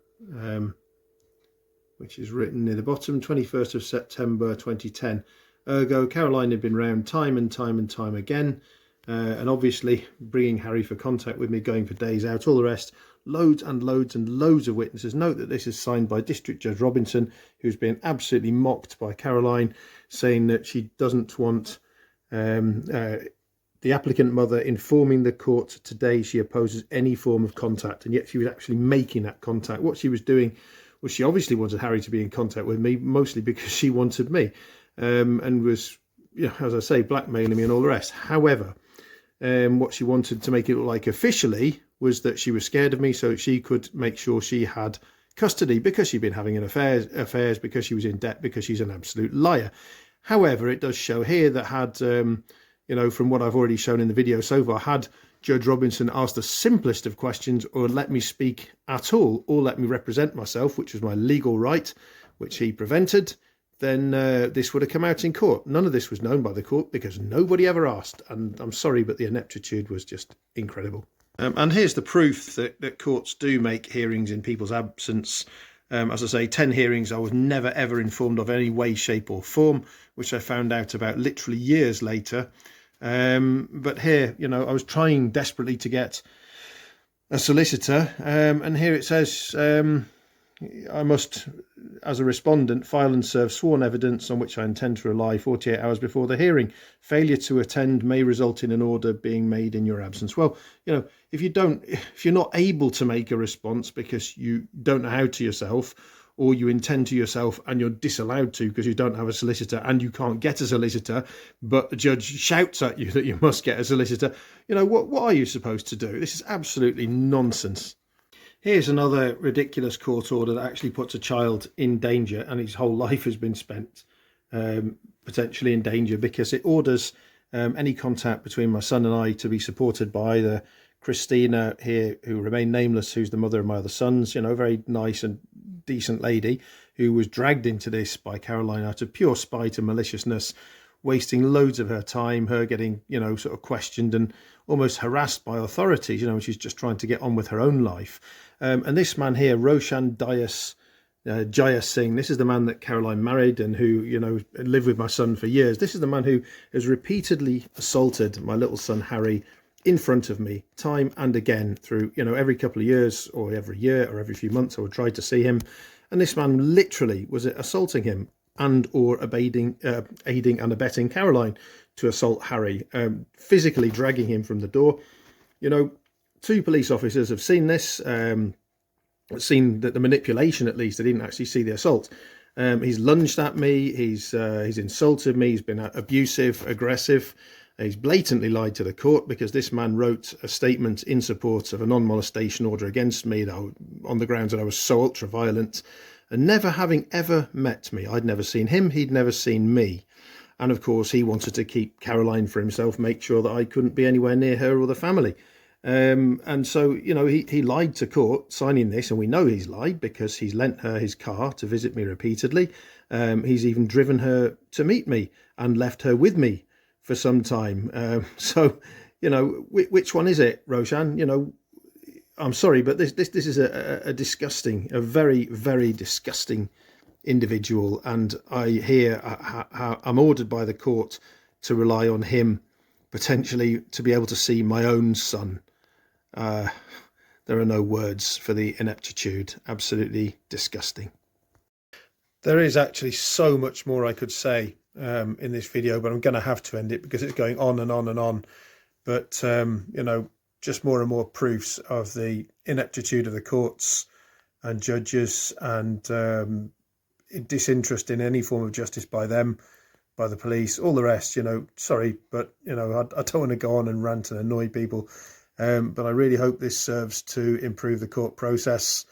Speaker 1: which is written near the bottom, 21st of September 2010. Ergo, Caroline had been round time and time again, and obviously bringing Harry for contact with me, going for days out, all the rest. Loads and loads and loads of witnesses. Note that this is signed by District Judge Robinson, who's been absolutely mocked by Caroline, saying that she doesn't want the applicant mother informing the court today she opposes any form of contact, and yet she was actually making that contact. What she was doing was she obviously wanted Harry to be in contact with me, mostly because she wanted me, and was, you know, as I say, blackmailing me and all the rest. However, what she wanted to make it look like officially was that she was scared of me so she could make sure she had custody because she'd been having affairs, because she was in debt, because she's an absolute liar. However, it does show here that had you know, from what I've already shown in the video so far, had Judge Robinson asked the simplest of questions, or let me speak at all, or let me represent myself, which was my legal right, which he prevented, then this would have come out in court. None of this was known by the court because nobody ever asked. And I'm sorry, but the ineptitude was just incredible. And here's the proof that courts do make hearings in people's absence. As I say, 10 hearings I was never ever informed of any way, shape or form, which I found out about literally years later. But here, you know, I was trying desperately to get a solicitor, and here it says I must, as a respondent, file and serve sworn evidence on which I intend to rely 48 hours before the hearing. Failure to attend may result in an order being made in your absence. Well, you know, if you're not able to make a response because you don't know how to yourself, or you intend to yourself and you're disallowed to because you don't have a solicitor and you can't get a solicitor, but the judge shouts at you that you must get a solicitor, you know, what are you supposed to do? This is absolutely nonsense. Here's another ridiculous court order that actually puts a child in danger, and his whole life has been spent potentially in danger, because it orders any contact between my son and I to be supported by the Christina here, who remained nameless, who's the mother of my other sons, you know, very nice and decent lady, who was dragged into this by Caroline out of pure spite and maliciousness, wasting loads of her time, her getting, you know, sort of questioned and almost harassed by authorities, you know, and she's just trying to get on with her own life. And this man here, Roshan Jaya Singh, this is the man that Caroline married and who, you know, lived with my son for years. This is the man who has repeatedly assaulted my little son Harry in front of me time and again through, you know, every couple of years or every year or every few months I would try to see him. And this man literally was assaulting him and or aiding and abetting Caroline to assault Harry, physically dragging him from the door. You know, 2 police officers have seen this, seen that the manipulation, at least. They didn't actually see the assault. He's lunged at me, he's insulted me, he's been abusive, aggressive. He's blatantly lied to the court, because this man wrote a statement in support of a non-molestation order against me on the grounds that I was so ultra-violent, and never having ever met me. I'd never seen him, he'd never seen me. And of course, he wanted to keep Caroline for himself, make sure that I couldn't be anywhere near her or the family. And so, you know, he lied to court signing this, and we know he's lied because he's lent her his car to visit me repeatedly. He's even driven her to meet me and left her with me for some time. So, you know, which one is it, Roshan? You know, I'm sorry, but this is a disgusting, a very, very disgusting individual. And I'm ordered by the court to rely on him potentially to be able to see my own son. There are no words for the ineptitude. Absolutely disgusting. There is actually so much more I could say in this video, but I'm going to have to end it because it's going on and on and on. But you know, just more and more proofs of the ineptitude of the courts and judges, and disinterest in any form of justice by them, by the police, all the rest. You know, sorry, but you know, I don't want to go on and rant and annoy people. But I really hope this serves to improve the court process,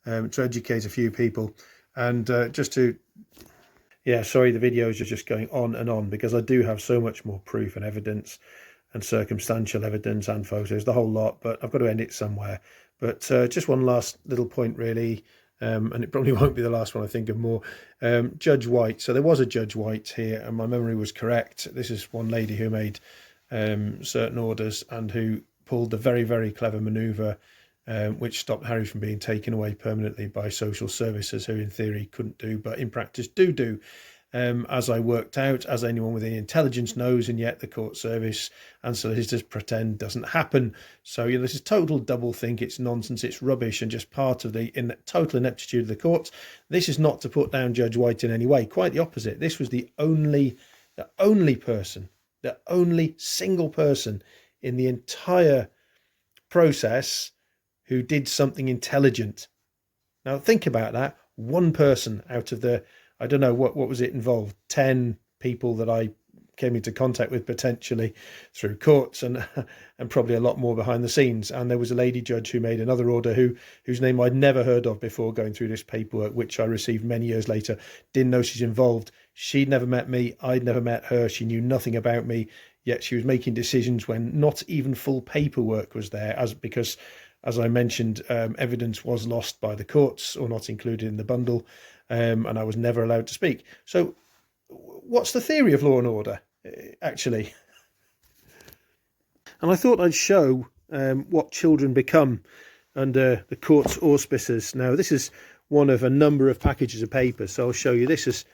Speaker 1: to educate a few people, and yeah, sorry, the videos are just going on and on because I do have so much more proof and evidence and circumstantial evidence and photos, the whole lot, but I've got to end it somewhere. But just one last little point, really, and it probably won't be the last one I think of more. Judge White. So there was a Judge White here, and my memory was correct. This is one lady who made certain orders and who pulled the very, very clever manoeuvre which stopped Harry from being taken away permanently by social services, who in theory couldn't do, but in practice do. As I worked out, as anyone with any intelligence knows, and yet the court service and solicitors pretend doesn't happen. So this is total doublethink. It's nonsense. It's rubbish, and just part of the total ineptitude of the courts. This is not to put down Judge White in any way. Quite the opposite. This was the only single person in the entire process who did something intelligent. Now think about that. One person out of the, I don't know, what was it involved? 10 people that I came into contact with potentially through courts, and probably a lot more behind the scenes. And there was a lady judge who made another order whose name I'd never heard of before going through this paperwork, which I received many years later. Didn't know she's involved. She'd never met me. I'd never met her. She knew nothing about me, yet she was making decisions when not even full paperwork was there, because as I mentioned, evidence was lost by the courts or not included in the bundle, and I was never allowed to speak. So what's the theory of law and order, actually? And I thought I'd show what children become under the court's auspices. Now, this is one of a number of packages of paper, so I'll show you. This is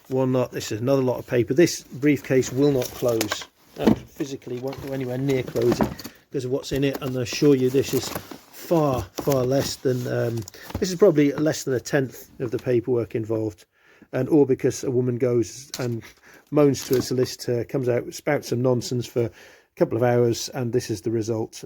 Speaker 1: one lot, this is another lot of paper. This briefcase will not close. Physically won't go anywhere near closing because of what's in it, and I assure you this is far less than this is probably less than a tenth of the paperwork involved, and all because a woman goes and moans to a solicitor, comes out, spouts some nonsense for a couple of hours, and this is the result.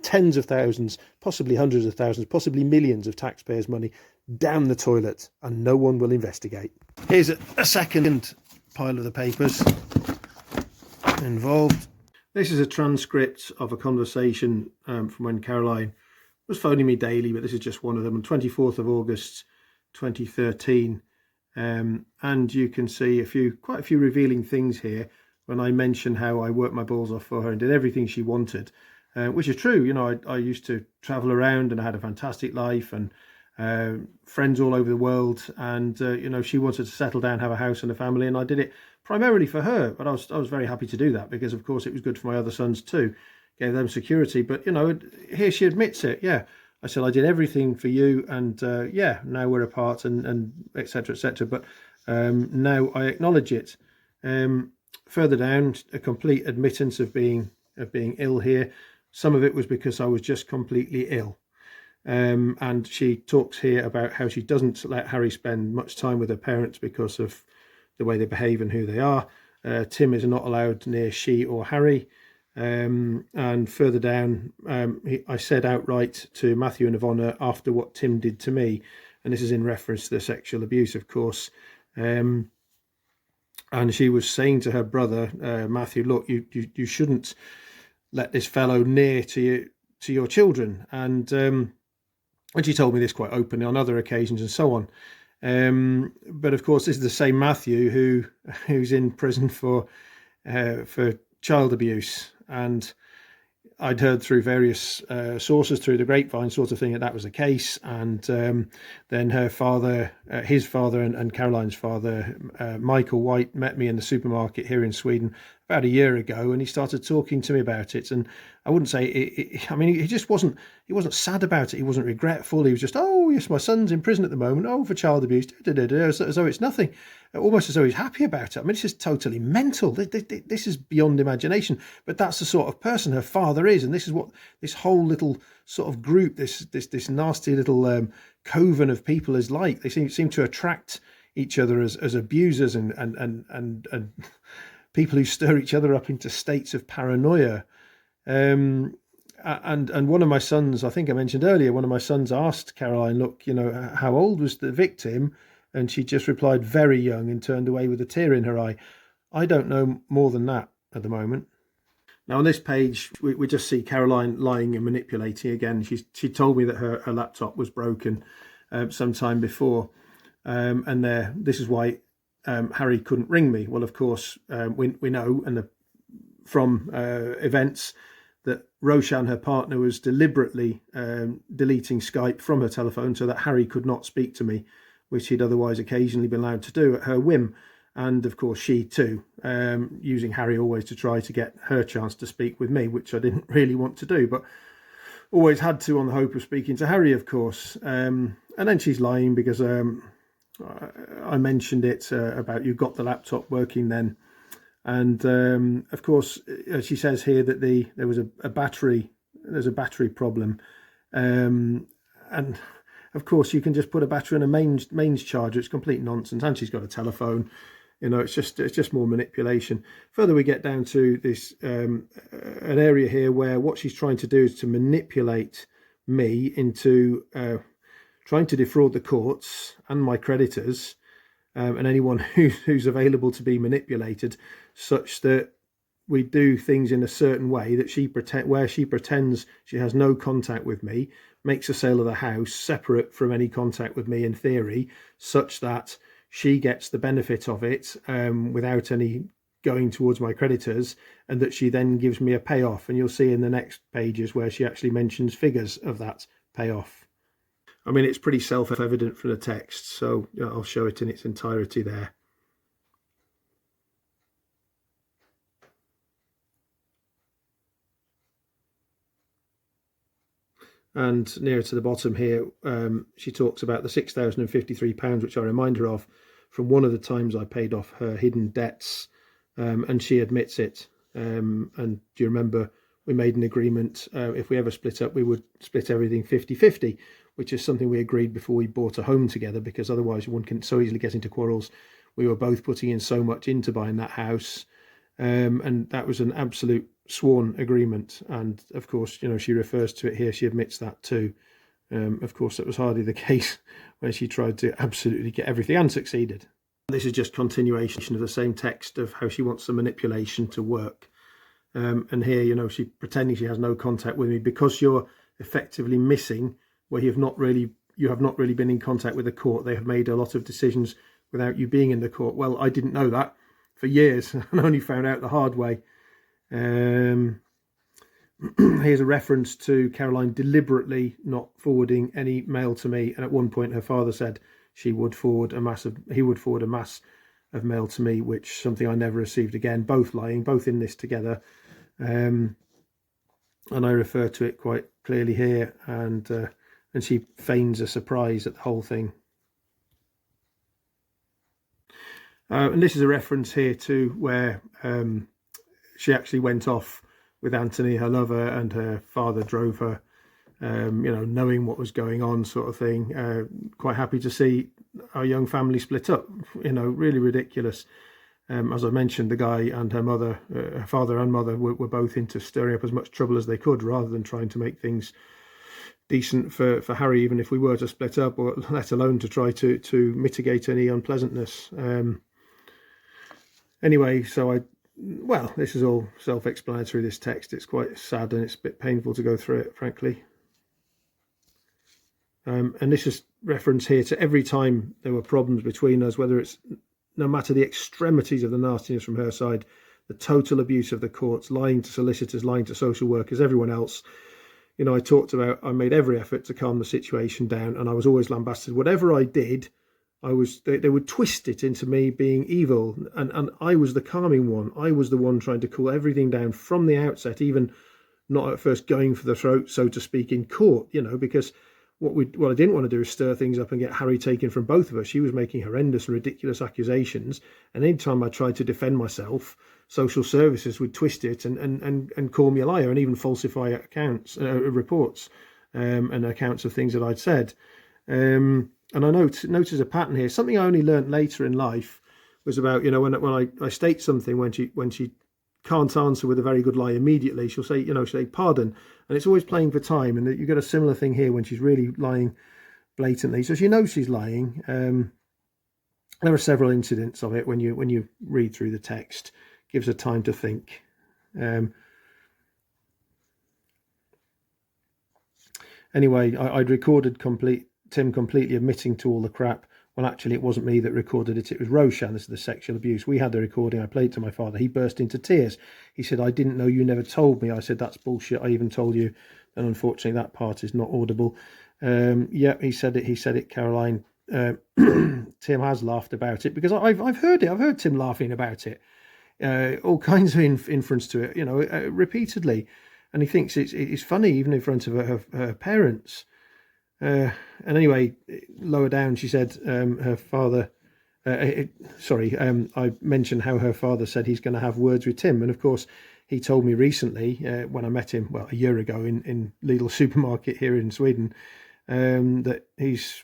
Speaker 1: Tens of thousands, possibly hundreds of thousands, possibly millions of taxpayers' money down the toilet, and no one will investigate. Here's a second pile of the papers involved. This is a transcript of a conversation from when Caroline was phoning me daily, but this is just one of them, on 24th of August 2013. And you can see quite a few revealing things here when I mention how I worked my balls off for her and did everything she wanted, which is true. I used to travel around and I had a fantastic life and friends all over the world, and she wanted to settle down, have a house and a family, and I did it primarily for her, but I was very happy to do that because of course it was good for my other sons too, gave them security. But here she admits it. Yeah, I said I did everything for you, and yeah, now we're apart, and etc etc. But now I acknowledge it. Further down, a complete admittance of being ill here. Some of it was because I was just completely ill. And she talks here about how she doesn't let Harry spend much time with her parents because of the way they behave and who they are. Tim is not allowed near she or Harry. And further down, I said outright to Matthew and Ivona after what Tim did to me, and this is in reference to the sexual abuse, of course. And she was saying to her brother, Matthew, look, you shouldn't let this fellow near to your children. And she told me this quite openly on other occasions and so on. But of course, this is the same Matthew who's in prison for child abuse, and I'd heard through various sources, through the grapevine sort of thing, that was the case. And then her father, his father, and Caroline's father, Michael White, met me in the supermarket here in Sweden about a year ago, and he started talking to me about it. And I wouldn't say I mean, he just wasn't sad about it. He wasn't regretful. He was just, oh yes, my son's in prison at the moment, oh, for child abuse, as though it's nothing, almost as though he's happy about it. I mean, it's just totally mental. This is beyond imagination. But that's the sort of person her father is, and this is what this whole little sort of group, this nasty little coven of people is like. They seem to attract each other as abusers and people who stir each other up into states of paranoia. And one of my sons, I think I mentioned earlier, one of my sons asked Caroline, look, how old was the victim? And she just replied, very young, and turned away with a tear in her eye. I don't know more than that at the moment. Now on this page, we just see Caroline lying and manipulating again. She told me that her laptop was broken sometime before, and this is why Harry couldn't ring me. Well, of course, we know, and from events, that Roshan, her partner, was deliberately deleting Skype from her telephone so that Harry could not speak to me, which he'd otherwise occasionally been allowed to do at her whim. And of course she too, using Harry always to try to get her chance to speak with me, which I didn't really want to do, but always had to on the hope of speaking to Harry, of course. And then she's lying because I mentioned it about you got the laptop working then. And of course, she says here that there was a battery problem. And of course, you can just put a battery in a mains charger. It's complete nonsense. And she's got a telephone. You know, it's just more manipulation. Further, we get down to this an area here where what she's trying to do is to manipulate me into trying to defraud the courts and my creditors and anyone who's available to be manipulated, such that we do things in a certain way that she pretends she has no contact with me, makes a sale of the house separate from any contact with me in theory, such that she gets the benefit of it without any going towards my creditors, and that she then gives me a payoff. And you'll see in the next pages where she actually mentions figures of that payoff. I mean, it's pretty self-evident from the text, so I'll show it in its entirety there. And nearer to the bottom here, she talks about the £6,053, which I remind her of from one of the times I paid off her hidden debts, and she admits it. And do you remember we made an agreement, if we ever split up, we would split everything 50-50, which is something we agreed before we bought a home together, because otherwise one can so easily get into quarrels. We were both putting in so much into buying that house, and that was an absolute sworn agreement. And of course, you know, she refers to it here, she admits that too. Of course, that was hardly the case when she tried to absolutely get everything and succeeded. This is just continuation of the same text of how she wants the manipulation to work. And here, you know, she pretending she has no contact with me because you're effectively missing where you have not really been in contact with the court. They have made a lot of decisions without you being in the court. Well, I didn't know that for years and only found out the hard way. Here's a reference to Caroline deliberately not forwarding any mail to me, and at one point her father said he would forward a mass of mail to me, which something I never received again. Both lying, both in this together, and I refer to it quite clearly here, and she feigns a surprise at the whole thing. And this is a reference here to where she actually went off with Anthony, her lover, and her father drove her, you know, knowing what was going on, sort of thing. Quite happy to see our young family split up, you know, really ridiculous. As I mentioned, the guy and her mother, her father and mother, were both into stirring up as much trouble as they could, rather than trying to make things decent for Harry, even if we were to split up, or let alone to try to mitigate any unpleasantness. Anyway, so well, this is all self-explanatory, this text. It's quite sad and it's a bit painful to go through it, frankly. And this is reference here to every time there were problems between us, whether it's no matter the extremities of the nastiness from her side, the total abuse of the courts, lying to solicitors, lying to social workers, everyone else. You know, I made every effort to calm the situation down, and I was always lambasted. Whatever I did, they would twist it into me being evil, and I was the calming one. I was the one trying to cool everything down from the outset, even not at first going for the throat, so to speak, in court, you know, because what I didn't want to do is stir things up and get Harry taken from both of us. She was making horrendous and ridiculous accusations, and anytime I tried to defend myself, social services would twist it and call me a liar, and even falsify accounts, reports, and accounts of things that I'd said. And I notice a pattern here. Something I only learnt later in life was about, you know, when I state something, when she can't answer with a very good lie immediately, she'll say, pardon, and it's always playing for time. And you get a similar thing here when she's really lying blatantly, so she knows she's lying. There are several incidents of it when you read through the text. Gives her time to think. Anyway, I'd recorded Tim completely admitting to all the crap. Well, actually, it wasn't me that recorded it. It was Roshan. This is the sexual abuse. We had the recording. I played it to my father. He burst into tears. He said, "I didn't know, you never told me." I said, "That's bullshit. I even told you." And unfortunately, that part is not audible. Yeah, he said it. He said it, Caroline. Tim has laughed about it, because I've heard it. I've heard Tim laughing about it. All kinds of inference to it, repeatedly. And he thinks it's funny, even in front of her parents. And anyway, lower down, she said her father, I mentioned how her father said he's going to have words with Tim. And of course, he told me recently, when I met him, well, a year ago in Lidl supermarket here in Sweden, that he's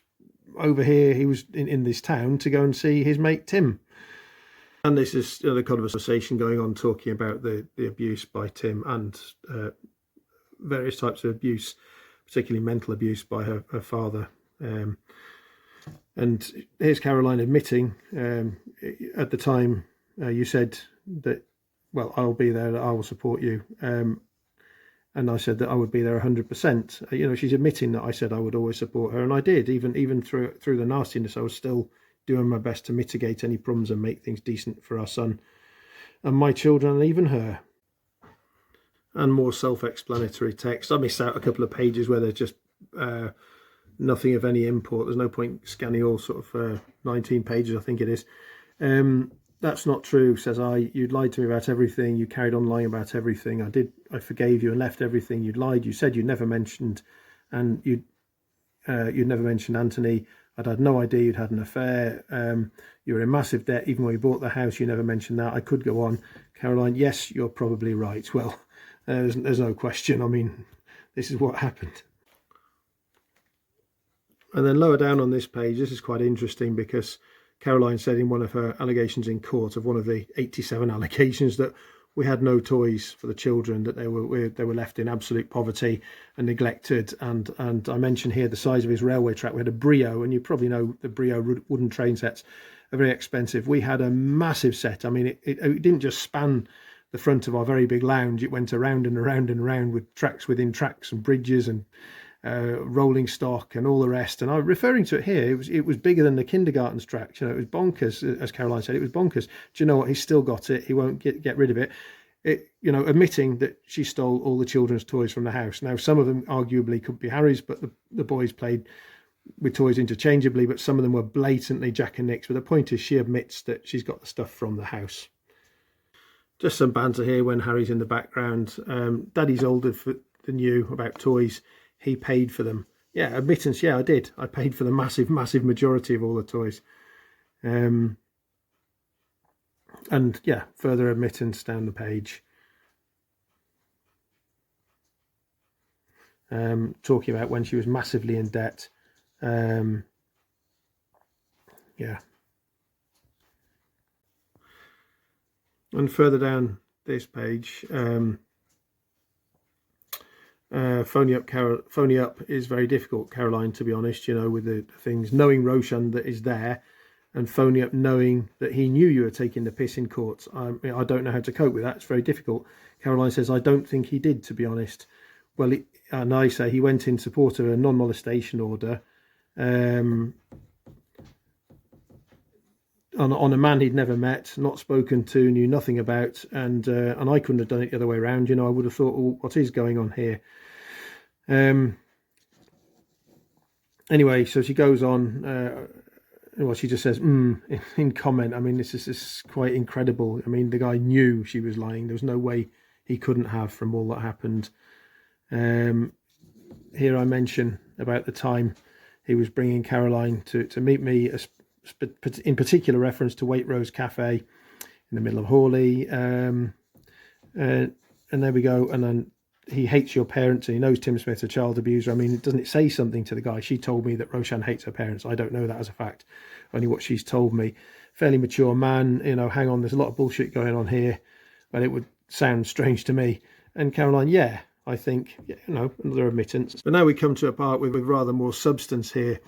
Speaker 1: over here, he was in this town to go and see his mate Tim. And this is the conversation going on, talking about the abuse by Tim and various types of abuse, particularly mental abuse by her father. And here's Caroline admitting, at the time, you said that, well, I'll be there, I will support you. And I said that I would be there 100%. She's admitting that I said I would always support her, and I did. Even through the nastiness, I was still doing my best to mitigate any problems and make things decent for our son and my children, and even her. And more self-explanatory text. I missed out a couple of pages where there's just nothing of any import. There's no point scanning all sort of 19 pages, I think it is. That's not true, says I. You'd lied to me about everything. You carried on lying about everything. I forgave you and left everything. You'd lied. You said you'd never mentioned, and you'd never mentioned Anthony. I'd had no idea you'd had an affair. You were in massive debt even when we bought the house. You never mentioned that. I could go on. Caroline, yes, you're probably right. Well, there's no question. I mean, this is what happened. And then lower down on this page, this is quite interesting, because Caroline said in one of her allegations in court, of one of the 87 allegations, that we had no toys for the children, that they were left in absolute poverty and neglected. And I mentioned here the size of his railway track. We had a Brio, and you probably know the Brio wooden train sets are very expensive. We had a massive set. I mean, it didn't just span the front of our very big lounge. It went around and around and around, with tracks within tracks and bridges and rolling stock and all the rest. And I'm referring to it here. It was bigger than the kindergarten's track. It was bonkers, as Caroline said. It was bonkers. Do you know what? He's still got it. He won't get rid of it. Admitting that she stole all the children's toys from the house. Now, some of them arguably could be Harry's, but the boys played with toys interchangeably. But some of them were blatantly Jack and Nick's. But the point is, she admits that she's got the stuff from the house. Just some banter here when Harry's in the background. Daddy's older than you about toys. He paid for them. Yeah, admittance. Yeah, I did. I paid for the massive majority of all the toys. And yeah, further admittance down the page. Talking about when she was massively in debt. Yeah. And further down this page, phoning up is very difficult, Caroline, to be honest, with the things, knowing Roshan that is there, and phoning up knowing that he knew you were taking the piss in court. I don't know how to cope with that. It's very difficult. Caroline says, I don't think he did, to be honest. Well, and I say he went in support of a non-molestation order on a man he'd never met, not spoken to, knew nothing about, and I couldn't have done it the other way around. I would have thought, well, what is going on here? Anyway, so she goes on. Well, she just says, in comment. I mean, this is quite incredible. I mean, the guy knew she was lying. There was no way he couldn't have, from all that happened. Here I mention about the time he was bringing Caroline to meet me, in particular reference to Waitrose Cafe in the middle of Hawley. And there we go. And then he hates your parents, and he knows Tim Smith's a child abuser. I mean, doesn't it say something to the guy? She told me that Roshan hates her parents. I don't know that as a fact, only what she's told me. Fairly mature man, hang on, there's a lot of bullshit going on here, but it would sound strange to me. And Caroline, yeah, I think, another admittance. But now we come to a part with rather more substance here.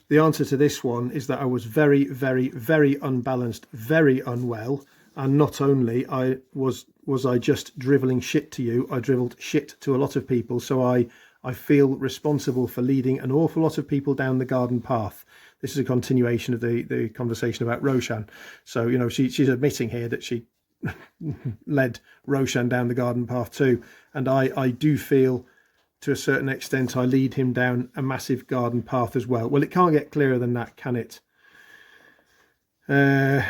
Speaker 1: The answer to this one is that I was very, very, very unbalanced, very unwell. And not only was I just drivelling shit to you, I dribbled shit to a lot of people. So I I feel responsible for leading an awful lot of people down the garden path. This is a continuation of the conversation about Roshan. So, you know, she's admitting here that she led Roshan down the garden path too. And I do feel, to a certain extent, I lead him down a massive garden path as well. Well, it can't get clearer than that, can it? And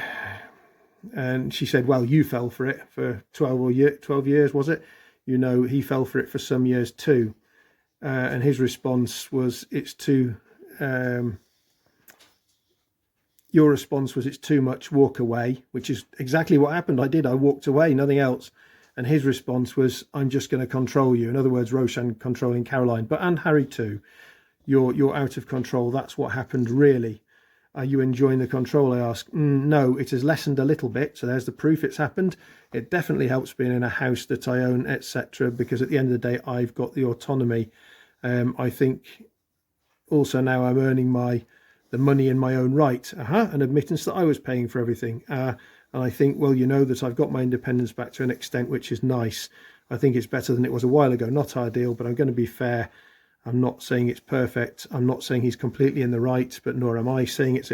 Speaker 1: she said, well, you fell for it for 12 years, was it? You know, he fell for it for some years too. And his response was, it's too... your response was, it's too much, walk away, which is exactly what happened. I did. I walked away, nothing else. And his response was, I'm just going to control you. In other words, Roshan controlling Caroline, and Harry too. You're out of control. That's what happened, really. Are you enjoying the control, I ask. No, it has lessened a little bit. So there's the proof it's happened. It definitely helps being in a house that I own, etc. Because at the end of the day, I've got the autonomy. I think also now I'm earning the money in my own right. An admittance that I was paying for everything. And I think, well, you know, that I've got my independence back to an extent which is nice. I think it's better than it was a while ago. Not ideal, but I'm going to be fair. I'm not saying it's perfect. I'm not saying he's completely in the right, but nor am I saying it's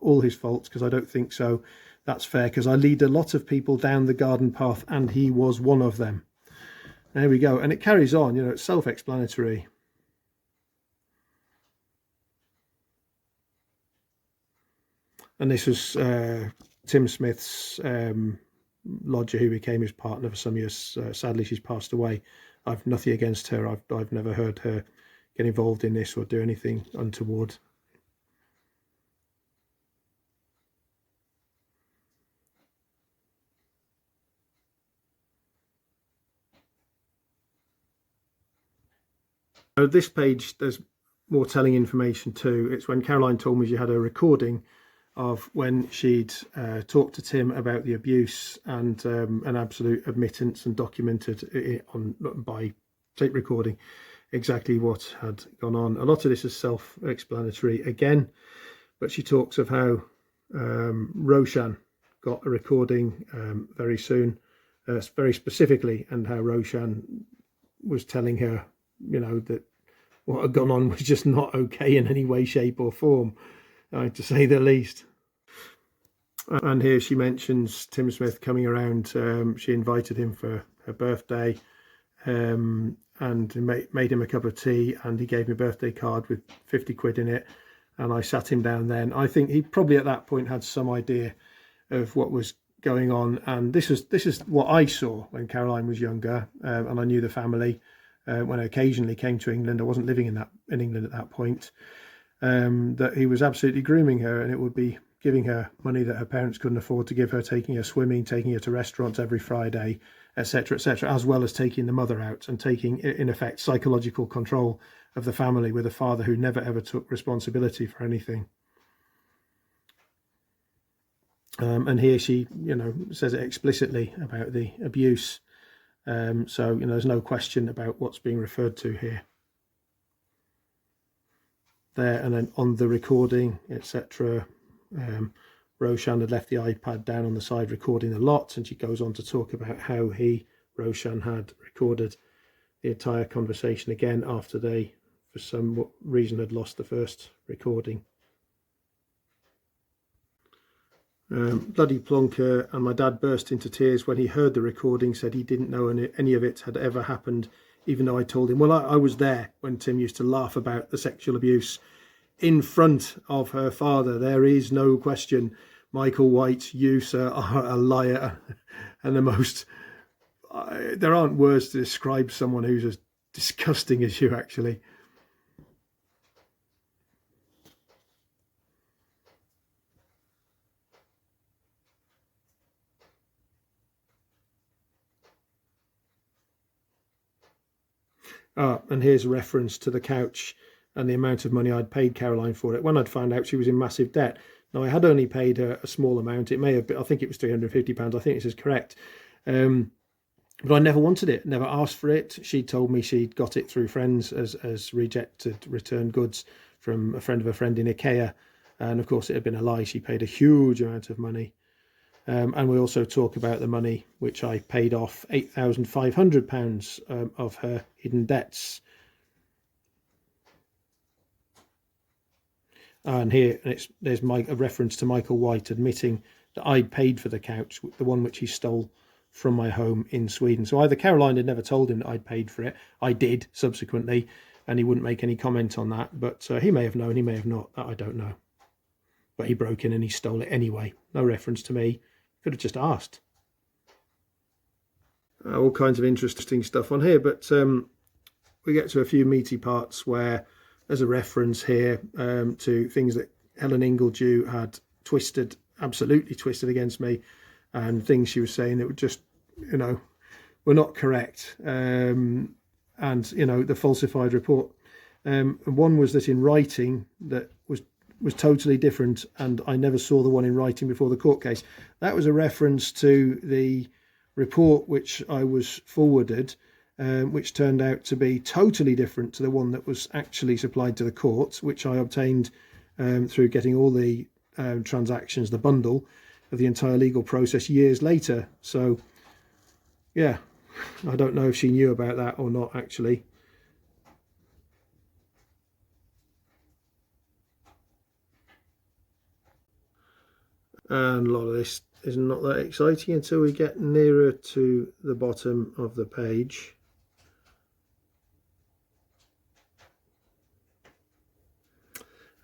Speaker 1: all his faults, because I don't think so. That's fair, because I lead a lot of people down the garden path, and he was one of them. There we go. And it carries on, you know, it's self-explanatory. And this was Tim Smith's lodger, who became his partner for some years. Sadly, she's passed away. I've nothing against her. I've never heard her get involved in this or do anything untoward. This page, there's more telling information too. It's when Caroline told me she had a recording of when she'd talked to Tim about the abuse, and an absolute admittance, and documented it by tape recording exactly what had gone on. A lot of this is self-explanatory again, but she talks of how Roshan got a recording very soon, very specifically, and how Roshan was telling her, you know, that what had gone on was just not okay in any way, shape or form, to say the least. And here she mentions Tim Smith coming around. She invited him for her birthday, and made him a cup of tea, and he gave me a birthday card with 50 quid in it, and I sat him down then. I think he probably at that point had some idea of what was going on, and this is what I saw when Caroline was younger, and I knew the family when I occasionally came to England. I wasn't living in England at that point. That he was absolutely grooming her, and it would be giving her money that her parents couldn't afford to give her, taking her swimming, taking her to restaurants every Friday, etc., etc., as well as taking the mother out and taking, in effect, psychological control of the family with a father who never ever took responsibility for anything. And here she, you know, says it explicitly about the abuse. So, you know, there's no question about what's being referred to here. There, and then on the recording, etc., Roshan had left the iPad down on the side recording a lot, and she goes on to talk about how Roshan had recorded the entire conversation again after they, for some reason, had lost the first recording. Bloody plonker, and my dad burst into tears when he heard the recording, said he didn't know any of it had ever happened, even though I told him. Well, I was there when Tim used to laugh about the sexual abuse in front of her father. There is no question. Michael White, you, sir, are a liar, and the most... there aren't words to describe someone who's as disgusting as you, actually. And here's a reference to the couch and the amount of money I'd paid Caroline for it when I'd found out she was in massive debt. Now, I had only paid her a small amount. It may have been, I think it was £350. I think this is correct. But I never wanted it, never asked for it. She told me she'd got it through friends as rejected return goods from a friend of a friend in IKEA. And of course, it had been a lie. She paid a huge amount of money. And we also talk about the money which I paid off, £8,500 of her hidden debts. And here there's a reference to Michael White admitting that I'd paid for the couch, the one which he stole from my home in Sweden. So either Caroline had never told him that I'd paid for it. I did subsequently, and he wouldn't make any comment on that. But he may have known, he may have not. That I don't know. But he broke in and he stole it anyway. No reference to me. Could have just asked. All kinds of interesting stuff on here, but we get to a few meaty parts where there's a reference here to things that Helen Ingledew had absolutely twisted against me, and things she was saying that were just, were not correct. And, the falsified report. And one was that in writing that was totally different, and I never saw the one in writing before the court case. That was a reference to the report which I was forwarded, which turned out to be totally different to the one that was actually supplied to the court, which I obtained through getting all the transactions, the bundle of the entire legal process years later. So, yeah, I don't know if she knew about that or not, actually. And a lot of this is not that exciting until we get nearer to the bottom of the page.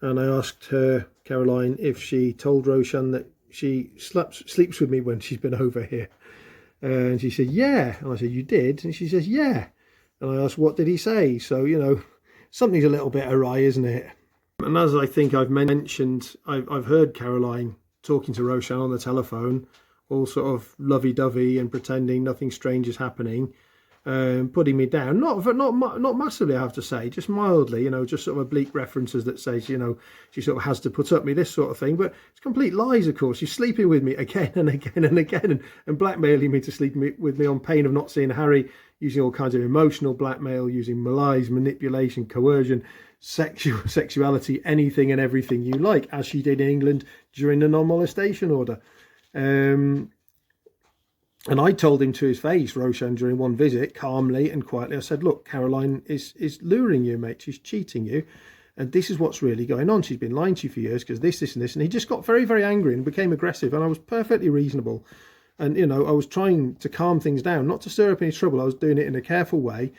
Speaker 1: And I asked her, Caroline, if she told Roshan that she sleeps with me when she's been over here. And she said, yeah. And I said, you did? And she says, yeah. And I asked, what did he say? So, something's a little bit awry, isn't it? And as I think I've mentioned, I've heard Caroline talking to Roshan on the telephone, all sort of lovey-dovey and pretending nothing strange is happening, putting me down. Not massively, I have to say, just mildly, just sort of oblique references that says, she sort of has to put up me, this sort of thing. But it's complete lies, of course. She's sleeping with me again and again and again, and blackmailing me to sleep with me on pain of not seeing Harry, using all kinds of emotional blackmail, using lies, manipulation, coercion, sexuality, anything and everything you like, as she did in England during the non-molestation order. And I told him to his face, Roshan, during one visit, calmly and quietly, I said, look, Caroline is luring you, mate. She's cheating you. And this is what's really going on. She's been lying to you for years because this, and this. And he just got very, very angry and became aggressive. And I was perfectly reasonable. And, I was trying to calm things down, not to stir up any trouble. I was doing it in a careful way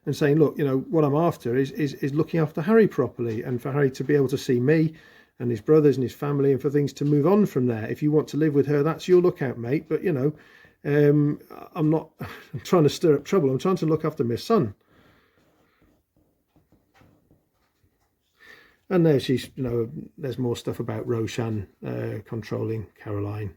Speaker 1: and saying, look, what I'm after is looking after Harry properly, and for Harry to be able to see me and his brothers and his family, and for things to move on from there. If you want to live with her, that's your lookout, mate. But, I'm not trying to stir up trouble. I'm trying to look after my son. And there she's, there's more stuff about Roshan controlling Caroline.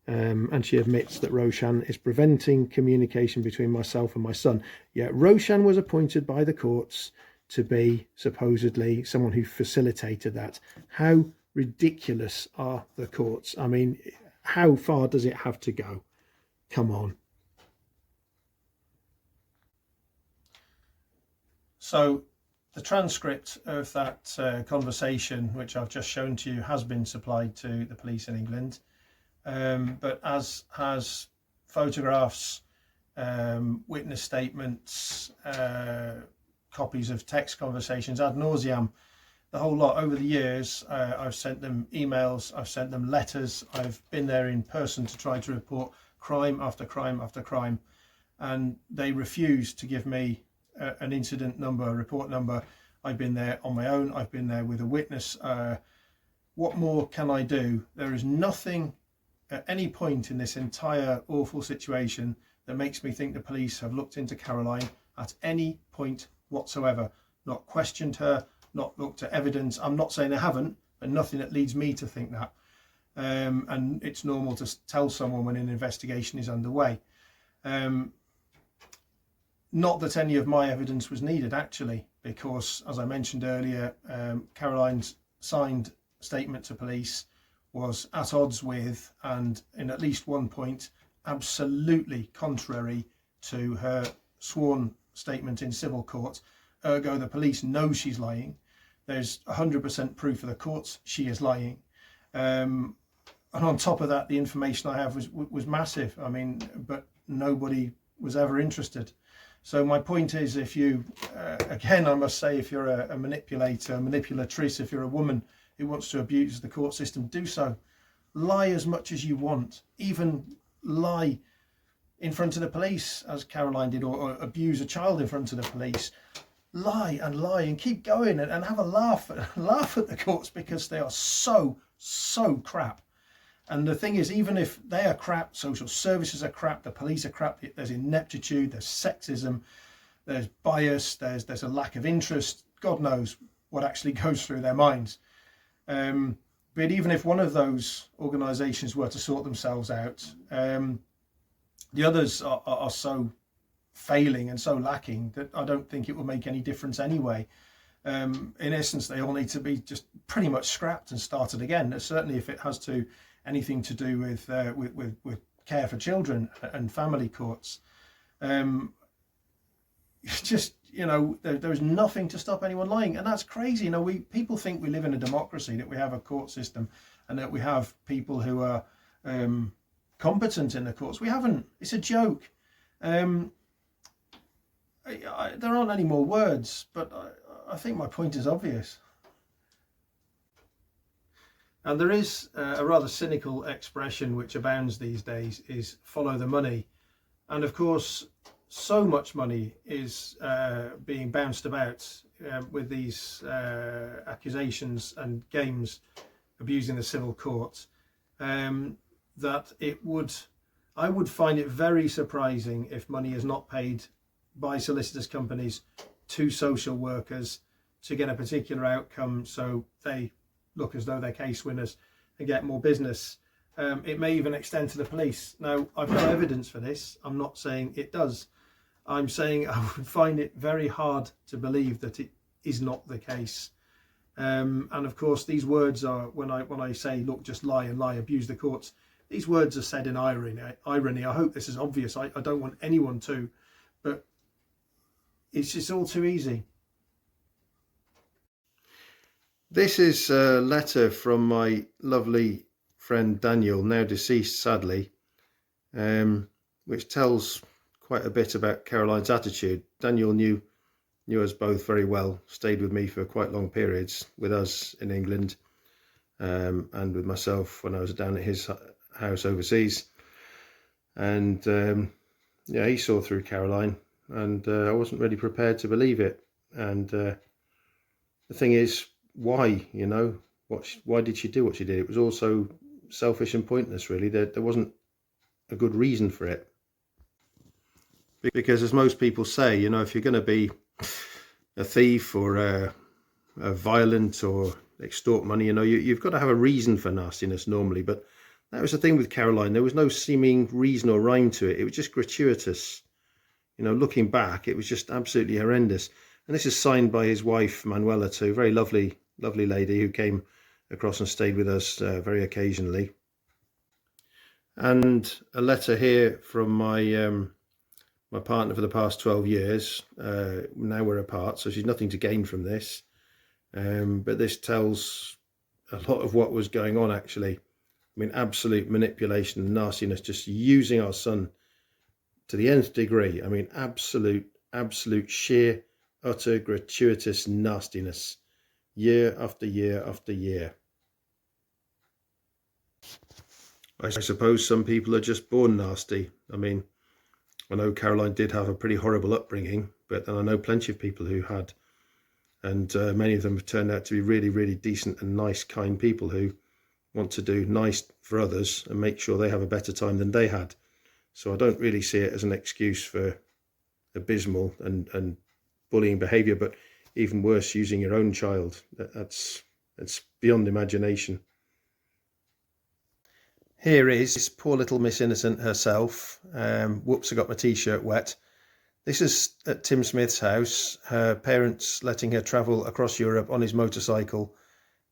Speaker 1: And she admits that Roshan is preventing communication between myself and my son. Yet Roshan was appointed by the courts to be supposedly someone who facilitated that. How ridiculous are the courts? I mean, how far does it have to go? Come on. So the transcript of that conversation, which I've just shown to you, has been supplied to the police in England. But as has photographs, witness statements, copies of text conversations ad nauseam, the whole lot. Over the years, I've sent them emails, I've sent them letters, I've been there in person to try to report crime after crime after crime, and they refuse to give me an incident number, a report number. I've been there on my own, I've been there with a witness. What more can I do? There is nothing at any point in this entire awful situation that makes me think the police have looked into Caroline at any point whatsoever. Not questioned her, not looked at evidence. I'm not saying they haven't, but nothing that leads me to think that. And it's normal to tell someone when an investigation is underway. Not that any of my evidence was needed, actually, because, as I mentioned earlier, Caroline's signed statement to police was at odds with, and in at least one point, absolutely contrary to her sworn statement in civil court. Ergo, the police know she's lying. There's 100% proof for the courts she is lying. And on top of that, the information I have was massive. I mean, but nobody was ever interested. So my point is, if you, again, I must say, if you're a manipulator, manipulatrice, if you're a woman who wants to abuse the court system, do so. Lie as much as you want, even lie in front of the police, as Caroline did, or abuse a child in front of the police. Lie and keep going and have a laugh at the courts, because they are so crap. And the thing is, even if they are crap, social services are crap, the police are crap, there's ineptitude, there's sexism, there's bias, there's a lack of interest. God knows what actually goes through their minds. But even if one of those organisations were to sort themselves out, the others are so failing and so lacking that I don't think it will make any difference anyway. In essence, they all need to be just pretty much scrapped and started again. Certainly, if it has anything to do with care for children and family courts. Just, there's nothing to stop anyone lying, and that's crazy. People think we live in a democracy, that we have a court system, and that we have people who are competent in the courts. We haven't. It's a joke. There aren't any more words, but I think my point is obvious. And there is a rather cynical expression which abounds these days, is follow the money. And of course, so much money is being bounced about with these accusations and games abusing the civil court, that I would find it very surprising if money is not paid by solicitors companies to social workers to get a particular outcome, so they look as though they're case winners and get more business. It may even extend to the police. Now, I've no evidence for this. I'm not saying it does. I'm saying I would find it very hard to believe that it is not the case. And of course, these words are, when I say, look, just lie and lie, abuse the courts, these words are said in irony. I hope this is obvious. I don't want anyone to, but it's just all too easy. This is a letter from my lovely friend Daniel, now deceased sadly, which tells quite a bit about Caroline's attitude. Daniel knew us both very well, stayed with me for quite long periods, with us in England, and with myself when I was down at his house overseas. And he saw through Caroline, and I wasn't really prepared to believe it. And the thing is, why? Why did she do what she did? It was also selfish and pointless, really. There wasn't a good reason for it. Because as most people say, if you're going to be a thief or a violent or extort money, you've got to have a reason for nastiness normally. But that was the thing with Caroline. There was no seeming reason or rhyme to it. It was just gratuitous. Looking back, it was just absolutely horrendous. And this is signed by his wife, Manuela, too. Very lovely lady who came across and stayed with us very occasionally. And a letter here from my partner for the past 12 years. Now we're apart, so she's nothing to gain from this. But this tells a lot of what was going on, actually. Absolute manipulation and nastiness, just using our son to the nth degree. Absolute sheer, utter, gratuitous nastiness, year after year after year. I suppose some people are just born nasty. I know Caroline did have a pretty horrible upbringing, but then I know plenty of people who had, and many of them have turned out to be really, really decent and nice, kind people who want to do nice for others and make sure they have a better time than they had. So I don't really see it as an excuse for abysmal and bullying behaviour, but even worse, using your own child. That's beyond imagination. Here is poor little Miss Innocent herself. Whoops, I got my t-shirt wet. This is at Tim Smith's house. Her parents letting her travel across Europe on his motorcycle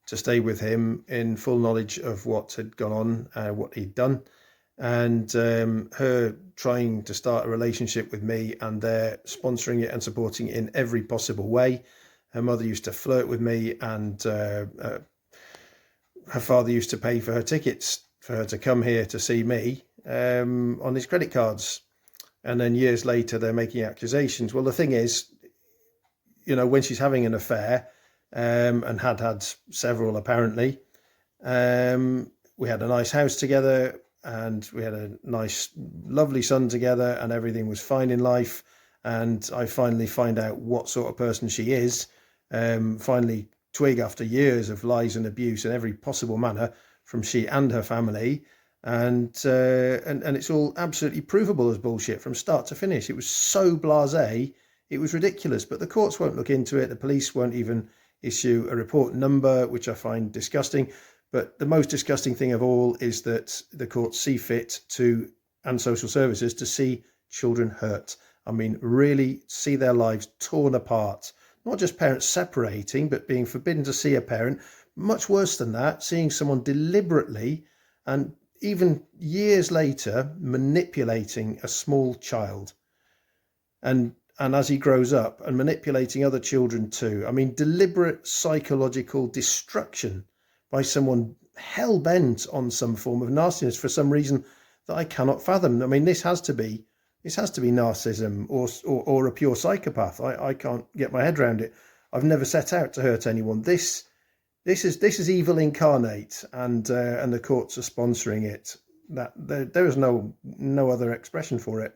Speaker 1: to stay with him in full knowledge of what had gone on, what he'd done. And her trying to start a relationship with me, and they're sponsoring it and supporting it in every possible way. Her mother used to flirt with me, and her father used to pay for her tickets for her to come here to see me on his credit cards. And then years later, they're making accusations. Well, the thing is, when she's having an affair, and had several apparently. We had a nice house together, and we had a nice, lovely son together, and everything was fine in life. And I finally find out what sort of person she is. Finally twig, after years of lies and abuse in every possible manner from she and her family. And it's all absolutely provable as bullshit from start to finish. It was so blasé, it was ridiculous. But the courts won't look into it. The police won't even issue a report number, which I find disgusting. But the most disgusting thing of all is that the courts see fit to, and social services, to see children hurt. I mean, really see their lives torn apart. Not just parents separating, but being forbidden to see a parent. Much worse than that, seeing someone deliberately and even years later manipulating a small child. And as he grows up, and manipulating other children too. I mean, deliberate psychological destruction by someone hell-bent on some form of nastiness for some reason that I cannot fathom. I mean, this has to be narcissism or a pure psychopath. I can't get my head around it. I've never set out to hurt anyone. This is evil incarnate, and the courts are sponsoring it. That there is no other expression for it.